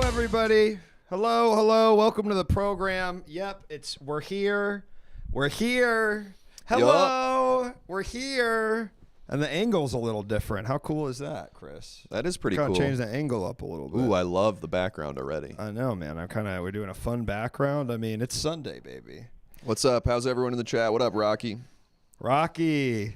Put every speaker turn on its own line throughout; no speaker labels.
Everybody, hello, welcome to the program. Yep, we're here, hello,
Yup.
we're here, and the angle's a little different. How cool is that, Chris?
That is pretty cool.
Gotta change the angle up a little bit.
Ooh, I love the background already.
I know, man. We're doing a fun background. I mean, it's Sunday, baby.
What's up? How's everyone in the chat? What up, Rocky?
Rocky,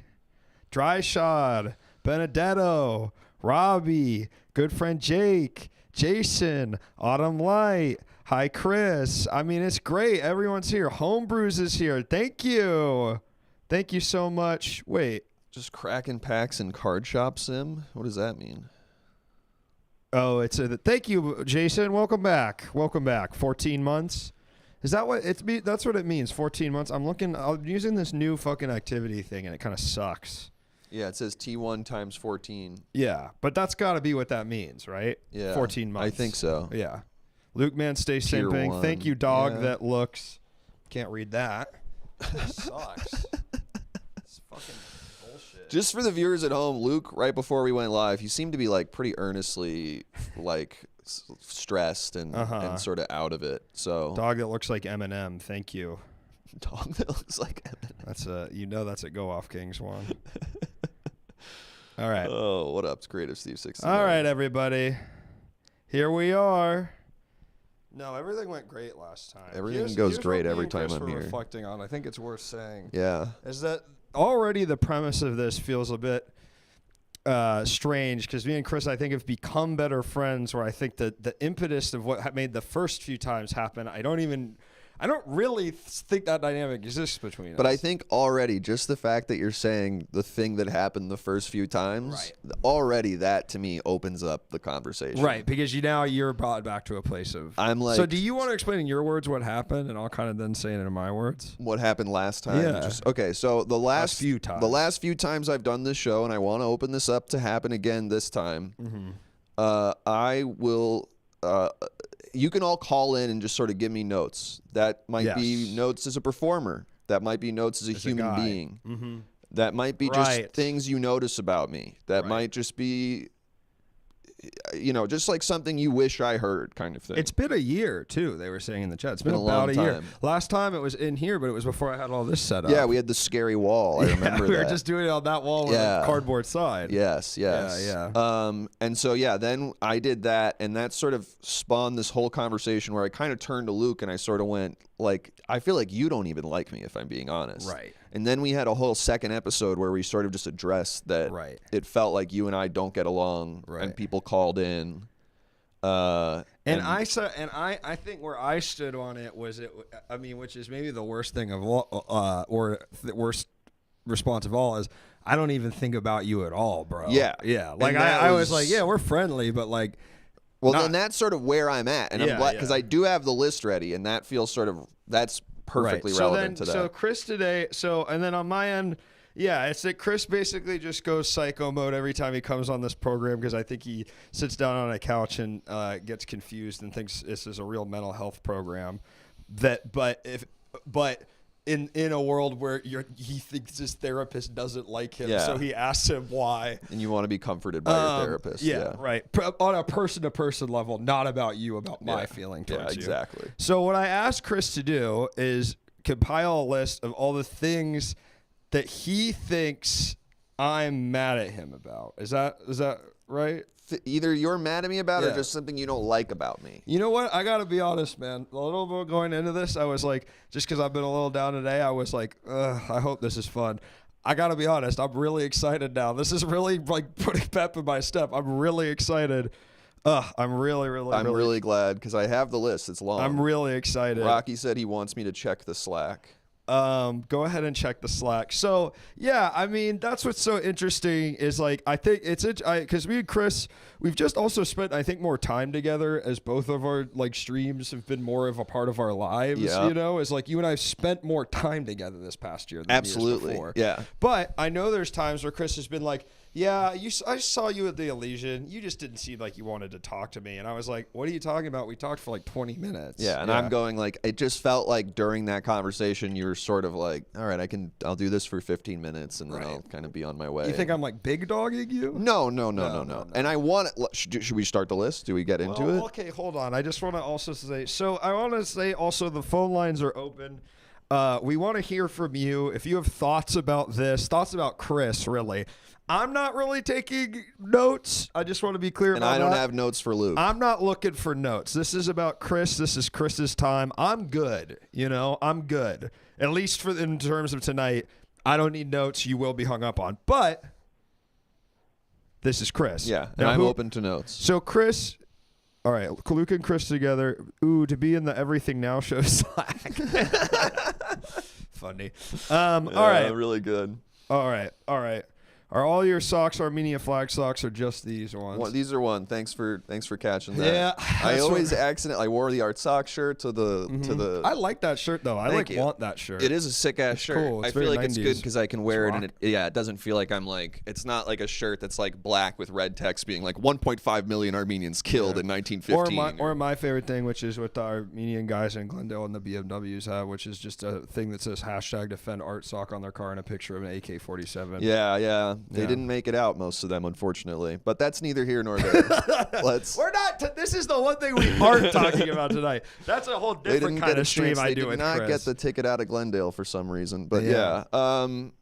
Dryshod, Benedetto, Robbie, good friend Jake, Jason, Autumn Light, hi Chris. I mean, it's great. Everyone's here. Homebrews is here. Thank you so much. Wait,
Just cracking packs in Card Shop Sim? What does that mean?
oh, thank you, Jason. Welcome back. 14 months. Is that what that's what it means? 14 months. I'm using this new fucking activity thing, and it kind of sucks.
Yeah, it says T1 times 14.
Yeah, but that's got to be what that means, right?
Yeah.
14 months.
I think so.
Yeah. Luke Man, stay
Tier
simping.
one.
Thank you, dog.
Yeah.
That looks. Can't read that. It sucks. It's fucking bullshit.
Just for the viewers at home, Luke, right before we went live, he seemed to be like pretty earnestly like stressed and sort of out of it. So
Dog that looks like Eminem. Thank you.
dog that looks like Eminem.
That's a Go Off Kings one. All right.
Oh, what up? It's Creative Steve 60.
All right, everybody. Here we are. No, everything went great last time.
Everything goes great
what me
every
and
time
Chris
I'm
were
here.
reflecting on, I think it's worth saying,
Yeah.
is that already the premise of this feels a bit strange because me and Chris, I think, have become better friends. Where I think that the impetus of what made the first few times happen, I don't really think that dynamic exists between us.
But I think already just the fact that you're saying the thing that happened the first few times, already that to me opens up the conversation.
Right, because you're brought back to a place of.
I'm like.
So do you want to explain in your words what happened, and I'll kind of then say it in my words?
What happened last time?
Yeah.
Okay, so the last
few times.
The last few times I've done this show, and I want to open this up to happen again this time.
Mm-hmm.
I will. You can all call in and just sort of give me notes. That might be notes as a performer. That might be notes as a human being.
Mm-hmm.
That might be just things you notice about me. That might just be, just like something you wish I heard kind of thing.
It's been a year, too, they were saying in the chat. It's been about a year. Last time it was in here, but it was before I had all this set up.
Yeah, we had the scary wall. I remember
we
that.
were just doing it on that wall with a cardboard side.
Yes.
Yeah.
And so, then I did that, and that sort of spawned this whole conversation where I kind of turned to Luke, and I sort of went, like, I feel like you don't even like me, if I'm being honest.
Right.
And then we had a whole second episode where we sort of just addressed that it felt like you and I don't get along, and people called in. I think where I stood on it was which is maybe the worst thing of all, or the worst response of all is I don't even think about you at all, bro. Yeah.
Like I was like, yeah, we're friendly, but like.
Well, then that's sort of where I'm at, and I'm glad because I do have the list ready, and that feels that's perfectly relevant to that.
So Chris today, and then on my end. Yeah, it's that Chris basically just goes psycho mode every time he comes on this program because I think he sits down on a couch and gets confused and thinks this is a real mental health program. But in a world where he thinks his therapist doesn't like him, so he asks him why.
And you want to be comforted by your therapist.
Yeah, right. On a person-to-person level, not about you, about my feeling towards you.
Yeah, exactly.
So what I asked Chris to do is compile a list of all the things that he thinks I'm mad at him about. Is that right?
Either you're mad at me about it or just something you don't like about me.
You know what? I got to be honest, man. A little bit going into this, I was like, just because I've been a little down today, I was like, I hope this is fun. I got to be honest. I'm really excited now. This is really like putting pep in my step. I'm really excited. I'm really
glad because I have the list. It's long.
I'm really excited.
Rocky said he wants me to check the Slack.
Go ahead and check the Slack. So yeah, I mean, that's what's so interesting is like, I think it's because me and Chris, we've just also spent, I think, more time together as both of our like streams have been more of a part of our lives.
Yeah.
You know, as like you and I have spent more time together this past year than
Absolutely.
years before.
Yeah.
But I know there's times where Chris has been like, yeah, I saw you at the Elysian. You just didn't seem like you wanted to talk to me. And I was like, what are you talking about? We talked for like 20 minutes.
Yeah, and I'm going like, it just felt like during that conversation, you were sort of like, all right, I'll do this for 15 minutes and then I'll kind of be on my way.
You think I'm like big dogging you?
No. And I want to, should we start the list? Do we get into it?
Okay, hold on. I just want to also say, I want to say also the phone lines are open. We want to hear from you. If you have thoughts about this, thoughts about Chris, really. I'm not really taking notes. I just want to be clear about that.
And I don't have notes for Luke.
I'm not looking for notes. This is about Chris. This is Chris's time. I'm good. I'm good. At least in terms of tonight. I don't need notes. You will be hung up on. But this is Chris.
Yeah, and I'm open to notes.
So Chris, all right, Luke and Chris together. Ooh, to be in the Everything Now show Slack. Funny. All right.
Really good.
All right. Are all your socks Armenia flag socks or just these ones?
Well, these are one. Thanks for catching that.
Yeah.
I always accidentally wore the Art Sock shirt to the.
I like that shirt though. I want that shirt.
It is a sick ass shirt.
Cool.
I feel like it's good because I can wear it and it doesn't feel like I'm like, it's not like a shirt that's like black with red text being like 1.5 million Armenians killed in 1915.
Or my favorite thing, which is what the Armenian guys in Glendale and the BMWs have, which is just a thing that says #defend Art Sock on their car and a picture of an AK-47.
Yeah. They didn't make it out, most of them, unfortunately. But that's neither here nor there.
We're not. This is the one thing we aren't talking about tonight. That's a whole different kind of stream I do with Chris.
They did not get the ticket out of Glendale for some reason. But yeah.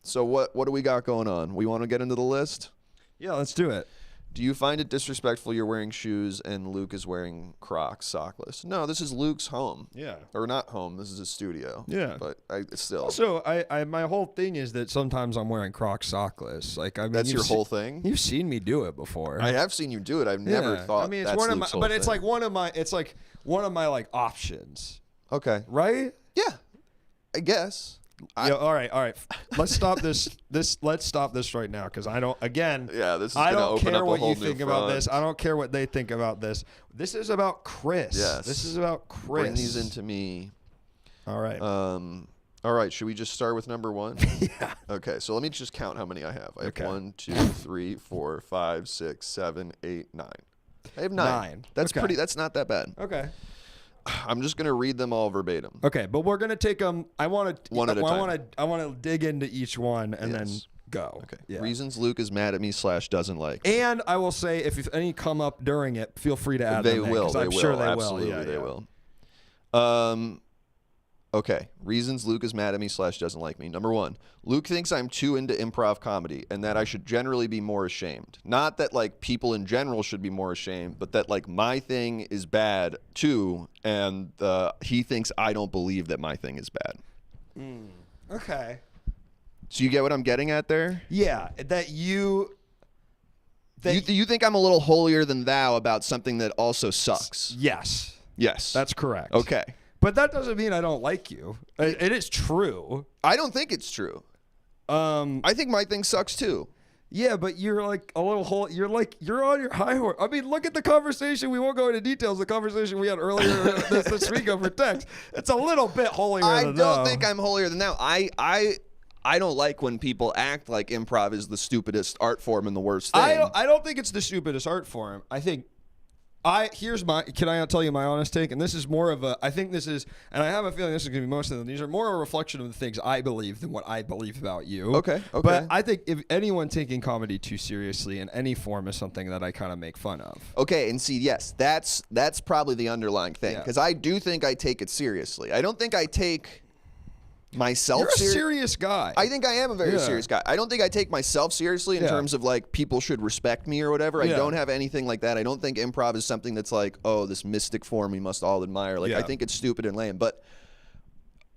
So what do we got going on? We want to get into the list?
Yeah, let's do it.
Do you find it disrespectful you're wearing shoes and Luke is wearing Crocs sockless? No, this is Luke's home.
Yeah.
Or not home. This is his studio.
Yeah.
But still.
Also, I my whole thing is that sometimes I'm wearing Crocs sockless. Like, I mean,
that's your whole thing?
You've seen me do it before.
I have seen you do it. I've never thought. I mean, it's one of my,
but it's like one of my like options.
Okay.
Right?
Yeah. I guess.
All right. Let's stop this. Let's stop this right now because I don't. Again,
this is
I
gonna
don't
open
care
up a
what
whole
you
new
think
front.
about this. I don't care what they think about this. This is about Chris.
Yes.
This is about Chris.
Bring these into me.
All right.
All right. Should we just start with number one?
Yeah.
Okay. So let me just count how many I have. I have 1, 2, 3, 4, 5, 6, 7, 8, 9. I have 9. That's pretty. That's not that bad.
Okay.
I'm just gonna read them all verbatim.
Okay, but we're gonna take them. I want to
one at a time.
I want to dig into each one and then go.
Okay.
Yeah.
Reasons Luke is mad at me / doesn't like.
And I will say, if any come up during it, feel free to add them.
They will.
I'm sure they
Absolutely,
will.
They will. Okay. Reasons Luke is mad at me / doesn't like me. Number 1, Luke thinks I'm too into improv comedy and that I should generally be more ashamed. Not that like people in general should be more ashamed, but that like my thing is bad too, and he thinks I don't believe that my thing is bad.
Okay.
So you get what I'm getting at there?
Yeah, that you
think I'm a little holier than thou about something that also sucks?
Yes.
Yes.
That's correct.
Okay.
But that doesn't mean I don't like you. It is true.
I don't think it's true. I think my thing sucks too.
Yeah, but you're like a little you're on your high horse. I mean, look at the conversation. We won't go into details. The conversation we had earlier this week over text. It's a little bit holier than thou.
I don't think I'm holier than thou. I don't like when people act like improv is the stupidest art form and the worst thing.
I don't think it's the stupidest art form. I think can I tell you my honest take? And this is more of I think this is, and I have a feeling this is going to be most of them. These are more a reflection of the things I believe than what I believe about you.
Okay.
But I think if anyone taking comedy too seriously in any form is something that I kind of make fun of.
Okay, and see, yes, that's probably the underlying thing, because I do think I take it seriously. I don't think I take myself
You're a serious guy.
I think I am a very serious guy. I don't think I take myself seriously in terms of like people should respect me or whatever. I don't have anything like that. I don't think improv is something that's like, oh, this mystic form we must all admire. Like I think it's stupid and lame. But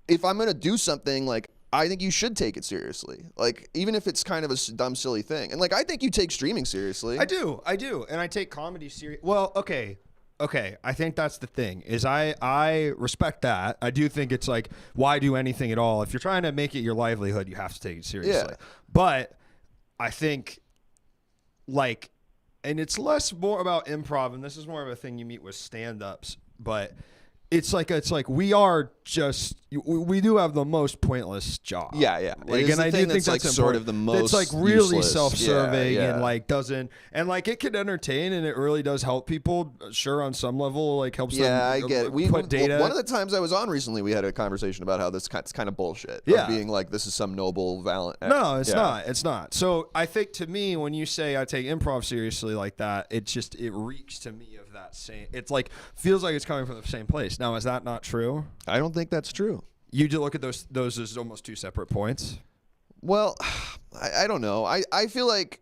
if I'm gonna do something, like I think you should take it seriously. Like even if it's kind of a dumb, silly thing. And like I think you take streaming seriously.
I do, and I take comedy serious. Well, okay. okay, I think that's the thing is I respect that. I do think it's like, why do anything at all? If you're trying to make it your livelihood, you have to take it seriously.
Yeah.
But I think like, and it's less more about improv, and this is more of a thing you meet with stand-ups, but it's like we are just we do have the most pointless job.
Yeah.
Like, and I do think that's
like sort of the most.
It's like really
useless.
self-serving
Yeah.
and like doesn't, and like it can entertain and it really does help people. Sure, on some level, like helps them.
Yeah, I get it.
Put data.
One of the times I was on recently, we had a conversation about how it's kind of bullshit.
Yeah,
being like this is some noble valent.
No, it's not. It's not. So I think to me, when you say I take improv seriously like that, it reeks to me of that same. It's like feels like it's coming from the same place. Now, is that not true?
I don't think that's true.
You do look at those as almost two separate points.
Well, I don't know. I feel like,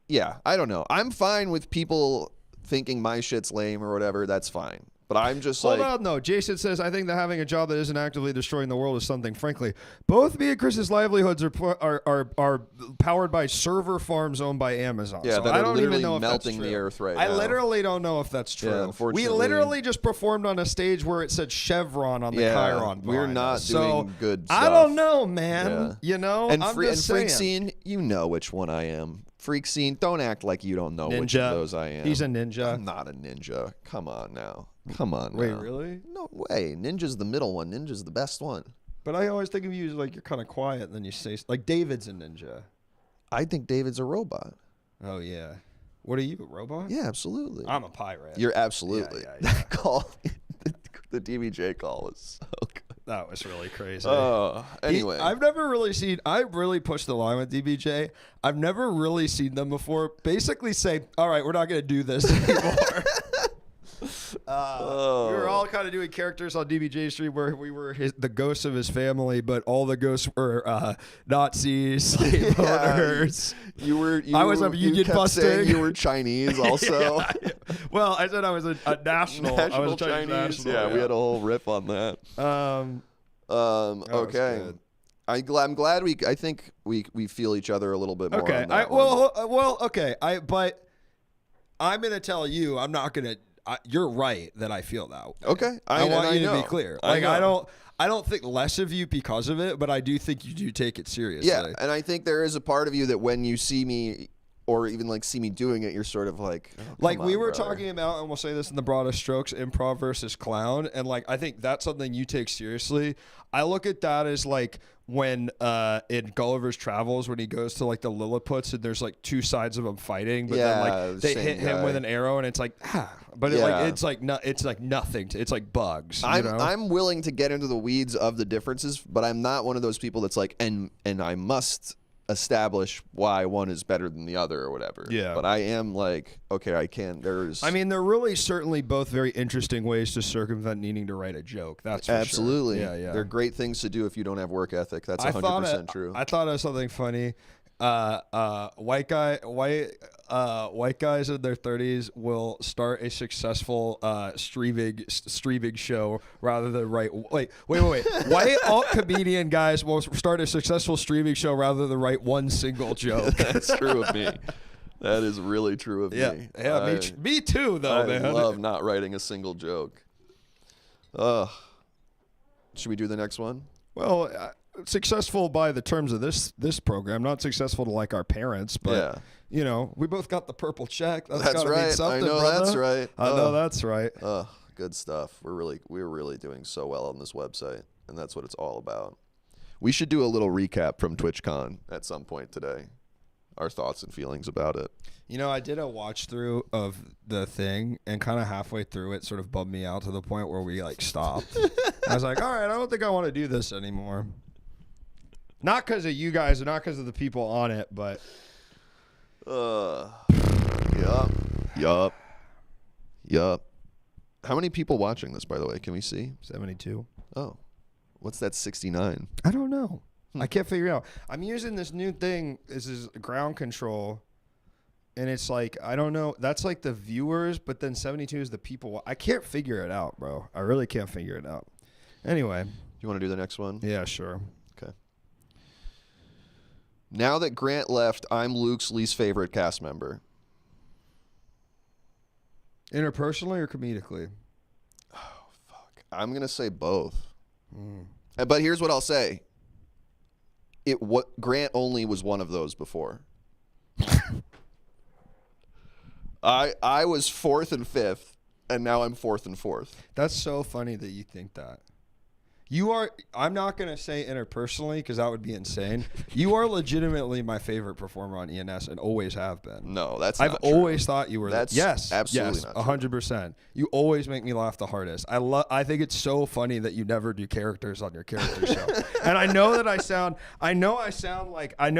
yeah, I don't know. I'm fine with people thinking my shit's lame or whatever. That's fine. But I'm just
Hold on, no. Jason says, I think that having a job that isn't actively destroying the world is something. Frankly, both me and Chris's livelihoods are powered by server farms owned by Amazon.
Yeah,
so
that
I
are
don't
literally
even know if
melting
that's true.
the earth right
I
now.
literally don't know if that's true.
Yeah, unfortunately.
We literally just performed on a stage where it said Chevron on the Chiron.
We're not doing good stuff.
I don't know, man.
Yeah.
You know,
And,
I'm
and
just
Freak
saying.
Scene, you know which one I am. Freak Scene, don't act like you don't know which of those I am.
He's a ninja.
I'm not a ninja. Come on now.
Wait, really?
No way. Ninja's the middle one. Ninja's the best one.
But I always think of you as like you're kind of quiet, and then you say like David's a ninja.
I think David's a robot.
Oh yeah. What are you, a robot?
Yeah, absolutely.
I'm a pirate.
You're absolutely.
Yeah.
That call, the DBJ call was so good.
That was really crazy.
Anyway.
I've never really seen, I really pushed the line with DBJ. I've never really seen them before basically say, all right, we're not going to do this anymore. We were all kind of doing characters on DBJ Street where we were the ghosts of his family, but all the ghosts were Nazis, slave owners. I was a union busting.
You were Chinese also.
Yeah. Well, I said I was a national. I was a Chinese. National,
yeah, we had a whole riff on that. Okay. I'm glad I think we feel each other a little bit more.
Okay.
On that
okay. But I'm gonna tell you, I'm not gonna. You're right that I feel that way.
Okay.
I want you to be clear. Like I don't think less of you because of it, but I do think you do take it seriously.
Yeah, and I think there is a part of you that when you see me or even like see me doing it, you're sort of like,
we were talking about, and we'll say this in the broadest strokes, improv versus clown, and like I think that's something you take seriously. I look at that as like when in Gulliver's Travels when he goes to like the Lilliputians and there's like two sides of him fighting, but then like they hit him with an arrow and it's like but it's like nothing. It's like bugs.
I'm willing to get into the weeds of the differences, but I'm not one of those people that's like and I must establish why one is better than the other or whatever.
Yeah.
But I am like, okay, I can't.
I mean, they're really certainly both very interesting ways to circumvent needing to write a joke. That's for
absolutely.
Sure. Yeah.
They're great things to do if you don't have work ethic. That's 100% true.
I thought of something funny. White guys in their 30s will start a successful streaming show rather than write. Wait. White alt comedian guys will start a successful streaming show rather than write one single joke.
That's true of me. That is really true of me.
Yeah, me too, though, man.
I love not writing a single joke. Should we do the next one?
Well, successful by the terms of this program, not successful to like our parents, but you know, we both got the purple check.
That's right.
Mean something,
I know
brother.
that's right.
I know that's right.
Good stuff. We're really doing so well on this website, and that's what it's all about. We should do a little recap from TwitchCon at some point today. Our thoughts and feelings about it.
You know, I did a watch through of the thing, and kind of halfway through it sort of bummed me out to the point where we like stopped. I was like, all right, I don't think I want to do this anymore. Not because of you guys, and not because of the people on it, but.
Yup. How many people watching this, by the way? Can we see?
72.
Oh. What's that 69?
I don't know. I can't figure it out. I'm using this new thing. This is ground control. And it's like, I don't know. That's like the viewers, but then 72 is the people. I can't figure it out, bro. I really can't figure it out. Anyway.
You want to do the next one?
Yeah, sure.
Okay. Now that Grant left, I'm Luke's least favorite cast member.
Interpersonally or comedically?
Oh, fuck. I'm going to say both. But here's what I'll say. Grant only was one of those before. I was 4th and 5th, and now I'm 4th and 4th.
That's so funny that you think that. I'm not going to say interpersonally because that would be insane. You are legitimately my favorite performer on ENS and always have been.
No, that's
I've
not true.
always thought you were.
That's absolutely not
100%. You always make me laugh the hardest. I think it's so funny that you never do characters on your character show. And I know that I know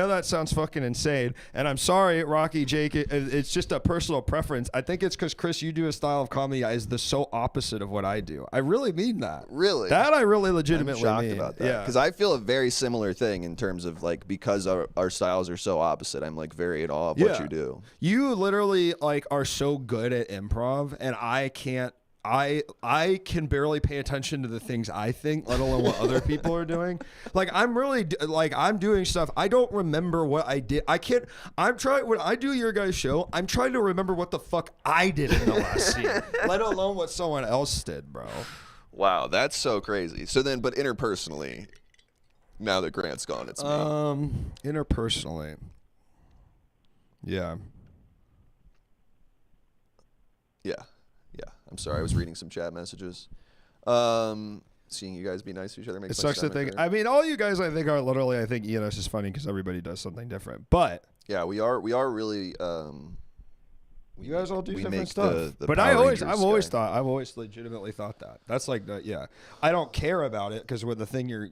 that sounds fucking insane. And I'm sorry, Rocky, Jake, it's just a personal preference. I think it's because, Chris, you do a style of comedy that is the so opposite of what I do. I really mean that.
Really?
That I really legitimately
I'm shocked about that.
Yeah,
because I feel a very similar thing in terms of like, because our styles are so opposite, I'm like very in awe of what you do.
You literally like are so good at improv, and I can't. I can barely pay attention to the things I think, let alone what other people are doing. Like I'm doing stuff. I don't remember what I did. When I do your guys' show, I'm trying to remember what the fuck I did in the last scene, let alone what someone else did, bro.
Wow, that's so crazy. So then, but interpersonally, now that Grant's gone, it's me.
Interpersonally, yeah.
I'm sorry, I was reading some chat messages. Seeing you guys be nice to each other makes
it sucks to think. I mean, all you guys, I think, are literally. I think ENS is funny because everybody does something different. But
yeah, we are really.
You guys all do different stuff. But I've always legitimately thought that. That's like, I don't care about it because the thing you're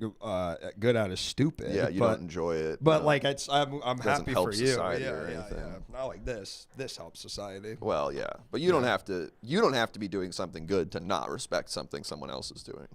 good at is stupid.
Yeah, you don't enjoy it.
But like, I'm happy for you.
Yeah.
Not like this. This helps society.
Well, yeah, but you don't have to. You don't have to be doing something good to not respect something someone else is doing.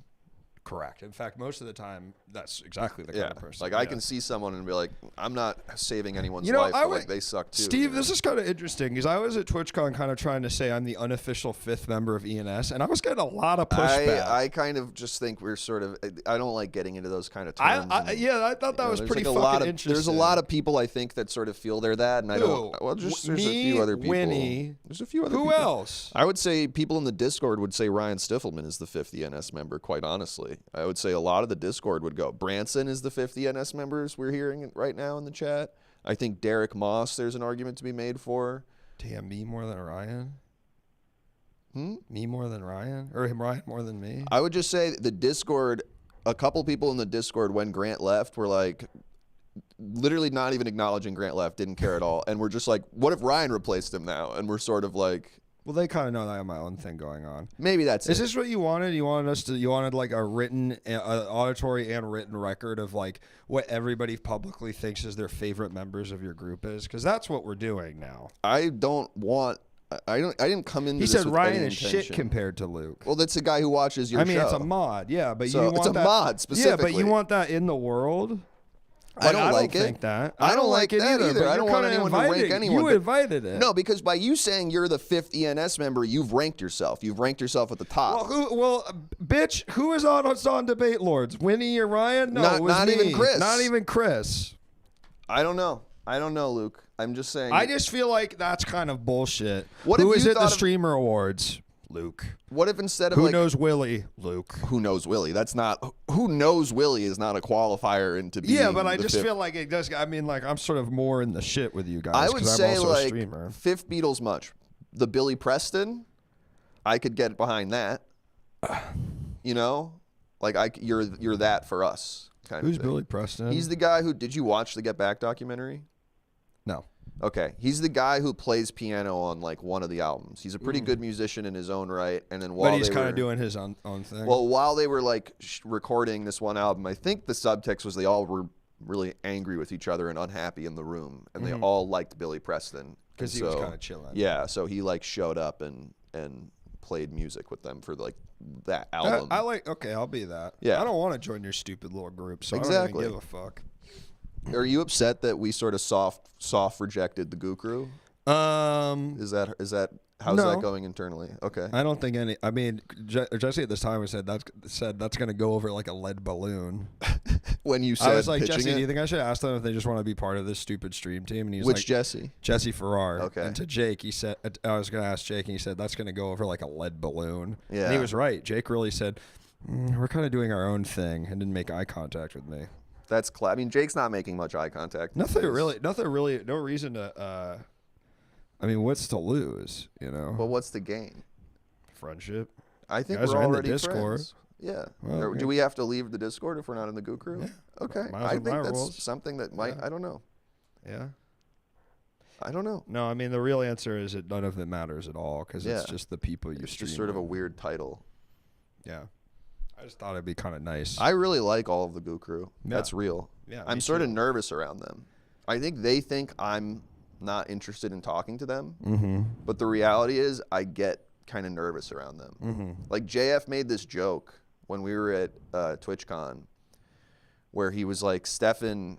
Correct. In fact, most of the time, that's exactly the kind of person.
Like I can see someone and be like, I'm not saving anyone's life, but like they suck too.
Steve, this is kind of interesting because I was at TwitchCon kind of trying to say I'm the unofficial 5th member of ENS, and I was getting a lot of pushback.
I kind of just think we're sort of. I don't like getting into those kind of terms.
I thought that was pretty fucking interesting.
There's a lot of people I think that sort of feel they're that, and I don't. Well, there's a few other people.
Winnie.
There's a few other.
Who else?
I would say people in the Discord would say Ryan Stiffelman is the 5th ENS member. Quite honestly, I would say a lot of the Discord would go. Branson is the 5th ENS members we're hearing right now in the chat. I think Derek Moss, there's an argument to be made for.
Damn, me more than Ryan? Me more than Ryan? Or Ryan more than me?
I would just say the Discord, a couple people in the Discord when Grant left were like, literally not even acknowledging Grant left, didn't care at all. And we're just like, what if Ryan replaced him now? And we're sort of like...
Well, they kind of know that I have my own thing going on.
Maybe that's
Is this what you wanted? You wanted like a written, auditory and written record of like what everybody publicly thinks is their favorite members of your group is? Because that's what we're doing now.
I didn't come into this.
He said
with
Ryan
any
is
intention.
shit compared to Luke.
Well, that's a guy who watches your show.
I mean, it's a mod, yeah, but
so
you want
it's a
that,
mod specifically.
Yeah, but you want that in the world.
I don't like it.
Think that.
I don't like
it
that either. I don't want anyone to rank anyone.
You invited it.
No, because by you saying you're the 5th ENS member, you've ranked yourself. You've ranked yourself at the top.
Bitch, who is on Debate Lords? Winnie or Ryan? No, it was
not
me.
even Chris.
Not even Chris.
I don't know, Luke. I'm just saying.
I just feel like that's kind of bullshit.
Who
is at the Streamer Awards? Luke.
What if instead of
Who knows Willie? Luke.
Who knows Willie? That's not. Who knows Willie is not a qualifier into being.
Yeah, but I just
5th.
feel like it does. I mean, like I'm sort of more in the shit with you guys.
I would say
I'm also
like
a streamer.
5th Beatles much. The Billy Preston, I could get behind that. You know, like you're that for us.
Who's Billy Preston?
He's the guy who. Did you watch the Get Back documentary?
No.
Okay, he's the guy who plays piano on like one of the albums. He's a pretty good musician in his own right, and then
but he's kind of doing his own thing.
Well, while they were like recording this one album, I think the subtext was they all were really angry with each other and unhappy in the room, and they all liked Billy Preston
because he was kind of chilling.
Yeah, so he like showed up and played music with them for like that album.
I'll be that. Yeah, I don't want to join your stupid little group, so
exactly.
I don't even give a fuck.
Are you upset that we sort of soft rejected the Goo Crew? Is that How's that going internally? Okay.
I don't think any. I mean, Jesse at this time said that's going to go over like a lead balloon.
When you said,
I was like, Jesse, do you think I should ask them if they just want to be part of this stupid stream team? And he's
Which
like,
Jesse?
Jesse Farrar.
Okay.
And to Jake, he said, I was going to ask Jake, and he said that's going to go over like a lead balloon. Yeah. And he was right. Jake really said, we're kind of doing our own thing, and didn't make eye contact with me.
That's I mean, Jake's not making much eye contact.
Nothing really. No reason to. I mean, what's to lose, you know?
Well, what's the gain?
Friendship.
I think we're already friends. Yeah. Well, do we have to leave the Discord if we're not in the Goo Crew? Yeah. Okay. I think that's rules. Something that might. I don't know.
Yeah.
I don't know.
No, I mean the real answer is that none of it matters at all because it's just the people you stream.
It's just sort of a weird title.
Yeah. I just thought it'd be kind of nice.
I really like all of the Goo Crew. Yeah. That's real. Yeah. I'm sort of nervous around them. I think they think I'm not interested in talking to them, but the reality is I get kind of nervous around them. Like JF made this joke when we were at TwitchCon where he was like, Stefan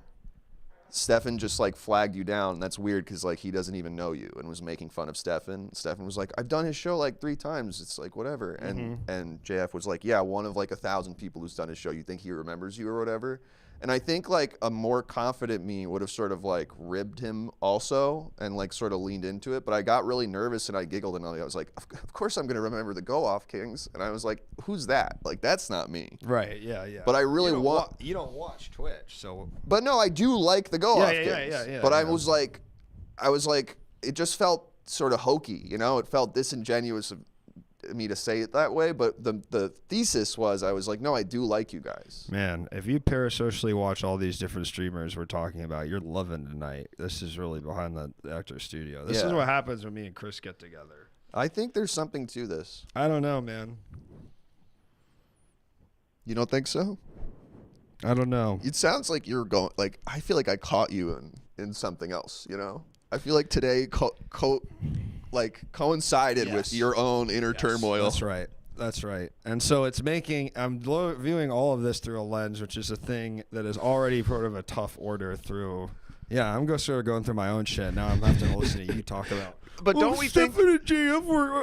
just like flagged you down, and that's weird because like he doesn't even know you, and was making fun of Stefan. Stefan was like, I've done his show like 3 times, it's like whatever. And JF was like, yeah, one of like 1,000 people who's done his show, you think he remembers you or whatever? And I think like a more confident me would have sort of like ribbed him also and like sort of leaned into it. But I got really nervous and I giggled and I was like, of course I'm going to remember the Go Off Kings. And I was like, who's that? Like, that's not me.
Right. Yeah. Yeah.
But I really
you don't watch Twitch. So.
But no, I do like the Go Off Kings. Yeah. But I was like, it just felt sort of hokey, you know? It felt disingenuous of me to say it that way, but the thesis was I was like, no, I do like you guys.
Man, if you parasocially watch all these different streamers we're talking about, you're loving tonight. This is really behind the Actor Studio. This is what happens when me and Chris get together.
I think there's something to this.
I don't know, man.
You don't think so?
I don't know.
It sounds like you're going, like, I feel like I caught you in something else, you know? I feel like today coincided with your own inner turmoil.
That's right. And so it's I'm viewing all of this through a lens, which is a thing that is already sort of a tough order through. Yeah, I'm sort of going through my own shit. Now I'm having to listen to you talk about.
But don't we think
Stefan and JF were,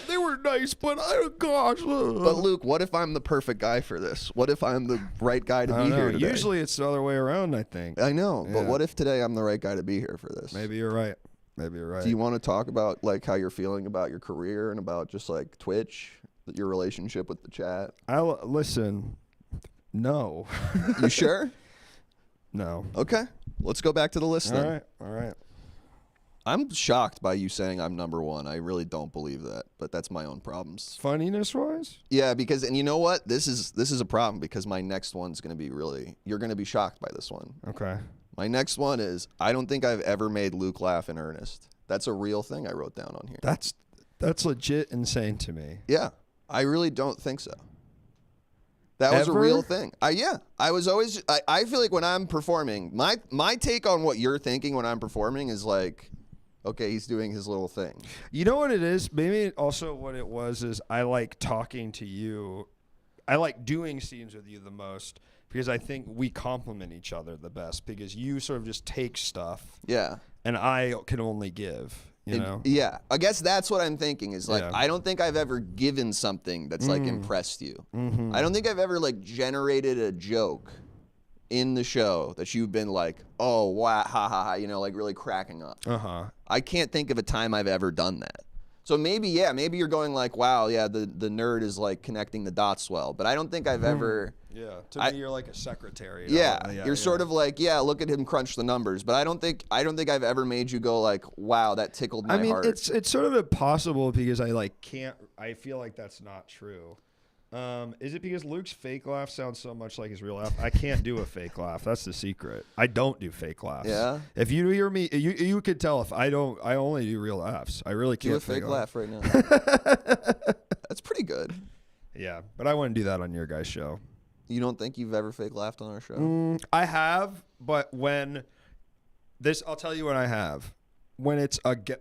they were nice, but gosh.
But Luke, what if I'm the perfect guy for this? What if I'm the right guy to be here today?
Usually it's the other way around, I think.
I know, but what if today I'm the right guy to be here for this?
Maybe you're right.
Do you want to talk about like how you're feeling about your career and about just like Twitch, your relationship with the chat?
Listen. No.
You sure?
No.
Okay. Let's go back to the list then.
All right.
I'm shocked by you saying I'm number 1. I really don't believe that, but that's my own problems.
Funniness wise?
Yeah, and you know what? This is a problem because my next one's going to be you're going to be shocked by this one.
Okay.
My next one is I don't think I've ever made Luke laugh in earnest. That's a real thing I wrote down on here.
That's legit insane to me.
Yeah. I really don't think so. That was a real thing. I was always I feel like when I'm performing, my take on what you're thinking when I'm performing is like, okay, he's doing his little thing.
You know what it is? Maybe also what it was is I like talking to you. I like doing scenes with you the most because I think we complement each other the best because you sort of just take stuff.
Yeah.
And I can only give, you know?
Yeah. I guess that's what I'm thinking is like, I don't think I've ever given something that's like impressed you. Mm-hmm. I don't think I've ever like generated a joke in the show that you've been like, oh, wow, ha, ha, ha, you know, like really cracking up.
Uh-huh.
I can't think of a time I've ever done that. So maybe you're going like, wow, yeah, the nerd is like connecting the dots well. But I don't think I've ever...
Yeah, to me, you're like a secretary.
You're sort of like, look at him crunch the numbers. But I don't think I've ever made you go like, wow, that tickled my heart.
It's sort of impossible because I feel like that's not true. Is it because Luke's fake laugh sounds so much like his real laugh? I can't do a fake laugh. That's the secret. I don't do fake laughs.
Yeah.
If you hear me, you could tell if I don't. I only do real laughs. I really can't
do a fake laugh right now. That's pretty good.
Yeah, but I wouldn't do that on your guys' show.
You don't think you've ever fake laughed on our show?
I have, but I'll tell you when I have. When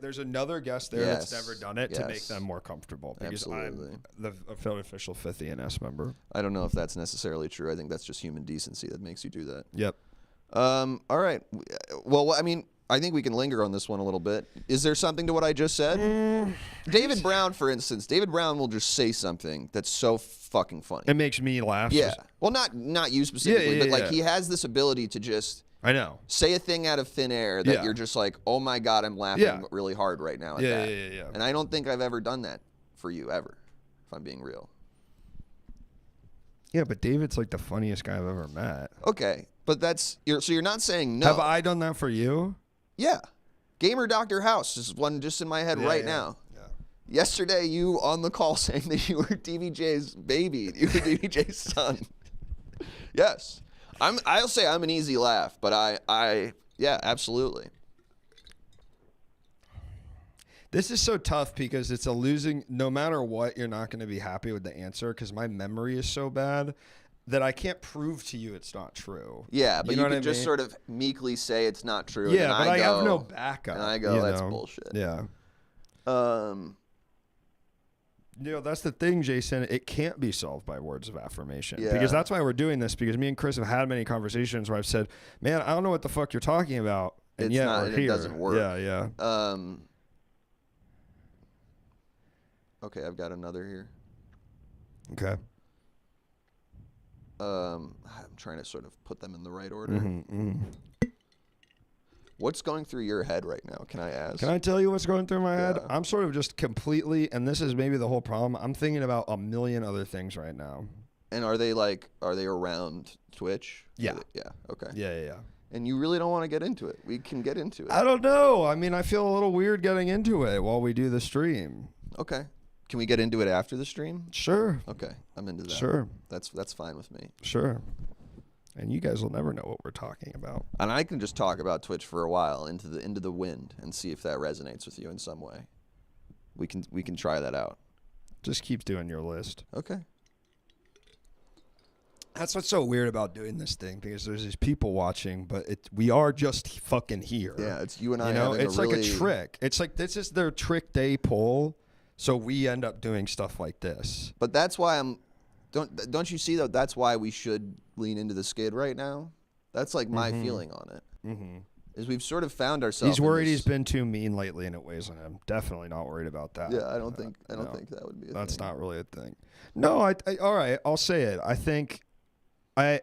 there's another guest there that's never done it to make them more comfortable because I'm the official 5th ENS member.
I don't know if that's necessarily true. I think that's just human decency that makes you do that.
Yep.
All right. Well, I mean, I think we can linger on this one a little bit. Is there something to what I just said? David Brown, for instance. David Brown will just say something that's so fucking funny.
It makes me laugh.
Yeah. Well, not you specifically, but like he has this ability to just say a thing out of thin air that you're just like, oh my God, I'm laughing really hard right now at that.
Yeah.
And I don't think I've ever done that for you ever, if I'm being real.
Yeah, but David's like the funniest guy I've ever met.
Okay, but so you're not saying no.
Have I done that for you?
Yeah. Gamer Dr. House is one just in my head now. Yeah. Yesterday, you on the call saying that you were DVJ's baby. You were DVJ's son. Yes. I'll say I'm an easy laugh, but yeah, absolutely.
This is so tough because it's a losing, no matter what, you're not going to be happy with the answer because my memory is so bad that I can't prove to you it's not true.
Yeah, but you can just sort of meekly say it's not true.
Yeah, but I have no backup.
And I go, that's bullshit.
Yeah. That's the thing, Jason. It can't be solved by words of affirmation. Yeah. Because that's why we're doing this, because me and Chris have had many conversations where I've said, man, I don't know what the fuck you're talking about. And
it's not,
we're here.
It doesn't work.
Yeah.
Okay, I've got another here.
Okay.
I'm trying to sort of put them in the right order. What's going through your head right now? Can I ask?
Can I tell you what's going through my head? I'm sort of just completely, and this is maybe the whole problem, I'm thinking about a million other things right now.
And are they around Twitch?
Yeah.
Yeah, okay.
Yeah.
And you really don't want to get into it. We can get into it.
I don't know. I mean, I feel a little weird getting into it while we do the stream.
Okay. Can we get into it after the stream?
Sure.
Okay, I'm into that.
Sure.
That's fine with me.
Sure. And you guys will never know what we're talking about.
And I can just talk about Twitch for a while into the wind and see if that resonates with you in some way. We can try that out.
Just keep doing your list.
Okay.
That's what's so weird about doing this thing, because there's these people watching, but we are just fucking here.
Yeah, it's you and I.
It's like a trick. It's like this is their trick they pull. So we end up doing stuff like this.
But that's why don't you see, though, that's why we should lean into the skid right now? That's like my feeling on it. Mm-hmm. Is we've sort of found ourselves.
He's worried he's been too mean lately and it weighs on him. Definitely not worried about that.
Yeah, I don't think that would be a thing.
That's not really a thing. No, all right, I'll say it. I think that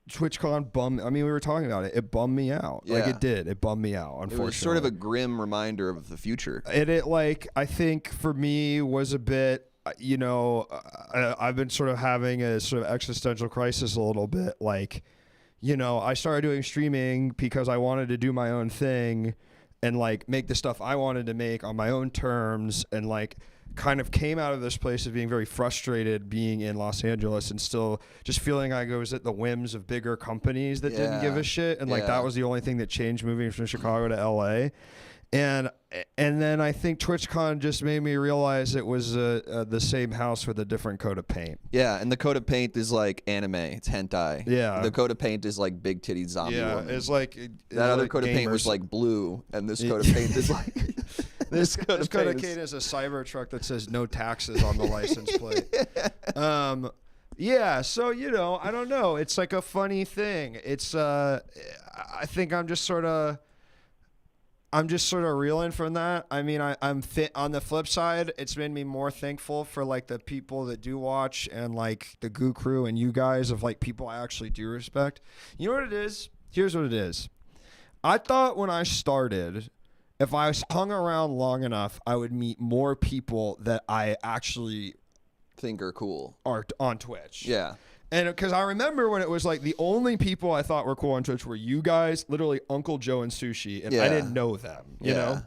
TwitchCon bummed. I mean, we were talking about it. It bummed me out. Yeah. Like it did. It bummed me out. Unfortunately,
it was sort of a grim reminder of the future.
It I think for me was a bit. I've been sort of having a sort of existential crisis a little bit. Like, I started doing streaming because I wanted to do my own thing, and like make the stuff I wanted to make on my own terms, and like. Kind of came out of this place of being very frustrated being in Los Angeles and still just feeling like I was at the whims of bigger companies that didn't give a shit. And like that was the only thing that changed moving from Chicago to LA. And then I think TwitchCon just made me realize it was the same house with a different coat of paint.
Yeah, and the coat of paint is like anime. It's hentai.
Yeah.
The coat of paint is like big titty zombie woman.
It's like...
that other coat of paint was like blue, and this coat of paint is like...
This coat of paint is a Cybertruck that says no taxes on the license plate. Yeah, so, I don't know. It's like a funny thing. It's, I think I'm just sort of reeling from that. I mean, I'm on the flip side, it's made me more thankful for like the people that do watch and like the Goo Crew and you guys of like people I actually do respect. You know what it is? Here's what it is. I thought when I started, if I hung around long enough, I would meet more people that I actually
think are cool
on Twitch.
Yeah.
And because I remember when it was like the only people I thought were cool on Twitch were you guys, literally Uncle Joe and Sushi, and I didn't know them, you know?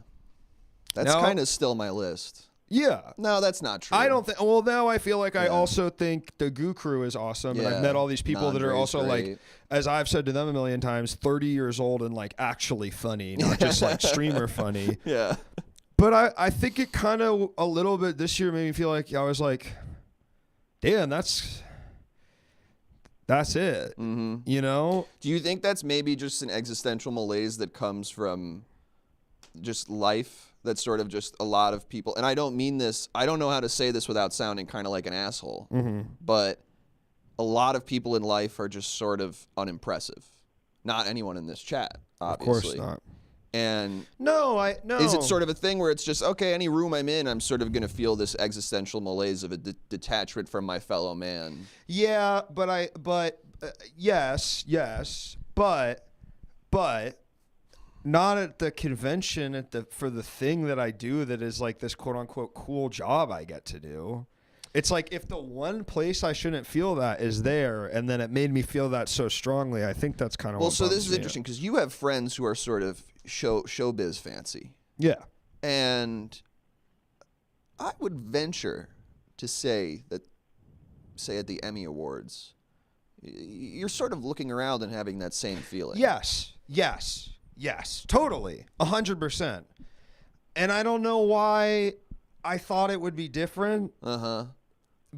That's kind of still my list.
Yeah.
No, that's not true.
I don't think. Well, now I feel like I also think the Goo Crew is awesome, and I've met all these people that are also like, as I've said to them a million times, 30 years old and like actually funny, not just like streamer funny.
Yeah.
But I think it kind of a little bit this year made me feel like I was like, damn, that's it. Mm-hmm.
Do you think that's maybe just an existential malaise that comes from just life? That's sort of just a lot of people, and I don't mean this, I don't know how to say this without sounding kind of like an asshole, but a lot of people in life are just sort of unimpressive. not anyone in this chat,
Of
obviously.
course not.
And
no.
Is it sort of a thing where it's just, okay, any room I'm in, I'm sort of going to feel this existential malaise of a detachment from my fellow man?
Yeah, yes, but not at the convention, for the thing that I do that is like this quote unquote cool job I get to do. It's like if the one place I shouldn't feel that is there, and then it made me feel that so strongly, I think that's kind of
well. So this is interesting because you have friends who are sort of showbiz fancy.
Yeah,
and I would venture to say that, say at the Emmy Awards, you're sort of looking around and having that same feeling.
Yes, totally, 100%. And I don't know why I thought it would be different.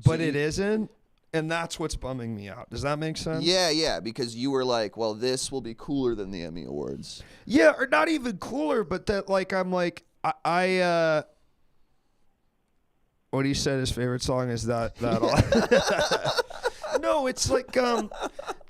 But it isn't, and that's what's bumming me out. Does that make sense?
Yeah, because you were like, well, this will be cooler than the Emmy Awards.
Yeah, or not even cooler, but that like I'm like I what he said his favorite song is that No, it's like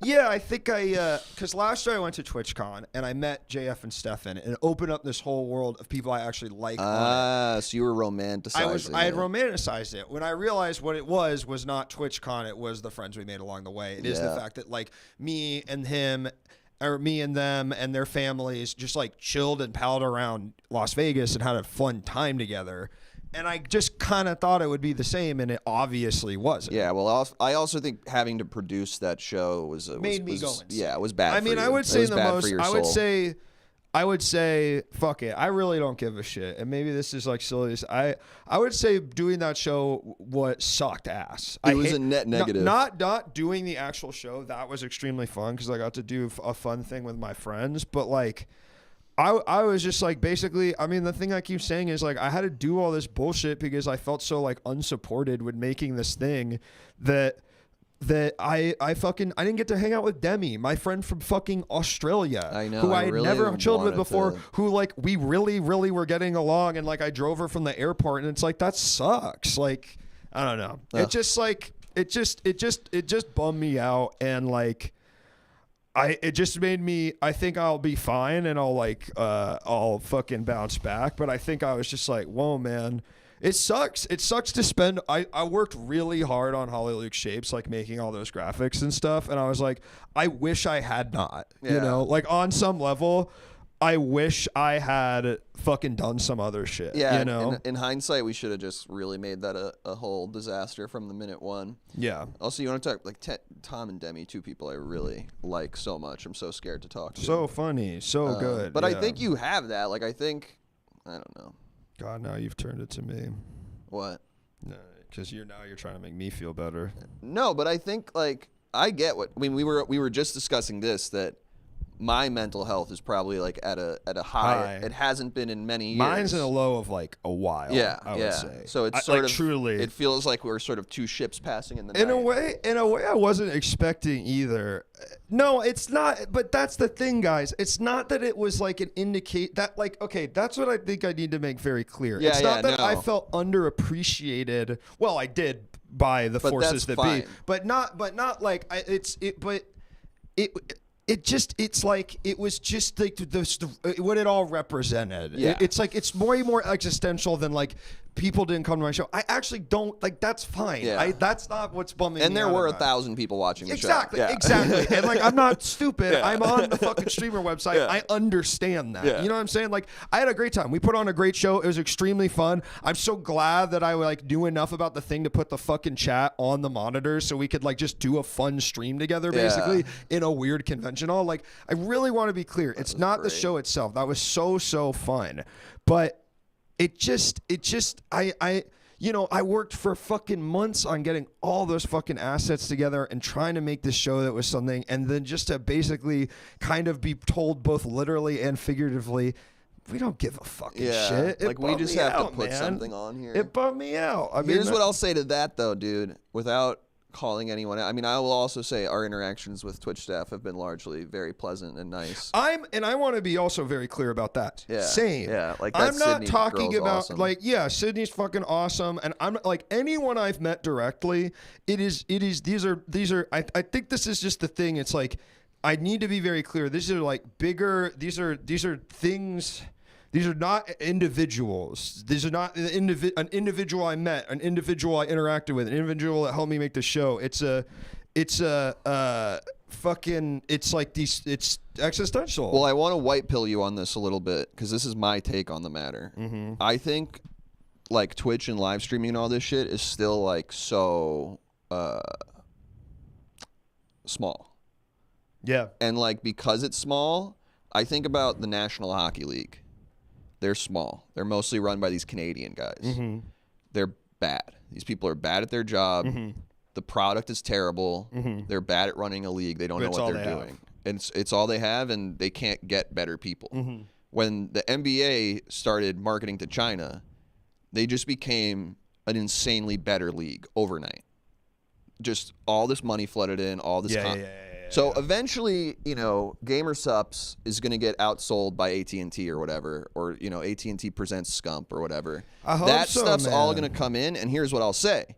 yeah, I think because last year I went to TwitchCon and I met JF and Stefan and it opened up this whole world of people I actually like.
So you were romanticizing.
I had romanticized it. When I realized what it was not TwitchCon, it was the friends we made along the way. It is the fact that like me and him, or me and them and their families just like chilled and palled around Las Vegas and had a fun time together. And I just kind of thought it would be the same, and it obviously wasn't.
Yeah, well, I also think having to produce that show was
made me go insane.
Yeah, it was bad.
I mean, I would say the most. I would say, fuck it. I really don't give a shit. And maybe this is like silly. I would say doing that show sucked ass.
It was a net negative.
Not doing the actual show. That was extremely fun because I got to do a fun thing with my friends. But like, I was just like, basically, I mean, the thing I keep saying is like, I had to do all this bullshit because I felt so like unsupported with making this thing that I didn't get to hang out with Demi, my friend from fucking Australia.
I know.
Who I had
really
never chilled with before,
to...
who like we really, really were getting along, and like I drove her from the airport, and it's like that sucks. Like, I don't know. Ugh. It just like it just bummed me out, and like it just made me, I think I'll be fine and I'll fucking bounce back, but I think I was just like, whoa, man. It sucks. It sucks to spend. I worked really hard on Holly Luke Shapes, like making all those graphics and stuff. And I was like, I wish I had not. Yeah. You know, like on some level, I wish I had fucking done some other shit.
Yeah.
You know,
in hindsight, we should have just really made that a whole disaster from the minute one.
Yeah.
Also, you want to talk like Tom and Demi, two people I really like so much. I'm so scared to talk to.
So funny, so good.
But yeah. I think you have that. Like, I don't know.
God, now you've turned it to me.
What?
No, because you're trying to make me feel better.
No, but I think like I get what I mean. We were just discussing this, that my mental health is probably like at a high. It hasn't been in many years.
Mine's in a low of like a while.
Yeah,
I would say.
So it's sort of
truly.
It feels like we're sort of two ships passing in the night.
In a way, I wasn't expecting either. No, it's not. But that's the thing, guys. It's not that it was like an indicate that like, okay, that's what I think I need to make very clear.
Yeah,
it's not that
no.
I felt underappreciated. Well, I did by the forces that be, but not like it's like it was just like what it all represented.
Yeah.
It's like it's way more existential than like people didn't come to my show. I actually don't like. That's fine.
Yeah.
That's not what's bumming me out.
And there were 1,000 people watching the show.
Exactly. And like, I'm not stupid. Yeah. I'm on the fucking streamer website. Yeah. I understand that. Yeah. You know what I'm saying? Like, I had a great time. We put on a great show. It was extremely fun. I'm so glad that I like knew enough about the thing to put the fucking chat on the monitor so we could like just do a fun stream together, basically in a weird convention hall. Like, I really want to be clear. It's not great. The show itself. That was so fun, but. I worked for fucking months on getting all those fucking assets together and trying to make this show that was something, and then just to basically kind of be told both literally and figuratively, we don't give a fucking shit.
Like, we just have to put something on here.
It bummed me out.
Here's what I'll say to that, though, dude, without calling anyone out. I mean, I will also say our interactions with Twitch staff have been largely very pleasant and nice.
I want to be also very clear about that.
Yeah.
Same.
Yeah. Like,
I'm not
Sydney
talking about
awesome.
like, Sydney's fucking awesome, and I'm like anyone I've met directly. These are. I think this is just the thing. It's like I need to be very clear. These are like bigger. These are things. These are not individuals. These are not an individual I met, an individual I interacted with, an individual that helped me make the show. It's like these. It's existential.
Well, I want to white pill you on this a little bit because this is my take on the matter.
Mm-hmm.
I think like Twitch and live streaming and all this shit is still like so small.
Yeah.
And like because it's small, I think about the National Hockey League. They're small. They're mostly run by these Canadian guys.
Mm-hmm.
They're bad. These people are bad at their job.
Mm-hmm.
The product is terrible.
Mm-hmm.
They're bad at running a league. They don't know what they're doing. It's all they have, and they can't get better people.
Mm-hmm.
When the NBA started marketing to China, they just became an insanely better league overnight. Just all this money flooded in, all this So eventually, you know, GamerSupps is going to get outsold by AT&T or whatever, or, you know, AT&T presents Scump or whatever.
I hope
that
so,
stuff's
man.
all going to come in, and here's what I'll say.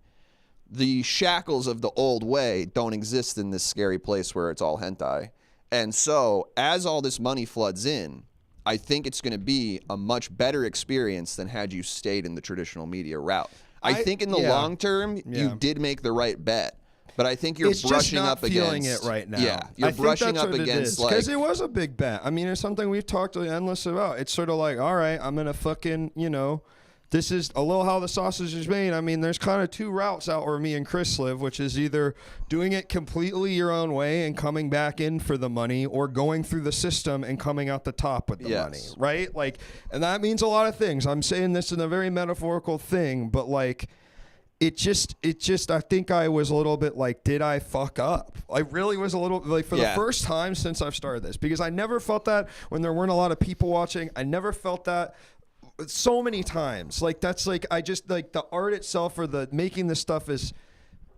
The shackles of the old way don't exist in this scary place where it's all hentai. And so, as all this money floods in, I think it's going to be a much better experience than had you stayed in the traditional media route. I think in the long term, you did make the right bet. But I think you're brushing up against.
Feeling it right now.
Yeah, you're brushing up against
because it was a big bet. I mean, it's something we've talked endless about. It's sort of like, all right, I'm gonna fucking, you know, this is a little how the sausage is made. I mean, there's kind of two routes out where me and Chris live, which is either doing it completely your own way and coming back in for the money, or going through the system and coming out the top with the money, right? Like, and that means a lot of things. I'm saying this in a very metaphorical thing, but like. It just, I think I was a little bit like, did I fuck up? I really was a little, like, for the first time since I've started this, because I never felt that when there weren't a lot of people watching. I never felt that so many times. Like, that's like, I just, like, the art itself or the making this stuff is,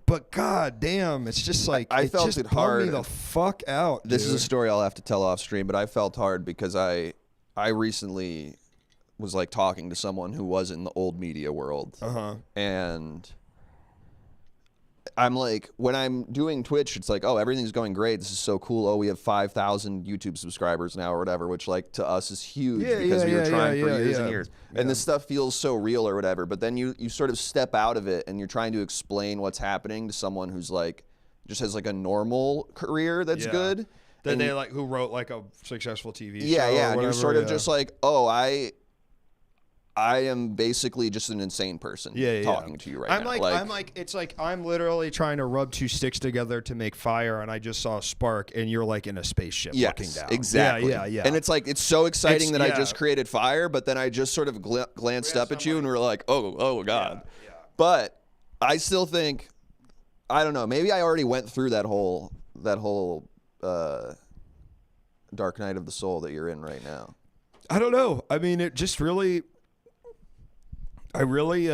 but god damn, it's just like,
I felt it hard.
Me the fuck out, dude.
This is a story I'll have to tell off stream, but I felt hard because I recently was like talking to someone who was in the old media world. And I'm like, when I'm doing Twitch, it's like, oh, everything's going great. This is so cool. Oh, we have 5,000 YouTube subscribers now or whatever, which like to us is huge because we were trying for years and years. And this stuff feels so real or whatever. But then you sort of step out of it and you're trying to explain what's happening to someone who's like, just has like a normal career that's good.
Then they like, who wrote like a successful TV show.
Yeah. And you're sort of just like, oh, I am basically just an insane person talking to you right now.
I'm literally trying to rub two sticks together to make fire, and I just saw a spark, and you're like in a spaceship looking down.
Exactly. Yeah. And it's like, it's so exciting that I just created fire, but then I just sort of glanced up at you and we're like, oh God. Yeah. But I still think, I don't know, maybe I already went through that whole dark night of the soul that you're in right now.
I don't know. I mean, it just really... I really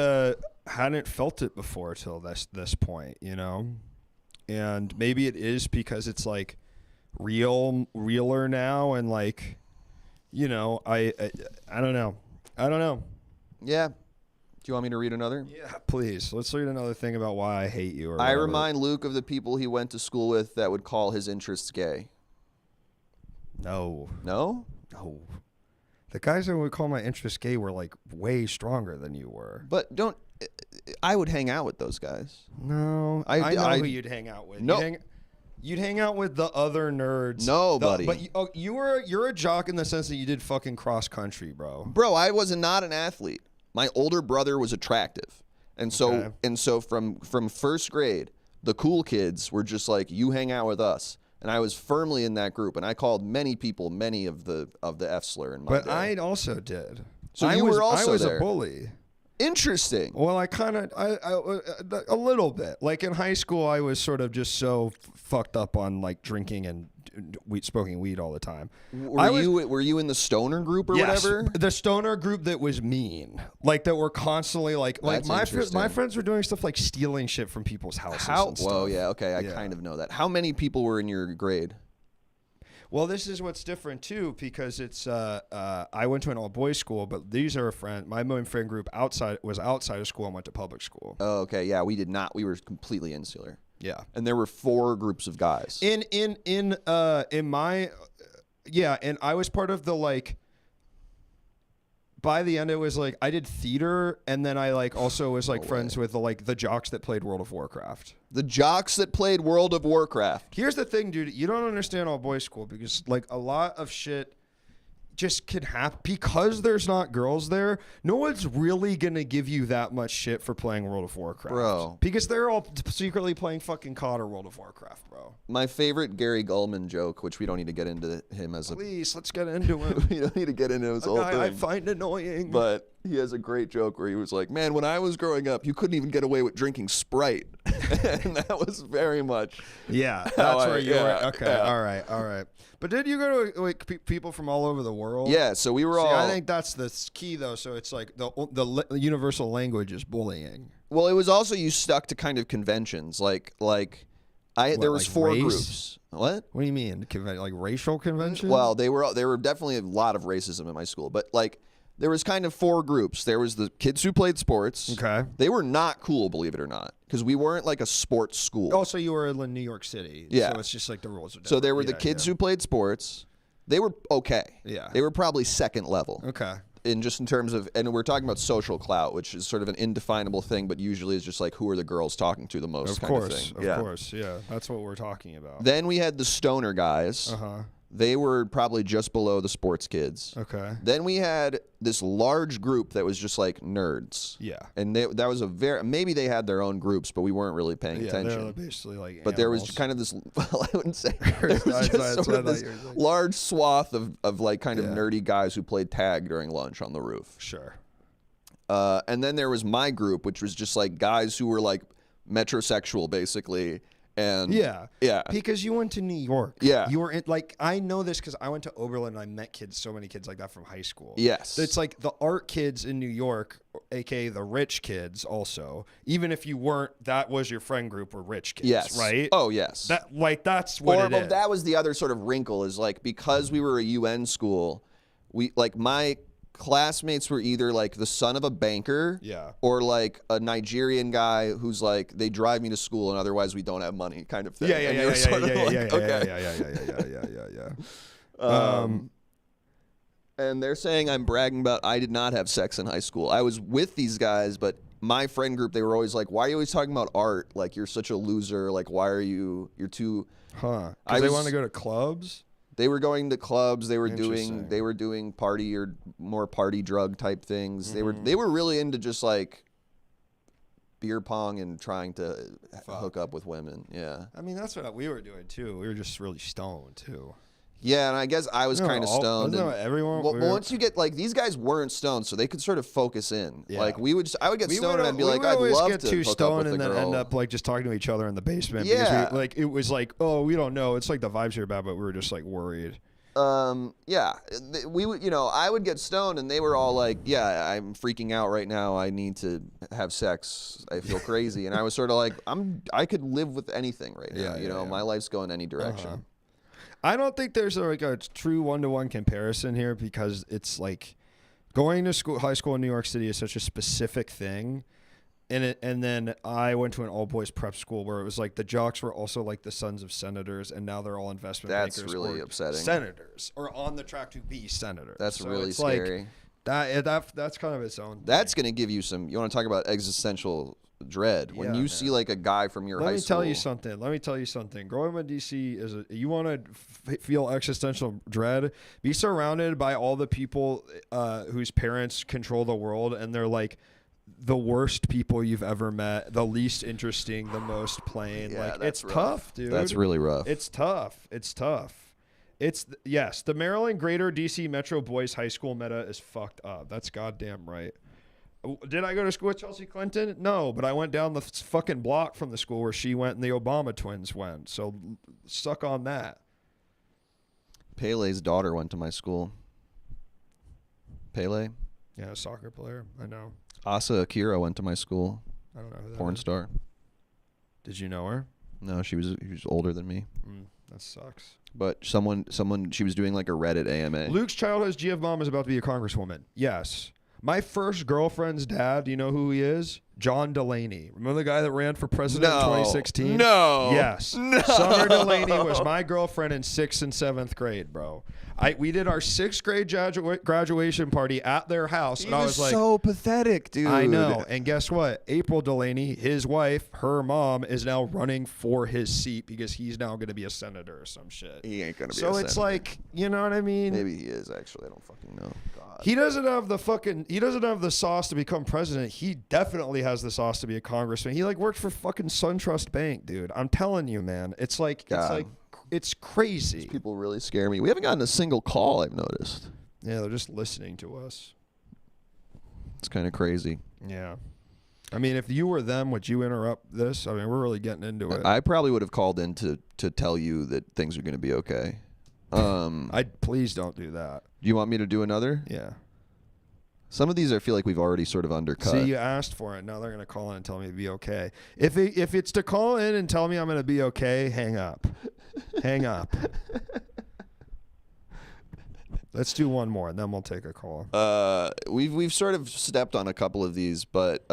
hadn't felt it before till this point, you know? And maybe it is because it's like realer now, and like, you know, I don't know.
Yeah. Do you want me to read another?
Yeah, please. Let's read another thing about why I hate you. Or
I remind Luke of the people he went to school with that would call his interests gay.
No.
No?
No. The guys that would call my interests gay were like way stronger than you were.
But I would hang out with those guys.
No. I know who you'd hang out with.
No.
You'd hang out with the other nerds.
No, buddy.
But you're a jock in the sense that you did fucking cross country, bro.
Bro, I was not an athlete. My older brother was attractive. And so from first grade, the cool kids were just like, you hang out with us. And I was firmly in that group, and I called many people many of the F slur in my day.
But I also did.
So you were also
I was
there.
A bully.
Interesting.
Well, I kind of, a little bit. Like in high school, I was sort of just so fucked up on like drinking and smoking weed all the time.
Were you in the stoner group or whatever?
The stoner group that was mean, like that were constantly like my friends were doing stuff like stealing shit from people's houses.
Well, yeah, okay, I kind of know that. How many people were in your grade?
Well, this is what's different too, because it's I went to an all boys school, but these are my main friend group was outside of school and went to public school.
Oh, okay, yeah, we did not. We were completely insular.
Yeah.
And there were 4 groups of guys.
In my and I was part of the like. By the end, it was like I did theater, and then I like also was like friends with the jocks that played World of Warcraft.
The jocks that played World of Warcraft.
Here's the thing, dude. You don't understand all boys school because like a lot of shit just can happen because there's not girls there. No one's really gonna give you that much shit for playing World of Warcraft,
bro.
Because they're all secretly playing fucking COD or World of Warcraft, bro.
My favorite Gary Gulman joke, which we don't need to get into him as
Please, let's get into him.
We don't need to get into his whole thing.
I find annoying.
But he has a great joke where he was like, "Man, when I was growing up, you couldn't even get away with drinking Sprite," and that was very much.
Yeah, that's where you were. Okay, yeah. All right. But did you go to like people from all over the world?
Yeah, so we were all.
I think that's the key, though. So it's like the universal language is bullying.
Well, it was also you stuck to kind of conventions, there was 4
race?
groups. What?
What do you mean? Like racial conventions?
Well, there were definitely a lot of racism in my school, but like. There was kind of 4 groups. There was the kids who played sports.
Okay.
They were not cool, believe it or not, because we weren't like a sports school.
Oh, so you were in New York City.
Yeah.
So it's just like the rules are different.
So there were the kids who played sports. They were okay.
Yeah.
They were probably second level.
Okay.
In terms of, and we're talking about social clout, which is sort of an indefinable thing, but usually is just like who are the girls talking to the most kind of thing.
Of course, yeah. That's what we're talking about.
Then we had the stoner guys.
Uh-huh.
They were probably just below the sports kids.
Okay.
Then we had this large group that was just like nerds.
Yeah.
And that was maybe they had their own groups, but we weren't really paying attention.
They're basically like
But
animals.
there was kind of this, well, I wouldn't say, there was just sort of this large swath of like kind of nerdy guys who played tag during lunch on the roof.
Sure.
And then there was my group, which was just like guys who were like metrosexual basically. And
yeah, because you went to New York.
Yeah,
you were in, like, I know this because I went to Oberlin and I met so many kids like that from high school.
Yes,
it's like the art kids in New York, aka the rich kids. Also, even if you weren't, that was your friend group were rich kids.
Yes,
right.
Oh yes,
that's what it is.
That was the other sort of wrinkle is like because we were a UN school, we like my classmates were either like the son of a banker, or like a Nigerian guy who's like they drive me to school and otherwise we don't have money kind of thing. Yeah. And they're saying I'm bragging about I did not have sex in high school. I was with these guys, but my friend group they were always like, "Why are you always talking about art? Like you're such a loser. Like why are you're too?"
Huh? Because they want to go to clubs.
They were going to clubs. They were doing party or more party drug type things. Mm-hmm. They were really into just like beer pong and trying to hook up with women. Yeah.
I mean, that's what we were doing too. We were just really stoned too.
Yeah, and I guess I was kind of stoned.
Everyone.
Well, once you get like these guys weren't stoned, so they could sort of focus in. Yeah. Like I would get stoned and I'd be like, I'd love to
get too
hook
stoned
up with
and
the
then
girl.
end up like just talking to each other in the basement.
Yeah.
Because it was like, oh, we don't know. It's like the vibes here bad, but we were just like worried.
Yeah, we would, I would get stoned and they were all like, yeah, I'm freaking out right now. I need to have sex. I feel crazy. And I was sort of like, I could live with anything right now. My life's going any direction.
Uh-huh. I don't think there's like a true one-to-one comparison here because it's like going to high school in New York City is such a specific thing. And then I went to an all-boys prep school where it was like the jocks were also like the sons of senators, and now they're all investment bankers.
That's really upsetting.
Senators, or on the track to be senators.
That's really scary.
Like, that's kind of its own.
That's going to give you some. You want to talk about existential dread when you see like a guy from your high school.
Let me tell you something. Growing up in DC is you want to feel existential dread. Be surrounded by all the people whose parents control the world, and they're like the worst people you've ever met, the least interesting, the most plain.
Yeah,
like it's
rough.
Tough, dude.
That's really rough.
It's tough. Yes, the Maryland Greater DC Metro Boys High School meta is fucked up. That's goddamn right. Did I go to school with Chelsea Clinton? No, but I went down the fucking block from the school where she went and the Obama twins went. So suck on that.
Pele's daughter went to my school. Pele?
Yeah, a soccer player. I know.
Asa Akira went to my school.
I don't know who that
Porn
is.
star.
Did you know her?
No, she was older than me.
That sucks.
But someone, she was doing like a Reddit AMA.
Luke's childhood GF mom is about to be a congresswoman. Yes. My first girlfriend's dad, do you know who he is? John Delaney. Remember the guy that ran for president in 2016?
No.
Yes. No. Summer Delaney was my girlfriend in 6th and 7th grade, bro. We did our 6th grade graduation party at their house. And I was like,
so pathetic, dude.
I know. And guess what? April Delaney, his wife, her mom, is now running for his seat because he's now going to be a senator or some shit.
He ain't going to be
a senator. So it's like, you know what I mean?
Maybe he is, actually. I don't fucking know. God.
He doesn't have the sauce to become president. He definitely has the sauce to be a congressman. He like worked for fucking SunTrust Bank, dude. I'm telling you, man. It's crazy.
These people really scare me. We haven't gotten a single call, I've noticed.
Yeah, they're just listening to us.
It's kind of crazy.
Yeah. I mean, if you were them, would you interrupt this? I mean, we're really getting into it.
I probably would have called in to tell you that things are going to be okay.
Please don't do that.
Do you want me to do another?
Yeah.
Some of these I feel like we've already sort of undercut.
See, you asked for it. Now they're going to call in and tell me to be okay. If it's to call in and tell me I'm going to be okay, hang up. Hang up. Let's do one more, and then we'll take a call.
We've sort of stepped on a couple of these, but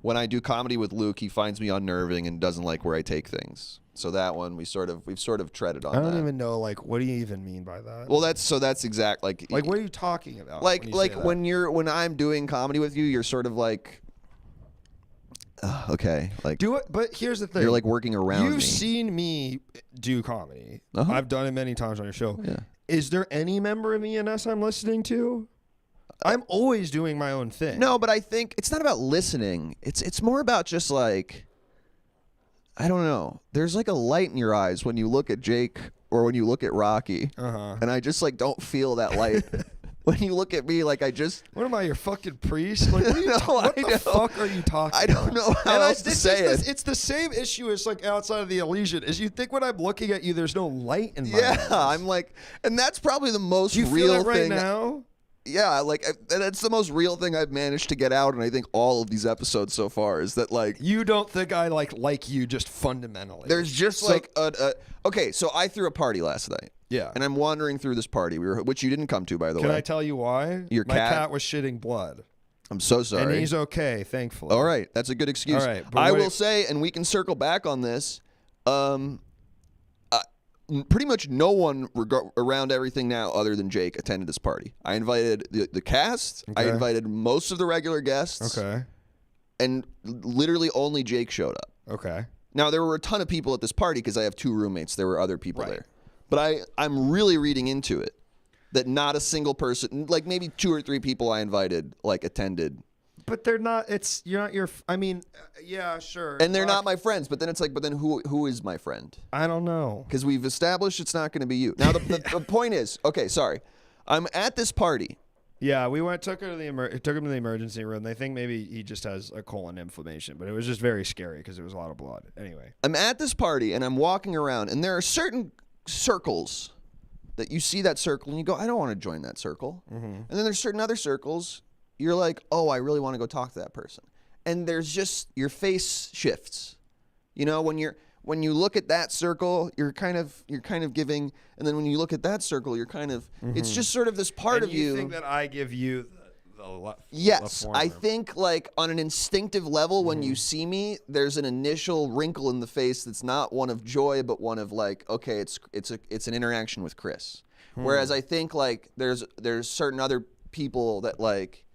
when I do comedy with Luke, he finds me unnerving and doesn't like where I take things. So that one we've sort of treaded on.
I don't even know, like, what do you even mean by that?
Well, that's exact. Like
what are you talking about?
When I'm doing comedy with you, you're sort of like, okay, like
do it. But here's the thing:
you're like working around me.
You've seen me do comedy. I've done it many times on your show.
Yeah.
Is there any member of ENS I'm listening to? I'm always doing my own thing.
No, but I think it's not about listening. It's more about just like, I don't know. There's like a light in your eyes when you look at Jake or when you look at Rocky. And I just like don't feel that light. When you look at me, like I just...
What am I, your fucking priest? Like, what the fuck are you talking about?
I don't know how else to say it.
It's the same issue as like outside of the Elysian. Is you think when I'm looking at you, there's no light in my eyes.
I'm like... And that's probably the most real thing...
Do you feel that right now?
Yeah, like that's the most real thing I've managed to get out, and I think all of these episodes so far is that like
you don't think I like you just fundamentally.
There's just like okay, so I threw a party last night.
Yeah,
and I'm wandering through this party, which you didn't come to, by the way.
Can I tell you why? My cat was shitting blood.
I'm so sorry.
And he's okay, thankfully.
All right, that's a good excuse.
All right,
I will say, and we can circle back on this. Pretty much no one around everything now other than Jake attended this party. I invited the cast. Okay. I invited most of the regular guests.
Okay.
And literally only Jake showed up.
Okay.
Now, there were a ton of people at this party because I have 2 roommates. There were other people there. But I'm really reading into it that not a single person, like maybe 2 or 3 people I invited, like attended.
But they're not. You're not your. I mean, yeah, sure.
And they're not my friends. But then it's like, who is my friend?
I don't know.
Because we've established it's not going to be you. Now the point is, okay, sorry, I'm at this party.
Yeah, we took him to the emergency room. They think maybe he just has a colon inflammation, but it was just very scary because it was a lot of blood. Anyway,
I'm at this party and I'm walking around, and there are certain circles that you see that circle and you go, I don't want to join that circle. And then there's certain other circles. You're like, oh, I really want to go talk to that person. And there's just, your face shifts. You know, when you look at that circle, you're kind of giving, and then when you look at that circle, you're kind of, it's just sort of this part of you.
You think that I give you the
Yes, I think like on an instinctive level, when you see me, there's an initial wrinkle in the face that's not one of joy, but one of like, okay, it's an interaction with Chris. Whereas I think like there's certain other people that like,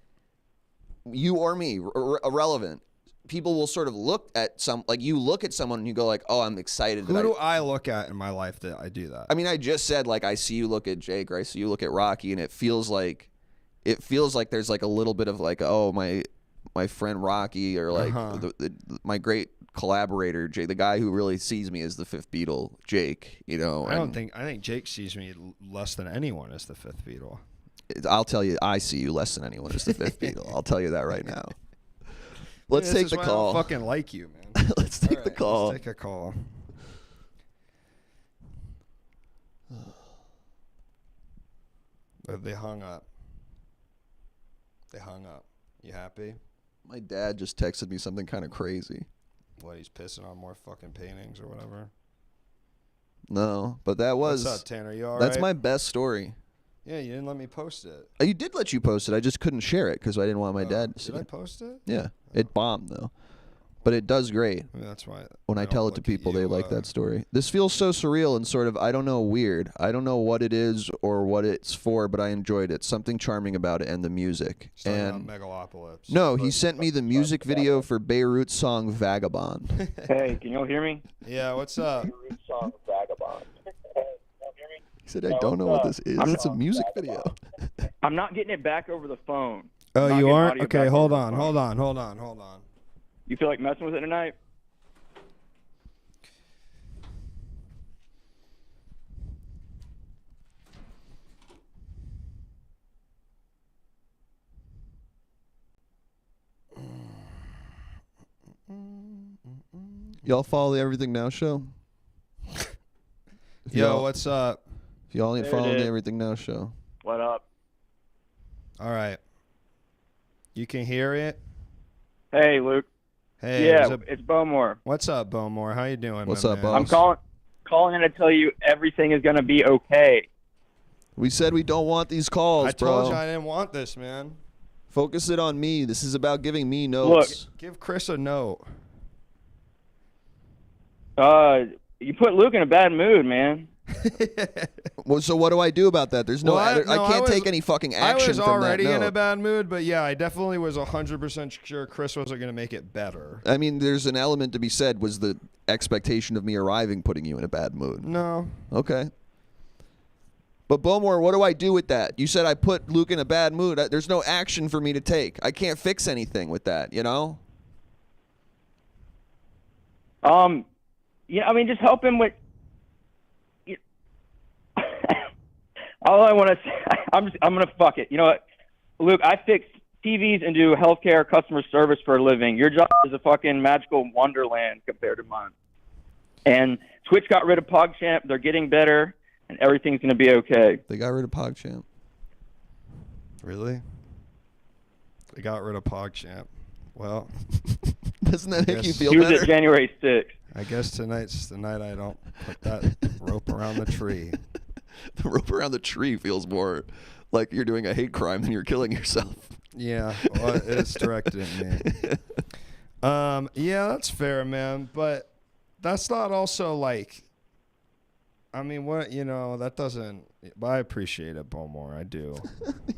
you or me, irrelevant. People will sort of look at you look at someone and you go like, oh, I'm excited.
Who do I look at in my life that I do that?
I mean, I just said like I see you look at Jake or I see you look at Rocky, and it feels like there's like a little bit of like, oh, my friend Rocky, or like my great collaborator Jake, the guy who really sees me as the 5th Beatle, Jake. You know,
I think Jake sees me less than anyone as the 5th Beatle.
I'll tell you, I see you less than anyone as the 5th Beatle. I'll tell you that right now. Let's take the call.
I don't fucking like you, man.
Let's take the call.
Let's take a call. They hung up. You happy?
My dad just texted me something kind of crazy.
What, he's pissing on more fucking paintings or whatever?
No, but that was...
What's up, Tanner? You all right?
That's my best story.
Yeah, you didn't let me post it.
You did let you post it. I just couldn't share it because I didn't want my dad to see
Did I
it.
post it?
Yeah. It bombed, though. But it does great.
I mean, that's why.
When I tell it to people, they like that story. This feels so surreal and sort of, I don't know, weird. I don't know what it is or what it's for, but I enjoyed it. Something charming about it and the music. And
Megalopolis.
no, he sent me the music video for Beirut's song Vagabond.
Hey, can you all hear me?
Yeah, what's up?
Beirut's song Vagabond.
He said, I don't know what this is. It's a music video.
I'm not getting it back over the phone.
Oh, you aren't? Okay, hold on.
You feel like messing with it tonight?
Y'all follow the Everything Now show?
Yo, what's up?
If y'all ain't following the Everything Now show.
What up?
All right. You can hear it?
Hey, Luke.
Hey,
yeah, it's Bowmore.
What's up, Bowmore? How you doing?
What's up, boss?
I'm calling in to tell you everything is gonna be okay.
We said we don't want these calls, bro.
I told you I didn't want this, man.
Focus it on me. This is about giving me notes.
Look,
give Chris a note.
You put Luke in a bad mood, man.
Well, so what do I do about that? There's no, I can't take any fucking action from that.
I was already in a bad mood, but yeah, I definitely was 100% sure Chris wasn't going to make it better.
I mean, there's an element to be said. Was the expectation of me arriving putting you in a bad mood?
No.
Okay. But Bowmore, what do I do with that? You said I put Luke in a bad mood. There's no action for me to take. I can't fix anything with that, you know?
Yeah, I mean, just help him with. All I want to say, I'm gonna fuck it. You know what, Luke? I fix TVs and do healthcare customer service for a living. Your job is a fucking magical wonderland compared to mine. And Twitch got rid of PogChamp. They're getting better, and everything's gonna be okay.
They got rid of PogChamp.
Really? They got rid of PogChamp. Well,
doesn't that make you feel
better? He
was
at January 6th.
I guess tonight's the night I don't put that rope around the tree.
The rope around the tree feels more like you're doing a hate crime than you're killing yourself.
Yeah, well, it's directed at me. Yeah, that's fair, man. But that's not also like, I mean, what, you know, that doesn't, but I appreciate it, Bowmore. I do.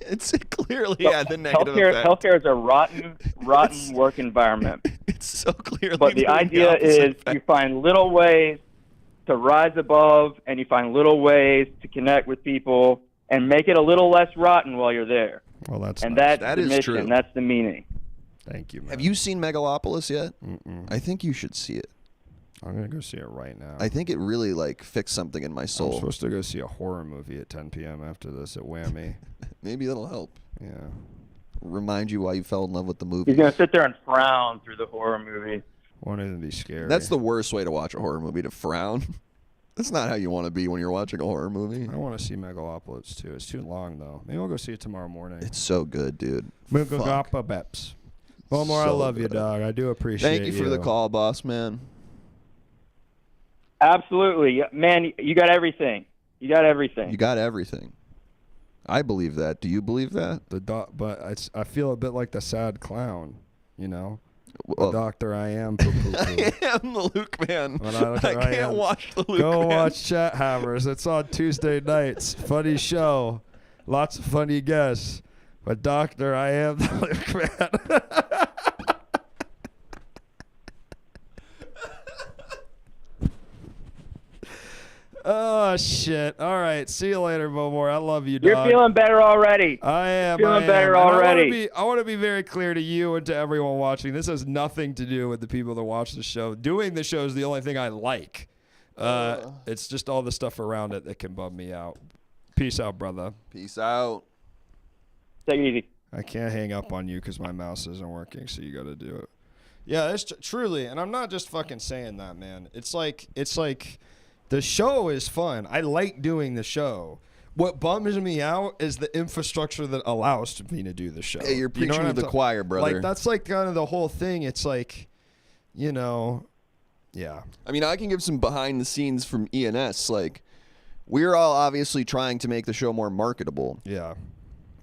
It's clearly the negative effect.
Healthcare is a rotten work environment.
It's so clearly.
But the idea is you find little ways to rise above, and you find little ways to connect with people and make it a little less rotten while you're there.
Well, that's
the mission. True. That's the meaning.
Thank you, man.
Have you seen Megalopolis yet?
Mm-mm.
I think you should see it.
I'm gonna go see it right now.
I think it really fixed something in my soul.
I'm supposed to go see a horror movie at 10 p.m. after this at Whammy.
Maybe that'll help.
Yeah.
Remind you why you fell in love with the movie.
He's gonna sit there and frown through the horror movie.
Won't even be scary.
That's the worst way to watch a horror movie, to frown. That's not how you want to be when you're watching a horror movie.
I want to see Megalopolis too. It's too long though. Maybe I'll go see it tomorrow morning.
It's so good, dude.
Megalopolis. Bowmore, I love you, dog. I do appreciate you.
Thank you for the call, boss man.
Absolutely, man. You got everything. You got everything.
You got everything. I believe that. Do you believe that?
But I feel a bit like the sad clown, you know. Well, the doctor I am. I
am the Luke man. I can't watch the Luke
Go
man.
watch Chat Hammers. It's on Tuesday nights. Funny show. Lots of funny guests. But doctor, I am the Luke man. Oh, shit. All right. See you later, Bowmore. I love you, dog.
You're feeling better already.
I am.
Feeling better already.
I want to be very clear to you and to everyone watching. This has nothing to do with the people that watch the show. Doing the show is the only thing I like. It's just all the stuff around it that can bum me out. Peace out, brother.
Peace out.
Take it easy.
I can't hang up on you because my mouse isn't working, so you got to do it. Yeah, it's truly, and I'm not just fucking saying that, man. It's like the show is fun. I like doing the show. What bums me out is the infrastructure that allows me to do the show.
Hey, you're preaching to the choir, brother.
Like, that's like kind of the whole thing. It's like, you know, yeah.
I mean, I can give some behind the scenes from ENS. Like, we're all obviously trying to make the show more marketable.
Yeah.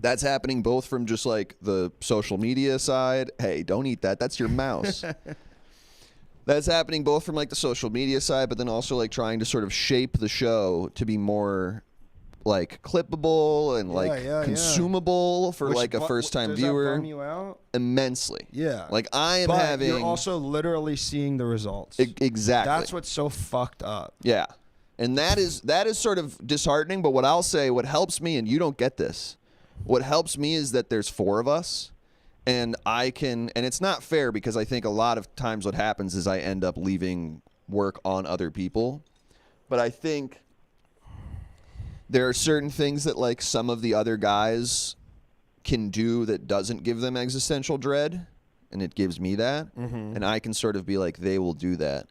That's happening both from just like the social media side. Hey, don't eat that. That's your mouse. That's happening both from like the social media side, but then also like trying to sort of shape the show to be more like clippable and consumable for like a first-time viewer.
Does that bum you out?
Immensely.
Yeah.
Like I am having.
You're also literally seeing the results.
Exactly.
That's what's so fucked up.
Yeah. And that is sort of disheartening. But what I'll say, what helps me, and you don't get this, what helps me is that there's 4 of us. And and it's not fair because I think a lot of times what happens is I end up leaving work on other people. But I think there are certain things that like some of the other guys can do that doesn't give them existential dread. And it gives me that. Mm-hmm. And I can sort of be like, they will do that.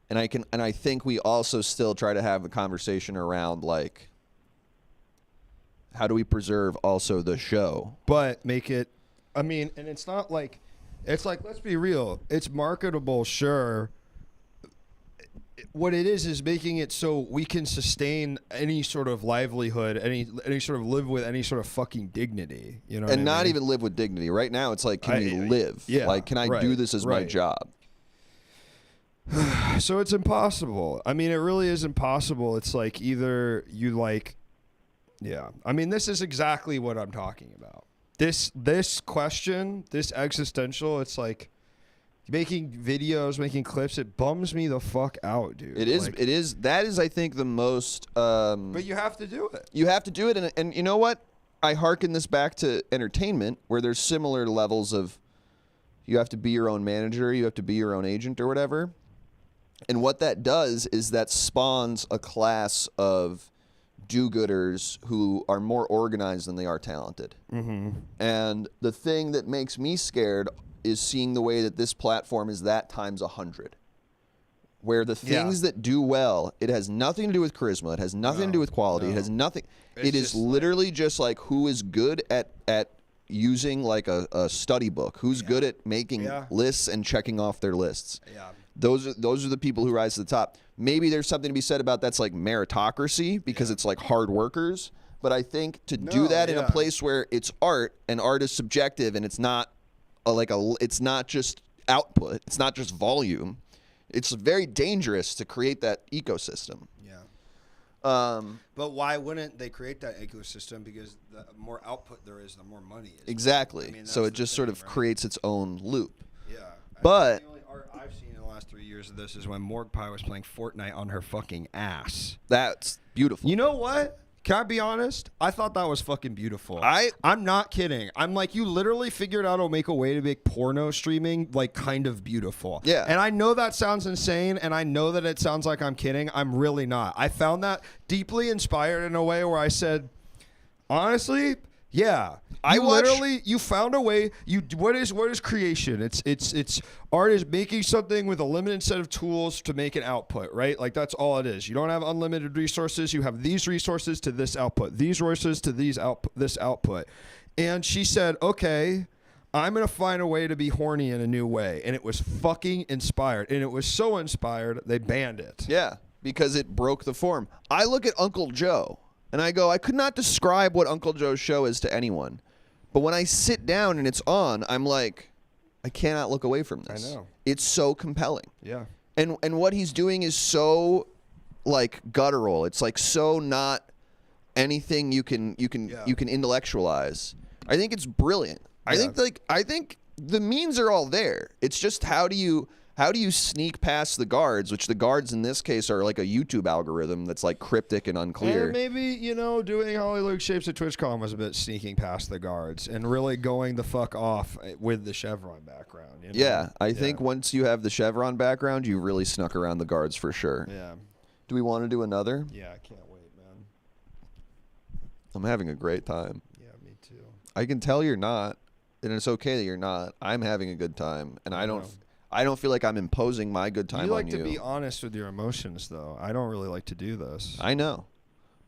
And I think we also still try to have a conversation around like, how do we preserve also the show?
But make it, I mean, and it's not like, it's like, let's be real. It's marketable, sure. What it is making it so we can sustain any sort of livelihood, any sort of live with any sort of fucking dignity, you know?
And not even live with dignity. Right now, it's like, can we live?
Yeah.
Like, can I do this as my job?
So it's impossible. I mean, it really is impossible. It's like either you like, yeah. I mean, this is exactly what I'm talking about. This question, this existential, it's like making videos, making clips, it bums me the fuck out, dude.
It is.
Like,
It is. That is, I think, the most.
But you have to do it.
You have to do it, and you know what? I hearken this back to entertainment, where there's similar levels of. You have to be your own manager. You have to be your own agent, or whatever. And what that does is that spawns a class of do-gooders who are more organized than they are talented. Mm-hmm. And the thing that makes me scared is seeing the way that this platform is that times 100. Where the things that do well, it has nothing to do with charisma. It has nothing to do with quality. It has nothing. It is literally just like who is good at using like a study book. Who's good at making lists and checking off their lists. Yeah. Those are the people who rise to the top. Maybe there's something to be said about that's like meritocracy because it's like hard workers. But I think to do that in a place where it's art and art is subjective and it's not it's not just output, it's not just volume. It's very dangerous to create that ecosystem.
Yeah. But why wouldn't they create that ecosystem? Because the more output there is, the more money is.
Exactly. I mean, so it just sort of creates its own loop.
Yeah.
But
the only art I've seen in the last 3 years of this is when Morgpie was playing Fortnite on her fucking ass.
That's beautiful.
You know what? Can I be honest? I thought that was fucking beautiful. I'm not kidding. I'm like, you literally figured out to make a way to make porno streaming like kind of beautiful.
Yeah.
And I know that sounds insane, and I know that it sounds like I'm kidding. I'm really not. I found that deeply inspired in a way where I said, honestly, yeah. You found a way. What is creation? It's art is making something with a limited set of tools to make an output, right? Like that's all it is. You don't have unlimited resources. You have these resources to this output, these resources to this output. And she said, okay, I'm going to find a way to be horny in a new way. And it was fucking inspired. And it was so inspired, they banned it.
Yeah, because it broke the form. I look at Uncle Joe and I go, I could not describe what Uncle Joe's show is to anyone. But when I sit down and it's on, I'm like, I cannot look away from this.
I know.
It's so compelling.
Yeah.
And what he's doing is so like guttural. It's like so not anything you can intellectualize. I think it's brilliant.
Yeah.
I think the means are all there. It's just how do you sneak past the guards, which the guards in this case are like a YouTube algorithm that's like cryptic and unclear.
And maybe, doing Hollywood Shapes at TwitchCon was a bit sneaking past the guards and really going the fuck off with the Chevron background. You know?
Yeah, I think once you have the Chevron background, you really snuck around the guards for sure.
Yeah.
Do we want to do another?
Yeah, I can't wait, man.
I'm having a great time.
Yeah, me too.
I can tell you're not, and it's okay that you're not. I'm having a good time, and I don't feel like I'm imposing my good time on you.
You like to be honest with your emotions, though. I don't really like to do this.
I know.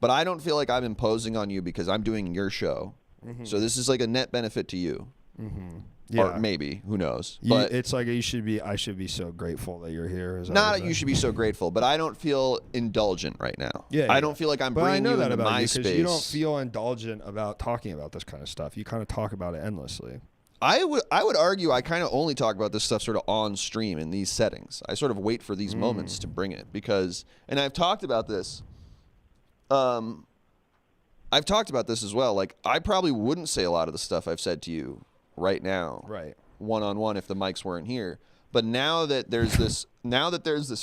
But I don't feel like I'm imposing on you because I'm doing your show. Mm-hmm. So this is like a net benefit to you.
Mm-hmm.
Or maybe, who knows? But
it's like I should be so grateful that you're here.
Not that you should be so grateful, but I don't feel indulgent right now.
Yeah,
I don't feel like I'm bringing you into my space.
You don't feel indulgent about talking about this kind of stuff. You kind of talk about it endlessly.
I would argue I kind of only talk about this stuff sort of on stream in these settings. I sort of wait for these moments to bring it because, and I've talked about this. I've talked about this as well. Like, I probably wouldn't say a lot of the stuff I've said to you right now,
right,
one-on-one if the mics weren't here. But now that there's this,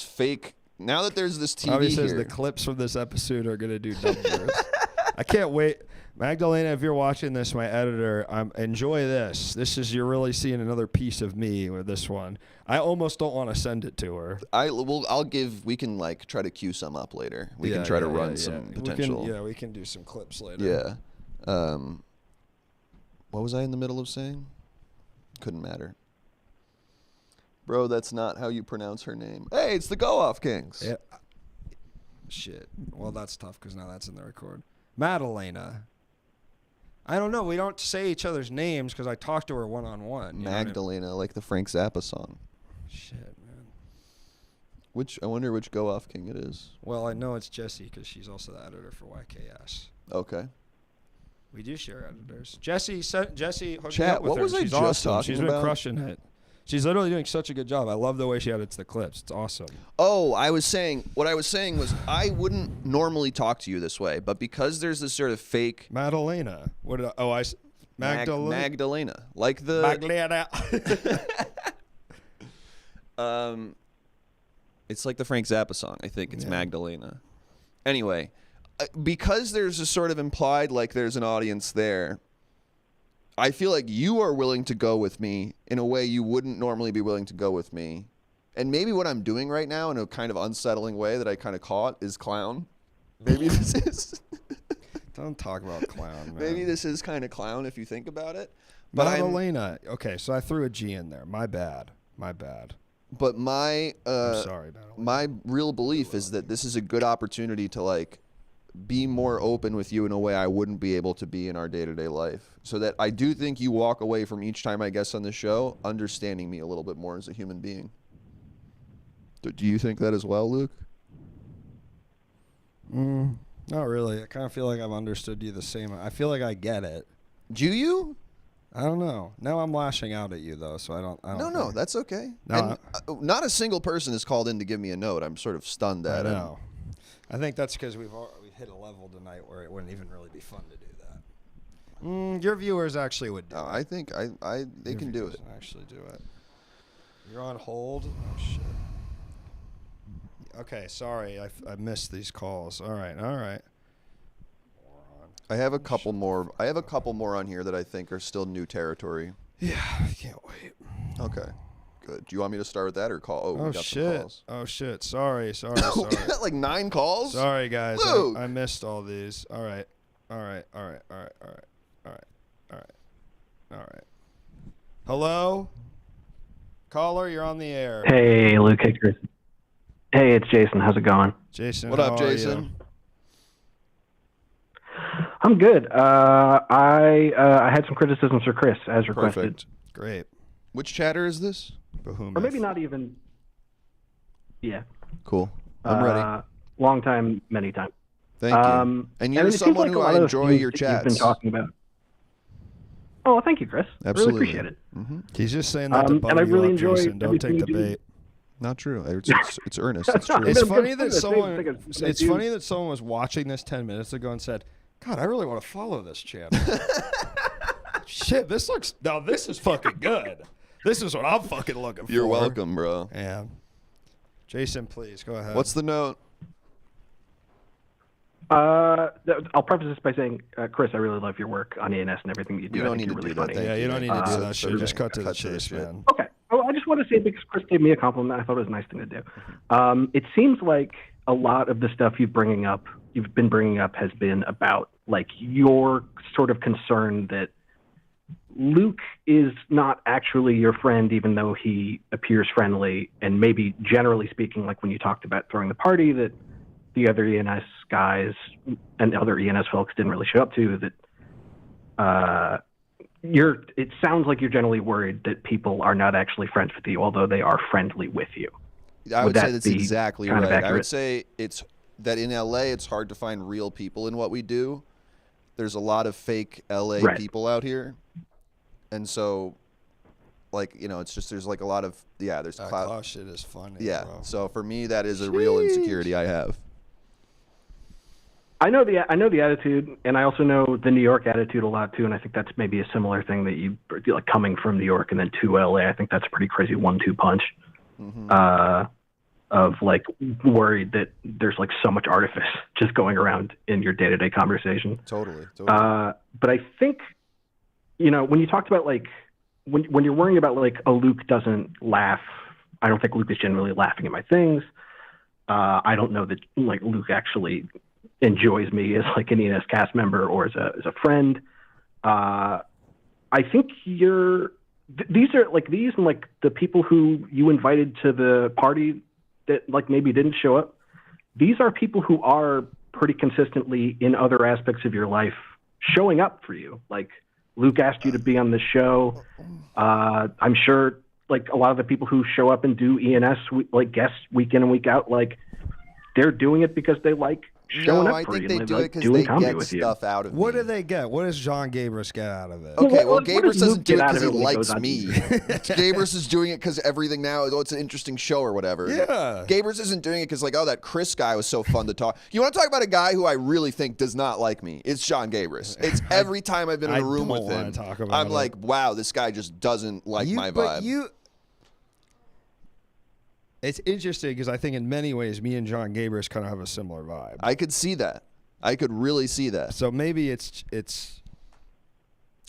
fake, now that there's this TV
Obviously,
here,
the clips from this episode are gonna do numbers. I can't wait. Magdalena, if you're watching this, my editor, enjoy this. You're really seeing another piece of me with this one. I almost don't want to send it to her.
we can like try to cue some up later. We can try to run some potential.
We can do some clips later.
Yeah. What was I in the middle of saying? Couldn't matter. Bro, that's not how you pronounce her name. Hey, it's the Go Off Kings.
Yeah. Shit. Well, that's tough because now that's in the record. Madalena. I don't know. We don't say each other's names because I talked to her one-on-one.
Magdalena, like the Frank Zappa song.
Shit, man.
I wonder which Go Off King it is.
Well, I know it's Jesse because she's also the editor for YKS.
Okay.
We do share editors. Jesse, hooked me
Chat,
up with
what
her.
was I
She's
just
awesome.
talking
She's been
about?
crushing it. She's literally doing such a good job. I love the way she edits the clips. It's awesome.
Oh, what I was saying was I wouldn't normally talk to you this way, but because there's this sort of fake
Madalena.
Magdalena. Like the
Magdalena.
It's like the Frank Zappa song. I think it's Magdalena. Anyway, because there's a sort of implied like there's an audience there, I feel like you are willing to go with me in a way you wouldn't normally be willing to go with me. And maybe what I'm doing right now in a kind of unsettling way that I kind of caught is clown. Maybe this is...
Don't talk about clown, man.
Maybe this is kind of clown if you think about it.
But Madalena. Okay, so I threw a G in there. My bad.
But I'm
sorry, Madalena.
My real belief is that this is a good opportunity to like be more open with you in a way I wouldn't be able to be in our day-to-day life. So that I do think you walk away from each time I guest on the show understanding me a little bit more as a human being. Do you think that as well, Luke?
Not really. I kind of feel like I've understood you the same. I feel like I get it.
Do you?
I don't know. Now I'm lashing out at you though, so I don't.
No, that's okay.
No,
and not a single person has called in to give me a note. I'm sort of stunned at it.
I know. I think that's because we've hit a level tonight where it wouldn't even really be fun to do that. Your viewers actually would do it.
I think they can do it.
Actually do it. You're on hold. Oh shit. Okay, sorry, I missed these calls. All right.
I have a couple more. I have a couple more on here that I think are still new territory.
Yeah, I can't wait.
Okay, good. Do you want me to start with that or call? Oh, we got
shit.
Some calls.
Oh shit. Sorry.
We got like 9 calls.
Sorry, guys.
Luke.
I missed all these. All right. Hello, caller, you're on the air.
Hey, Luke. Hey, Chris. Hey, it's Jason. How's it going?
Jason,
what up, Jason?
I'm good. I had some criticisms for Chris as requested.
Perfect.
Great.
Which chatter is this?
Behemoth.
Or maybe not even. Yeah.
Cool. I'm ready.
Long time, many time.
Thank you. And you're someone who I enjoy your chats.
You've been talking about. Oh, thank you, Chris.
Absolutely.
Really appreciate it.
Mm-hmm.
He's just saying that to butter
and I
you
really
up,
enjoy
Jason. Don't take the bait.
Not true. It's earnest. It's true.
It's funny that someone. It's funny that someone was watching this 10 minutes ago and said, "God, I really want to follow this channel." Shit, this is fucking good. This is what I'm fucking looking for.
You're welcome, bro.
Yeah. Jason, please go ahead.
What's the note?
I'll preface this by saying, Chris, I really love your work on ENS and everything that you do.
You don't need to
really
do that.
funny.
Yeah, you don't need to do that shit.
so
Just cut to the chase, man.
Okay. Well, I just want to say because Chris gave me a compliment. I thought it was a nice thing to do. It seems like a lot of the stuff you've been bringing up has been about like your sort of concern that Luke is not actually your friend, even though he appears friendly, and maybe generally speaking, like when you talked about throwing the party that the other ENS guys and other ENS folks didn't really show up to, that it sounds like you're generally worried that people are not actually friends with you, although they are friendly with you.
I would say that's exactly right. I would say it's that in LA, it's hard to find real people in what we do. There's a lot of fake LA people out here. And so, like, you know, it's just, there's like a lot of, there's
clout shit is funny.
Yeah.
Bro.
So for me, that is a real insecurity I have.
I know the attitude, and I also know the New York attitude a lot too, and I think that's maybe a similar thing that you like coming from New York and then to LA. I think that's a pretty crazy 1-2 punch. Of like worried that there's like so much artifice just going around in your day-to-day conversation.
Totally.
But I think, you know, when you talked about like when you're worrying about like Luke doesn't laugh, I don't think Luke is generally laughing at my things. I don't know that like Luke actually enjoys me as like an ENS cast member or as a friend. I think these and like the people who you invited to the party that like maybe didn't show up. These are people who are pretty consistently in other aspects of your life showing up for you. Like Luke asked you to be on the show. I'm sure like a lot of the people who show up and do ENS like guests week in and week out, like they're doing it because they like showing up for you.
I think they do it because they get stuff out of me.
What do they get? What does John Gabris get out of it?
Okay, well, Gabris doesn't do it because he likes me. Gabris is doing it because everything now, it's an interesting show or whatever.
Yeah.
Gabris isn't doing it because like, that Chris guy was so fun to talk. You want to talk about a guy who I really think does not like me? It's John Gabris. It's every time I've been in a room with him, I'm like, wow, this guy just doesn't like my vibe.
It's interesting because I think in many ways, me and John Gabris kind of have a similar vibe.
I could see that. I could really see that.
So maybe it's.